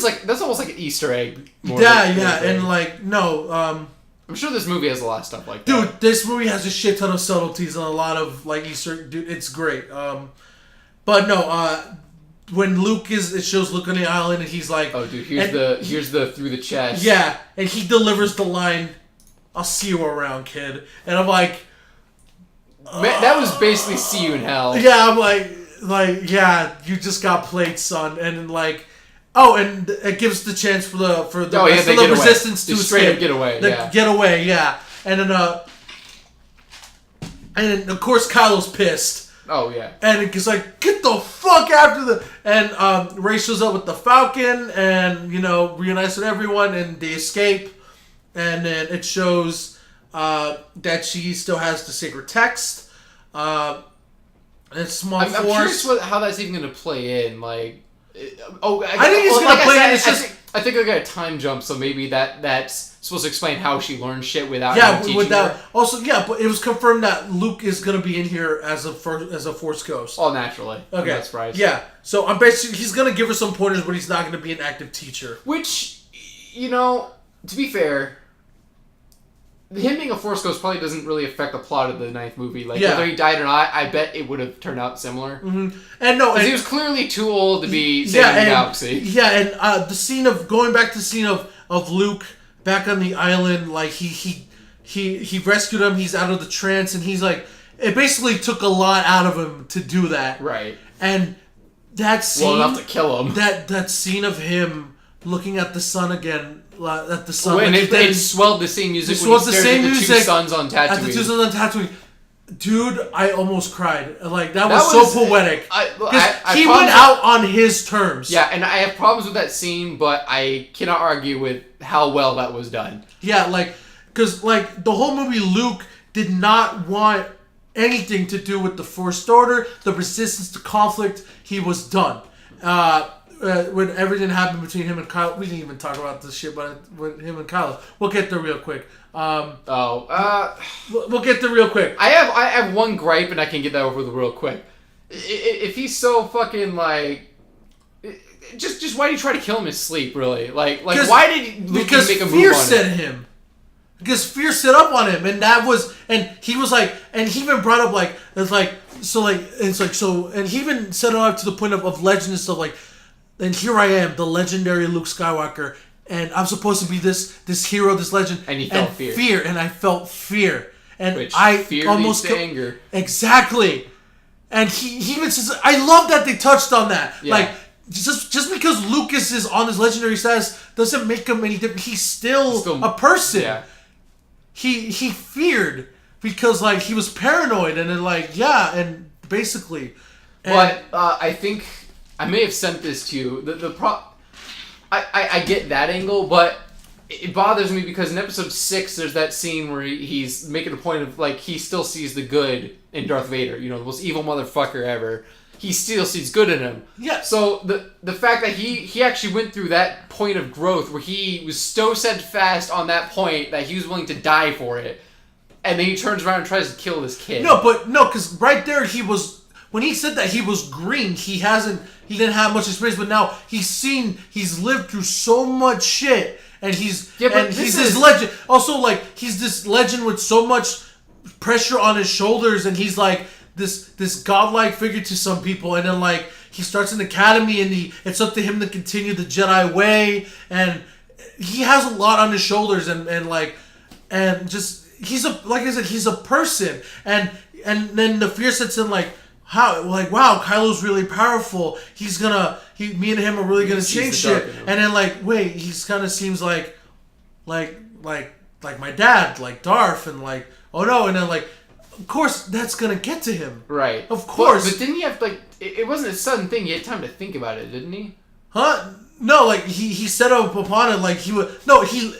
almost like an Easter egg. I'm sure this movie has a lot of stuff like that. Dude, this movie has a shit ton of subtleties and a lot of like Easter. Dude, it's great. But no, when Luke it shows Luke on the island and he's like, oh dude, here's the through the chest. Yeah, and he delivers the line, "I'll see you around, kid," and I'm like, man, that was basically "see you in hell." Yeah, I'm like yeah, you just got played, son, and like. Oh, and it gives the chance for the resistance to straight up get away. Get away, yeah. And then of course Kylo's pissed. Oh yeah. And it's like, get the fuck after and Rey shows up with the Falcon and reunites with everyone and they escape. And then it shows that she still has the sacred text. And small I'm force. curious how that's even gonna play in, like. I think it's gonna play. It's just. I think I got a time jump, so maybe that's supposed to explain how she learned shit without. Without. Also, but it was confirmed that Luke is gonna be in here as a Force ghost. Oh, naturally. Okay. That's right. Yeah. So I'm basically he's gonna give her some pointers, but he's not gonna be an active teacher. Which, to be fair. Him being a Force ghost probably doesn't really affect the plot of the ninth movie. Like, whether he died or not, I bet it would have turned out similar. Mm-hmm. And he was clearly too old to be saving the galaxy. Yeah, and the scene of going back to the scene of Luke back on the island, like he rescued him. He's out of the trance, and he's like, it basically took a lot out of him to do that. Right. And that scene, well enough to kill him. That scene of him looking at the sun again. At the sun, when it swelled the same music. When he stared at the two suns on Tatooine. At the two suns on Tatooine, dude, I almost cried. Like that was so poetic. He went out on his terms. Yeah, and I have problems with that scene, but I cannot argue with how well that was done. Yeah, because the whole movie, Luke did not want anything to do with the First Order, the Resistance, the conflict. He was done. When everything happened between him and Kylo, we didn't even talk about this shit, but with him and Kylo, we'll get there real quick. We'll get there real quick. I have one gripe, and I can get that over with real quick. If he's so fucking just why did he try to kill him in his sleep? Really, why did Luke make a move on him? Because fear set him. Because fear set up on him, and he was like, and he even brought up and he even set it up to the point of legend and stuff like. And here I am, the legendary Luke Skywalker, and I'm supposed to be this hero, this legend. And you felt fear. And I felt fear. And fear almost leads to anger. Exactly. And he even says, I love that they touched on that. Yeah. Like, just because Lucas is on his legendary status doesn't make him any different. He's still a person. Yeah. He feared because, he was paranoid, and then, and basically. But I think... I may have sent this to you. I get that angle, but it bothers me because in episode 6, there's that scene where he's making a point of, he still sees the good in Darth Vader. The most evil motherfucker ever. He still sees good in him. Yeah. So the fact that he actually went through that point of growth where he was so steadfast on that point that he was willing to die for it, and then he turns around and tries to kill this kid. No, because right there he was... When he said that he was green, he didn't have much experience, but now he's lived through so much shit, and he's this legend. Also, he's this legend with so much pressure on his shoulders, and he's this godlike figure to some people, and then he starts an academy, and it's up to him to continue the Jedi way, and he has a lot on his shoulders, and just he's he's a person, and then the fear sets in wow, Kylo's really powerful. Me and him are really gonna change shit. And then wait, he kind of seems like my dad, like Darth, and like, oh no, and then like, of course that's gonna get to him. Right. Of course. But didn't he have like? It wasn't a sudden thing. He had time to think about it, didn't he? Huh? No, like he set up upon it like he would. No, he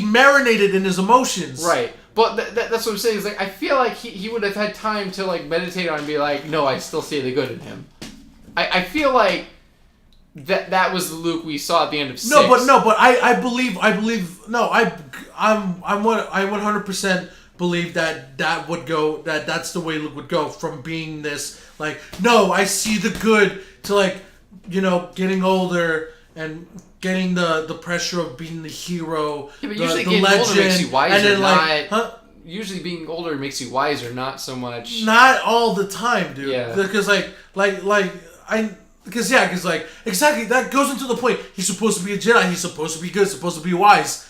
marinated in his emotions. Right. But that's what I'm saying. Is like I feel like he would have had time to like meditate on it and be like, no, I still see the good in him. I feel like that was the Luke we saw at the end of 6. But I believe no, I 100% believe that would go that's the way Luke would go from being this like, no, I see the good, to like, you know, getting older and getting the pressure of being the hero, yeah, but the usually getting legend, older makes you wiser, and then like, huh? Usually being older makes you wiser, not so much. Not all the time, dude. Yeah. Because exactly, that goes into the point. He's supposed to be a Jedi. He's supposed to be good. Supposed to be wise.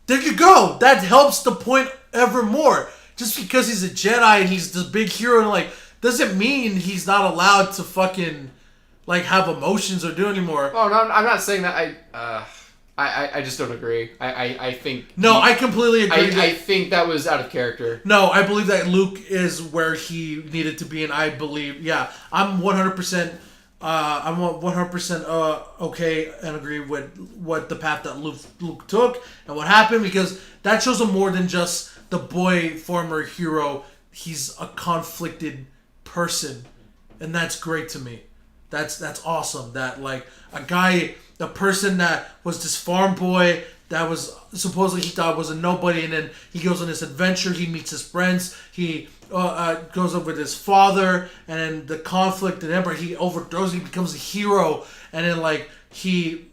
There you go. That helps the point ever more. Just because he's a Jedi and he's this big hero, and like, doesn't mean he's not allowed to fucking like have emotions or do anymore. Oh no, I'm not saying that. I just don't agree. I think. No, I completely agree. I think that was out of character. No, I believe that Luke is where he needed to be, and I believe, yeah, I'm 100%. I'm 100% okay and agree with what the path that Luke took and what happened, because that shows him more than just the boy former hero. He's a conflicted person, and that's great to me. That's awesome. That like the person that was this farm boy that was supposedly he thought was a nobody, and then he goes on this adventure. He meets his friends. He goes up with his father, and then the conflict and Emperor. He overthrows. He becomes a hero, and then like he's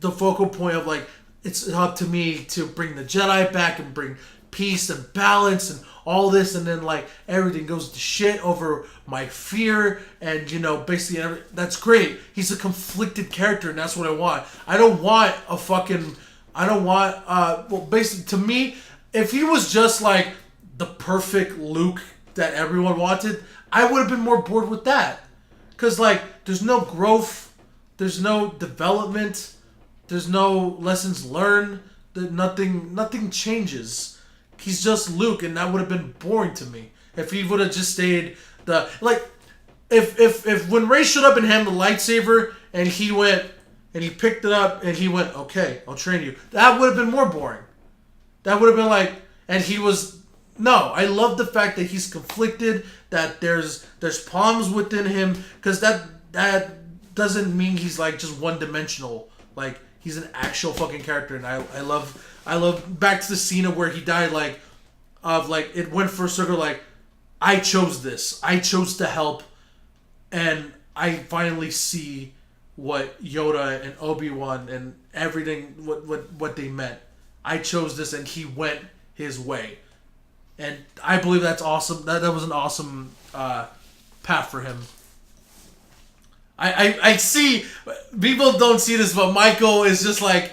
the focal point of like, it's up to me to bring the Jedi back and bring peace and balance and all this, and then like everything goes to shit over my fear, and you know, basically that's great. He's a conflicted character, and that's what I want. I don't want basically, to me, if he was just like the perfect Luke that everyone wanted, I would have been more bored with that. Cause like there's no growth, there's no development, there's no lessons learned, nothing changes. He's just Luke, and that would have been boring to me if he would have just stayed if when Rey showed up and handed the lightsaber and he went and he picked it up and he went, okay, I'll train you. That would have been more boring. That would have been like, and he was, no, I love the fact that he's conflicted, that there's problems within him, because that doesn't mean he's like just one dimensional. Like, he's an actual fucking character, and I love back to the scene of where he died, like it went for a circle, like, I chose this. I chose to help, and I finally see what Yoda and Obi-Wan and everything, what they meant. I chose this, and he went his way. And I believe that's awesome. That was an awesome path for him. I see, people don't see this, but Michael is just like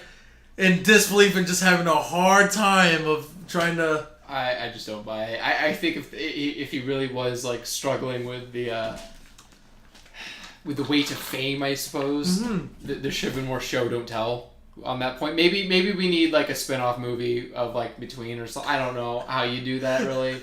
in disbelief and just having a hard time of trying to... I just don't buy it. I think if he really was like struggling with the weight of fame, I suppose, there should have been more show don't tell on that point. Maybe we need like a spin-off movie of like Between or something. I don't know how you do that really.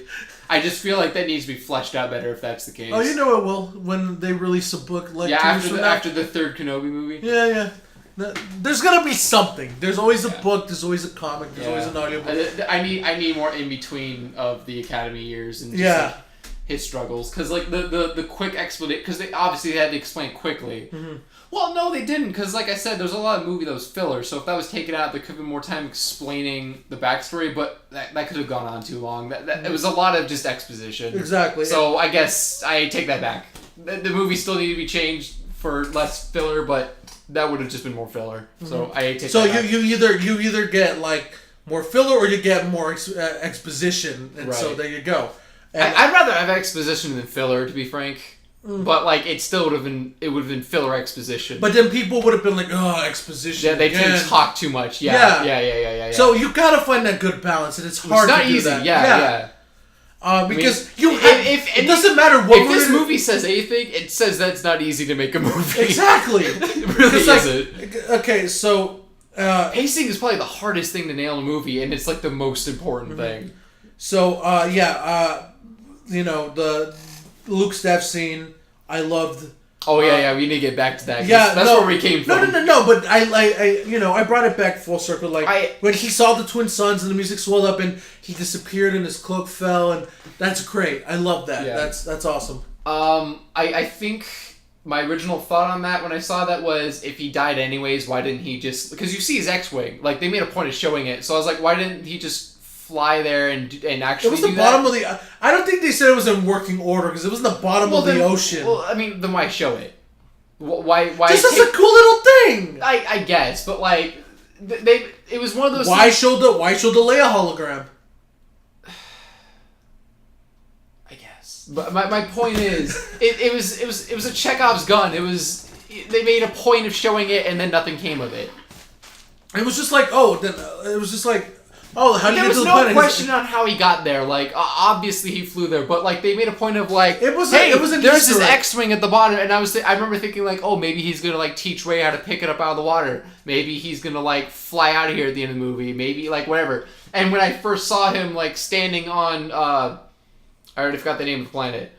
I just feel like that needs to be fleshed out better if that's the case. Oh, you know it will when they release a book like after the third Kenobi movie. Yeah. There's gonna be something. There's always a book. There's always a comic. There's always an audiobook. I need more in between of the Academy years and just like his struggles, because like the quick explanation, because they obviously had to explain quickly. Mm-hmm. Well, no, they didn't, because like I said, there's a lot of movie that was filler. So if that was taken out, there could have been more time explaining the backstory. But that could have gone on too long. It was a lot of just exposition. Exactly. So I guess I take that back. The movie still needed to be changed for less filler, but that would have just been more filler. So I take. So that back. you either get like more filler or you get more exposition, and so there you go. I'd rather have exposition than filler, to be frank. But like it still would have been filler exposition. But then people would have been like, oh, exposition. Yeah, they didn't talk too much. Yeah. So you gotta find that good balance, and it's hard. It's not to do easy. that. Yeah. Because it doesn't matter what. If this movie says anything, it says that it's not easy to make a movie. Exactly. It really isn't. Okay, so Pacing is probably the hardest thing to nail in a movie, and it's like the most important thing. So the Luke's death scene, I loved. Oh yeah, we need to get back to that. Yeah, that's where we came from. No. But I brought it back full circle. When he saw the twin suns and the music swelled up and he disappeared and his cloak fell, and that's great. I love that. Yeah. That's awesome. I think my original thought on that when I saw that was, if he died anyways, why didn't he just? Because you see his X-wing, like they made a point of showing it. So I was like, why didn't he just fly there and actually? It was the bottom of the. I don't think they said it was in working order because it was in the bottom of the ocean. Well, I mean, then why show it? Why? Just as a cool little thing. I guess, but like it was one of those. Why show the Leia hologram? I guess, but my point is, it was a Chekhov's gun. They made a point of showing it, and then nothing came of it. It was just like, how do you get to the planet? There was no question on how he got there. Like, obviously he flew there, but like they made a point of like, there's this X-wing at the bottom, and I remember thinking like, oh, maybe he's gonna like teach Rey how to pick it up out of the water. Maybe he's gonna like fly out of here at the end of the movie. Maybe like whatever. And when I first saw him like standing on, I already forgot the name of the planet.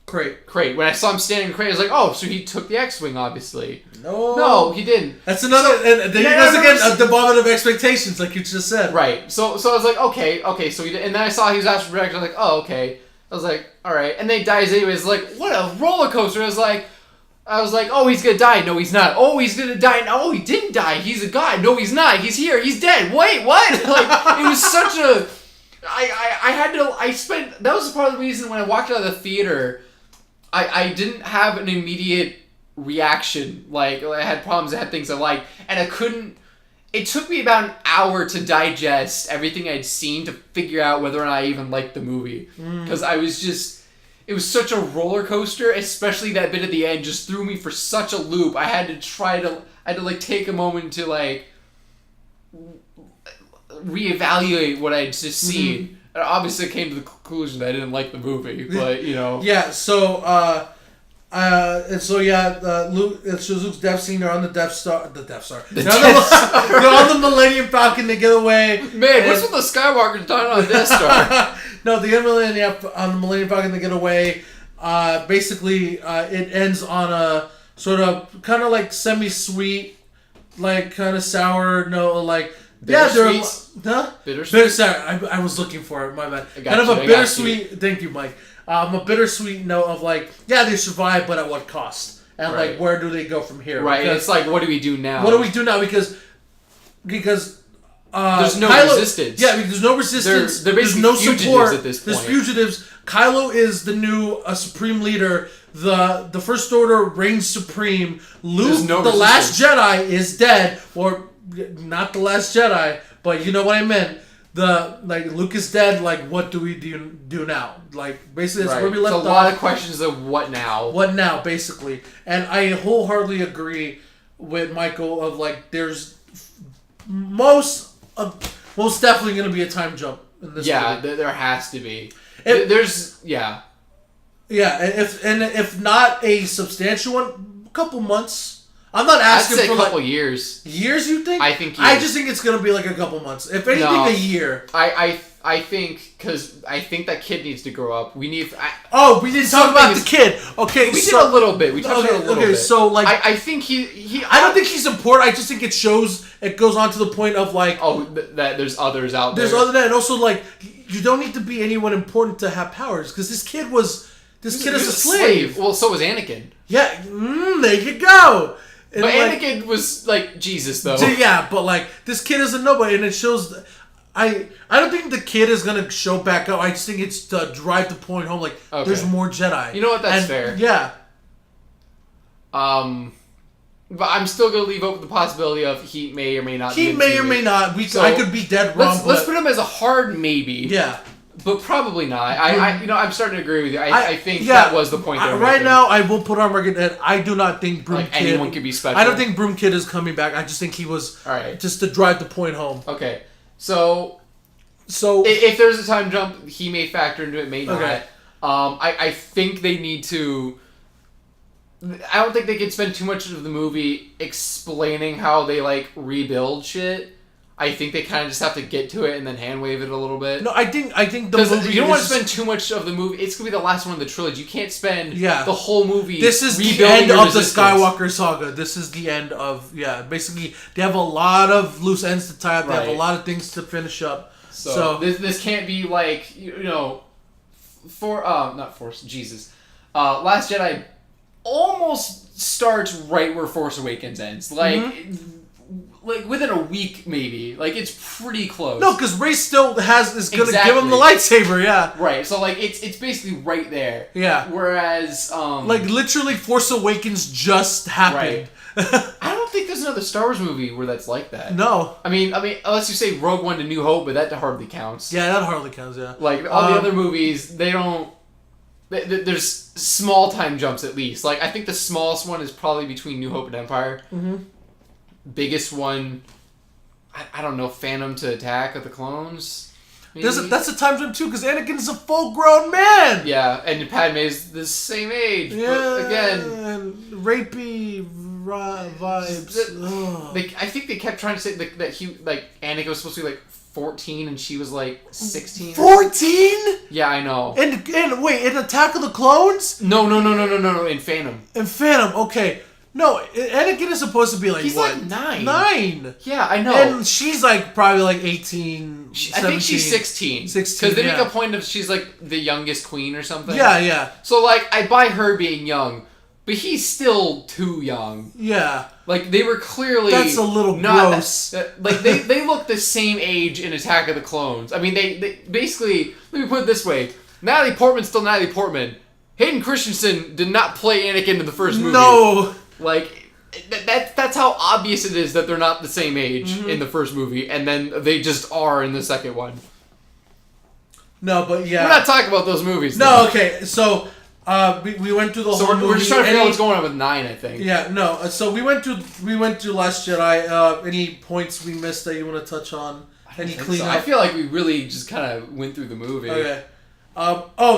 Crate. When I saw him standing in Crate, I was like, oh, so he took the X-wing, obviously. No, he didn't. That's another. And then he does again the moment of expectations, like you just said. Right. So I was like, okay. So he did, and then I saw he was after Rex. I was like, oh, okay. I was like, all right. And then he dies anyways. Like, what a roller coaster! I was like, oh, he's gonna die. No, he's not. Oh, he's gonna die. No, he didn't die. He's a god. No, he's not. He's here. He's dead. Wait, what? Like, it was such a. That was part of the reason when I walked out of the theater. I didn't have an immediate reaction. Like, I had problems, I had things I liked, and I couldn't. It took me about an hour to digest everything I'd seen to figure out whether or not I even liked the movie. Because it was such a roller coaster, especially that bit at the end just threw me for such a loop. I had to like take a moment to like reevaluate what I'd just seen. And obviously I came to the conclusion that I didn't like the movie, but Yeah, so Luke's death scene. They're on the Death Star. They're on the Millennium Falcon to get away. Man, what's with the Skywalkers dying on the Death Star? No, the on the Millennium Falcon to get away. Basically, it ends on a sort of kind of like semi-sweet, like kind of sour note, like. Bittersweet? Bittersweet. I was looking for it. My bad. Kind of a bittersweet. Thank you, Mike. A bittersweet note of like, they survived, but at what cost? And like, where do they go from here? Right. Because, it's like, what do we do now? Because there's no resistance. Yeah, because there's no resistance. There's no support at this point. There's fugitives. Kylo is the new supreme leader. The First Order reigns supreme. Luke, the last Jedi, is dead, or not the last Jedi, but you know what I meant. Luke is dead. Like, what do we do now? Like, basically, that's where we left off. It's a lot of questions of what now. What now, basically. And I wholeheartedly agree with Michael of like, there's most definitely going to be a time jump in this movie. There has to be. Yeah, if not a substantial one, a couple months. I'm not asking for a couple years. Years, you think? I think years. I just think it's going to be like a couple months. If anything, a year. I think, because I think that kid needs to grow up. We need... we didn't talk about the kid. Okay, we did a little bit. We touched on it a little bit. So like... I think he... I don't think he's important. I just think it goes on to the point of like... that there's others out there. There's other than... And also like, you don't need to be anyone important to have powers. Because this kid is a slave. Well, so was Anakin. Yeah, there you go. And but Anakin was like Jesus, though. Yeah, but like this kid is a nobody, and it shows. I don't think the kid is gonna show back up. I just think it's to drive the point home. Like, there's more Jedi. You know what? That's fair. Yeah. But I'm still gonna leave open the possibility of he may or may not. He may or may not. I could be dead wrong. Let's put him as a hard maybe. Yeah. But probably not. I'm starting to agree with you. I think that was the point. Right now, I will put on record that I do not think Broom Kid. Anyone can be special. I don't think Broom Kid is coming back. I just think he was just to drive the point home. Okay, so if there's a time jump, he may factor into it, may not. Okay. I think they need to I don't think they could spend too much of the movie explaining how they like rebuild shit. I think they kind of just have to get to it and then hand wave it a little bit. No, I think the movie. You don't want to spend too much of the movie. It's gonna be the last one of the trilogy. You can't spend the whole movie. This is the end of the Skywalker saga. This is the end of basically, they have a lot of loose ends to tie up. They have a lot of things to finish up. So this can't be like Last Jedi almost starts right where Force Awakens ends. Like within a week, maybe. Like, it's pretty close. No, because Rey still is gonna give him the lightsaber. Yeah. Right. So like it's basically right there. Yeah. Whereas like literally, Force Awakens just happened. Right. I don't think there's another Star Wars movie where that's like that. No. I mean, unless you say Rogue One to New Hope, but that hardly counts. Yeah, that hardly counts. Yeah. Like all the other movies, they don't. There's small time jumps at least. Like, I think the smallest one is probably between New Hope and Empire. Mm-hmm. Biggest one, I don't know, Phantom to Attack of the Clones. That's a time jump too, because Anakin's a full-grown man. Yeah, and Padme's the same age. Yeah, but again, rapey vibes. I think they kept trying to say that Anakin was supposed to be like 14 and she was like 16. 14? Yeah, I know. And wait, in Attack of the Clones? No, in Phantom. In Phantom, okay. No, Anakin is supposed to be like, he's what? like 9. 9. Yeah, I know. And she's like probably like 18, 17. I think she's 16. 16, because they make a point of she's like the youngest queen or something. Yeah. So like, I buy her being young, but he's still too young. Yeah. Like, they were clearly... That's a little gross. Like, they look the same age in Attack of the Clones. I mean, they basically... Let me put it this way. Natalie Portman's still Natalie Portman. Hayden Christensen did not play Anakin in the first movie. No! Like, that's how obvious it is that they're not the same age in the first movie, and then they just are in the second one. No, but yeah. We're not talking about those movies. No, okay, so... we went through the whole movie. We're just trying to figure out what's going on with 9, I think. Yeah, no. So we went to Last Jedi. Any points we missed that you want to touch on? Any cleanup? I feel like we really just kind of went through the movie. Okay.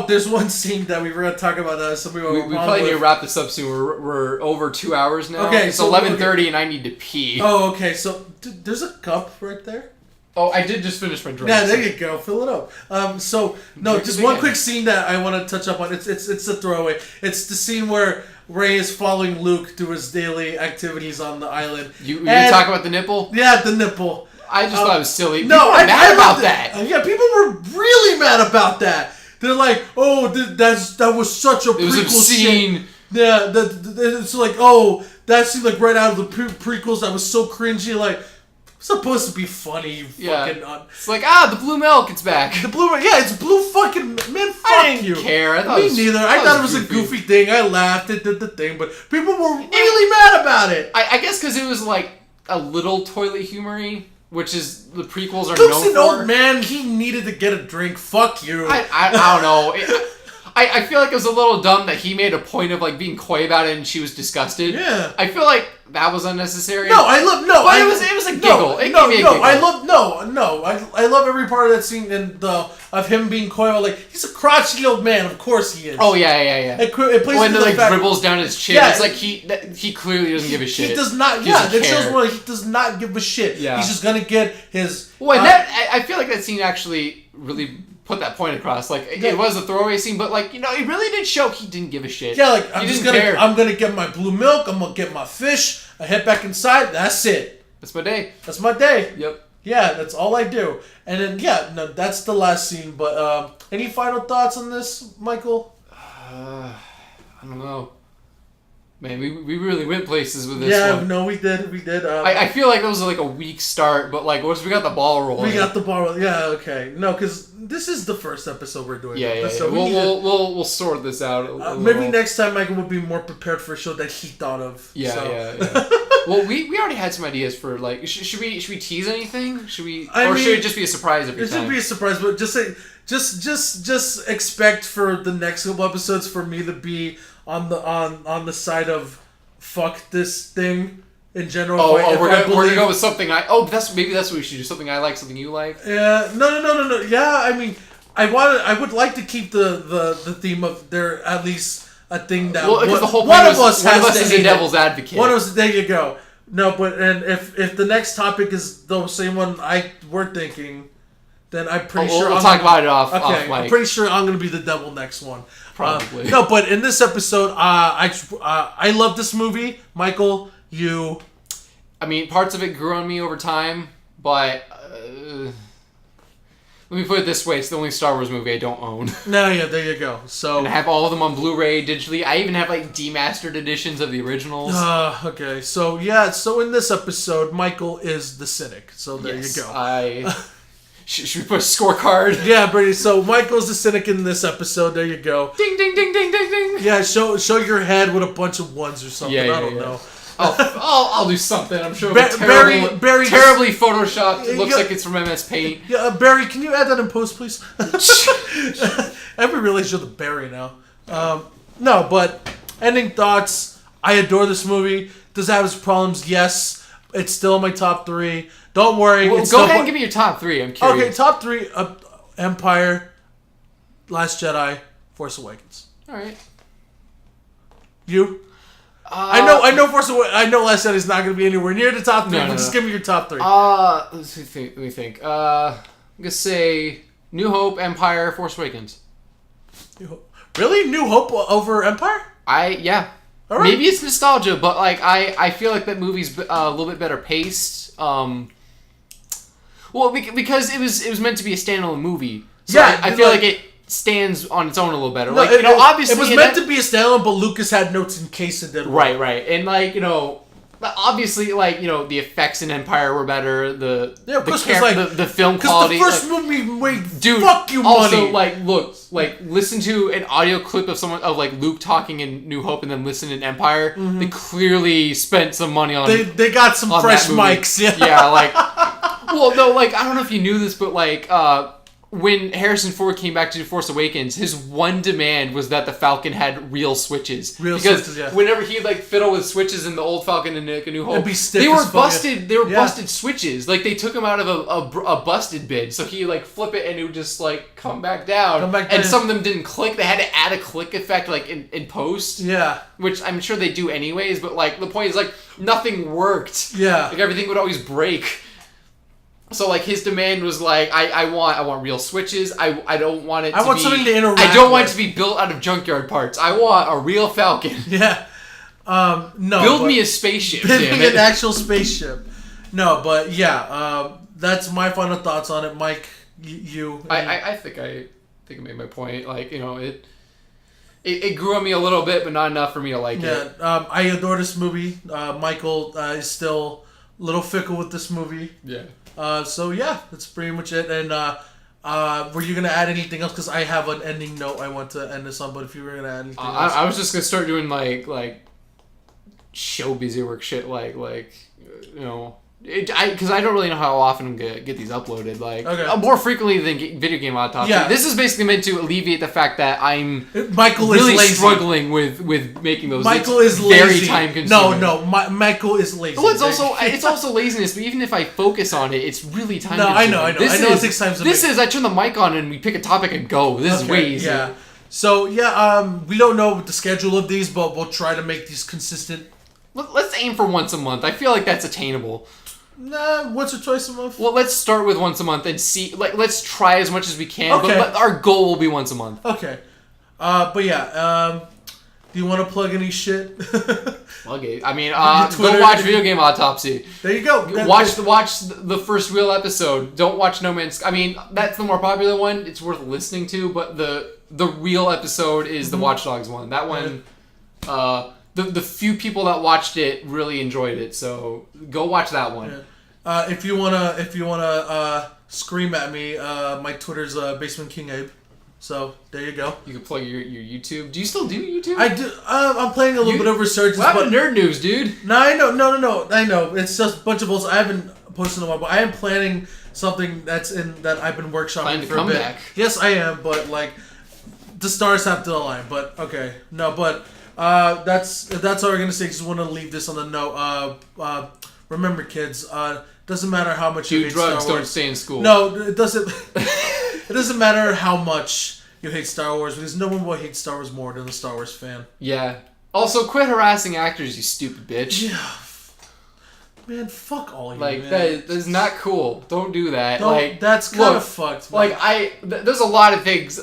There's one scene that we were going to talk about. We probably need to wrap this up soon. We're over 2 hours now. Okay, it's 11:30 and I need to pee. Oh, okay. So there's a cup right there. Oh, I did just finish my drink. Yeah, there you go. Fill it up. Just one quick scene that I want to touch up on. It's a throwaway. It's the scene where Rey is following Luke to his daily activities on the island. You talk about the nipple? Yeah, the nipple. I just thought it was silly. No, people were mad about that. Yeah, people were really mad about that. They're like, oh, that was such a prequel. It was obscene. Shit. Yeah, it's like, oh, that seemed like right out of the prequels. That was so cringy. Like, it's supposed to be funny. You fucking. It's like, the blue milk, it's back. The blue milk, yeah, it's blue fucking man. Fuck I didn't you. Care. I thought Me neither. I thought it was a goofy thing. I laughed. It did the thing, but people were really mad about it. I guess because it was like a little toilet humory. Which is, the prequels are Luke's known for. An old man, he needed to get a drink. Fuck you. I don't know. I feel like it was a little dumb that he made a point of like being coy about it and she was disgusted. Yeah. I feel like that was unnecessary. It was a giggle. It gave me a giggle. I love every part of that scene and of him being coy. Like, he's a crotchety old man. Of course he is. Oh yeah. It plays when it dribbles down his chin. Yeah, it's like he clearly doesn't give a shit. He does not. It shows where he does not give a shit. Yeah. He's just gonna get his. Well, I feel like that scene actually really put that point across. Like, it was a throwaway scene, but like, it really did show he didn't give a shit. Yeah, like, I'm gonna get my blue milk. I'm gonna get my fish. I head back inside. That's it. That's my day. That's my day. Yep. Yeah, that's all I do. And then that's the last scene. But any final thoughts on this, Michael? I don't know. Man, we really went places with this one. Yeah, no, we did. I feel like that was like a weak start, but like once we got the ball rolling. We got the ball rolling. Yeah, okay. No, because this is the first episode we're doing. Yeah. So we'll sort this out. Maybe next time Michael will be more prepared for a show that he thought of. Yeah. Well, we already had some ideas for like. Should we tease anything? Should it just be a surprise every time? It should be a surprise, but just expect for the next couple episodes for me to be on the side of fuck this thing in general. We're gonna go with something maybe that's what we should do. Something I like, something you like. Yeah, no. Yeah, I mean, I would like to keep the theme of there at least a thing that because the whole one point of us has to is hate a devil's it. advocate. One of us. There you go. No, but and if the next topic is the same one we're thinking, then I'm pretty sure we'll talk about it off. Okay, off mic. I'm pretty sure I'm gonna be the devil next one. Probably. No, but in this episode, I love this movie. Michael, you. I mean, parts of it grew on me over time, but let me put it this way: it's the only Star Wars movie I don't own. No, yeah, there you go. So and I have all of them on Blu-ray digitally. I even have like demastered editions of the originals. Okay, so yeah, so in this episode, Michael is the cynic. So there you go. Should we put a scorecard? Yeah, Brady. So Michael's the cynic in this episode. There you go. Ding ding ding ding ding ding. Yeah, show your head with a bunch of ones or something. I don't know. I'll do something. I'm sure. Barry, terribly photoshopped. It looks like it's from MS Paint. Yeah, Barry, can you add that in post, please? I realize you're the Barry now. No, but ending thoughts. I adore this movie. Does it have its problems? Yes. It's still in my top 3. Don't worry. Well, go ahead and give me your top 3. I'm curious. Okay, top 3: Empire, Last Jedi, Force Awakens. All right. You? I know I know Last Jedi is not going to be anywhere near the top 3, but just give me your top 3. Let me think. I'm going to say New Hope, Empire, Force Awakens. Really? New Hope over Empire? Yeah. All right. Maybe it's nostalgia, but like I feel like that movie's a little bit better paced. Well, because it was meant to be a standalone movie. So yeah, I feel like it stands on its own a little better. No, like, obviously... It was meant to be a standalone, but Lucas had notes in case it did. Right. And, like, obviously, like, the effects in Empire were better. The film quality. Because the first movie made fuck you also, money. Listen to an audio clip of Luke talking in New Hope and then listen in Empire. Mm-hmm. They clearly spent some money on They got some fresh mics, yeah. Yeah, like... Well, no, like, I don't know if you knew this, but, like, when Harrison Ford came back to do Force Awakens, his one demand was that the Falcon had real switches. Because whenever he'd fiddle with switches in the old Falcon and A New Hope, they were busted. They were busted switches. Like they took him out of a busted bid, so he flip it and it would just come back down. And some of them didn't click. They had to add a click effect in post. Yeah, which I'm sure they do anyways. But the point is nothing worked. Yeah, everything would always break. So his demand was I want real switches. I don't want it. I want something to interact. I don't want it to be built out of junkyard parts. I want a real Falcon. Yeah. No. Build me a spaceship. Build me an actual spaceship. No, but yeah. That's my final thoughts on it, Mike. You. I think I made my point. It grew on me a little bit, but not enough for me to like it. Yeah. I adore this movie. Michael is still a little fickle with this movie. Yeah. So yeah, that's pretty much it. And were you gonna add anything else? Because I have an ending note I want to end this on. But if you were gonna add anything else, I was just gonna start doing show busy work shit because I don't really know how often I'm gonna get these uploaded. More frequently than video game autopsy. Yeah. This is basically meant to alleviate the fact that I'm really struggling with making those. Michael is very lazy. time consuming. No, Michael is lazy. Well, it's also laziness. But even if I focus on it, it's really time consuming. I know. I know it takes time. I turn the mic on and we pick a topic and go. This is way easier. Yeah. So we don't know the schedule of these, but we'll try to make these consistent. Let's aim for once a month. I feel like that's attainable. Nah, once or twice a month. Well, let's start with once a month and see. Let's try as much as we can. Okay. But our goal will be once a month. Okay. But yeah. Do you want to plug any shit? Plug it. I mean, go watch Video Game Autopsy. There you go. Watch the first real episode. Don't watch No Man's. I mean, that's the more popular one. It's worth listening to. But the real episode is the Watch Dogs one. That one. The few people that watched it really enjoyed it, so go watch that one. Yeah. If you wanna scream at me, my Twitter's Basement King Abe. So there you go. You can plug your YouTube. Do you still do YouTube? I do. I'm playing a little bit of research. What happened to Nerd News, dude? No, I know. No. I know. It's just a bunch of bullshit. I haven't posted in a while, but I am planning something that I've been workshopping for a bit. Back. Yes, I am, but the stars have to align. But okay, no, but. That's all we're gonna say. Just want to leave this on the note. Remember, kids. Doesn't matter how much you hate drugs. Star Wars. Don't stay in school. No, it doesn't. It doesn't matter how much you hate Star Wars because no one will hate Star Wars more than a Star Wars fan. Yeah. Also, quit harassing actors, you stupid bitch. Yeah. Man, fuck all you. Like, man. that is not cool. Don't do that. Don't, like, that's kind of fucked. Man. Like, there's a lot of things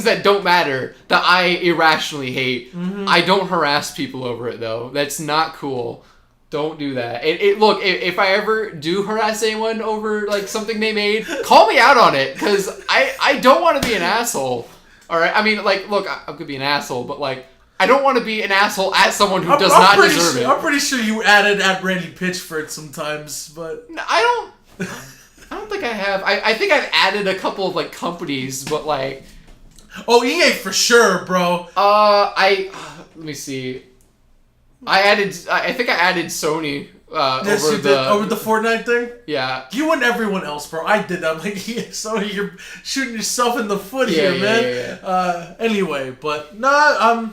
that don't matter that I irrationally hate. Mm-hmm. I don't harass people over it though. That's not cool. Don't do that. Look, if I ever do harass anyone over like something they made, call me out on it, because I don't want to be an asshole. All right. I mean, like, look, I could be an asshole, but like, I don't want to be an asshole at someone who does not deserve it. I'm pretty sure you added at Randy Pitchford sometimes, but I don't think I have. I think I've added a couple of like companies, but like. Oh, EA for sure, bro. Let me see. I think I added Sony Yes, over you did. Over the Fortnite thing? Yeah. You and everyone else, bro. I did that. I'm like, yeah, so you're shooting yourself in the foot here, man. Yeah. Anyway, but nah.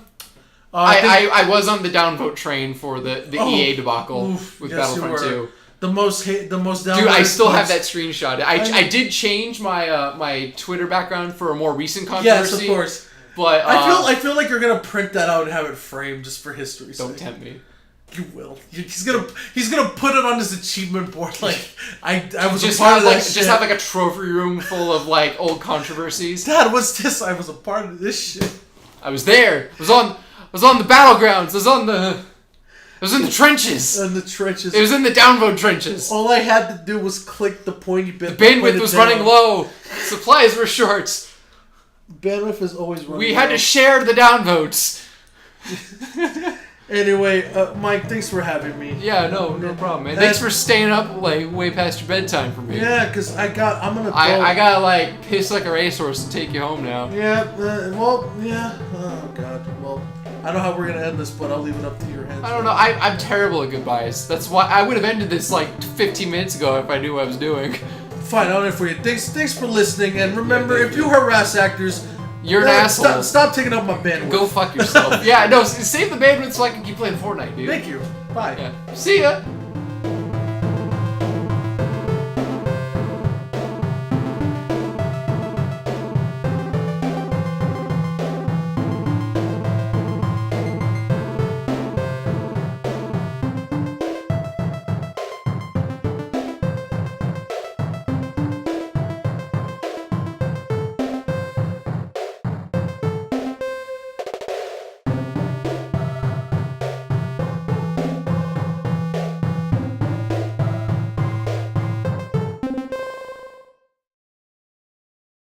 I was on the downvote train for the EA debacle with Battlefront 2. The most downvoted. Dude, I still have that screenshot. I did change my my Twitter background for a more recent controversy. Yes, of course. But I feel like you're gonna print that out and have it framed just for history's sake. Don't tempt me. You will. He's gonna put it on his achievement board. Like I was just a part of that. Just have like a trophy room full of like old controversies. Dad, what's this? I was a part of this shit. I was there. I was on the battlegrounds. I was in the trenches. In the trenches. It was in the downvote trenches. All I had to do was click the pointy bit. The bandwidth was running low. Supplies were short. Bandwidth is always running We had to share the downvotes. Anyway, Mike, thanks for having me. Yeah, no problem, man. Thanks for staying up like way past your bedtime for me. Yeah, because I'm gonna go. I gotta like piss like a racehorse and take you home now. Yeah, yeah. Oh, God. Well, I don't know how we're gonna end this, but I'll leave it up to your hands. I don't know. I'm terrible at goodbyes. That's why I would have ended this like 15 minutes ago if I knew what I was doing. Fine, I'll end it for you. Thanks for listening, and remember, if you harass actors, you're an asshole. Stop taking up my bandwidth. Go fuck yourself. Yeah, no, save the bandwidth so I can keep playing Fortnite, dude. Thank you. Bye. Yeah. See ya.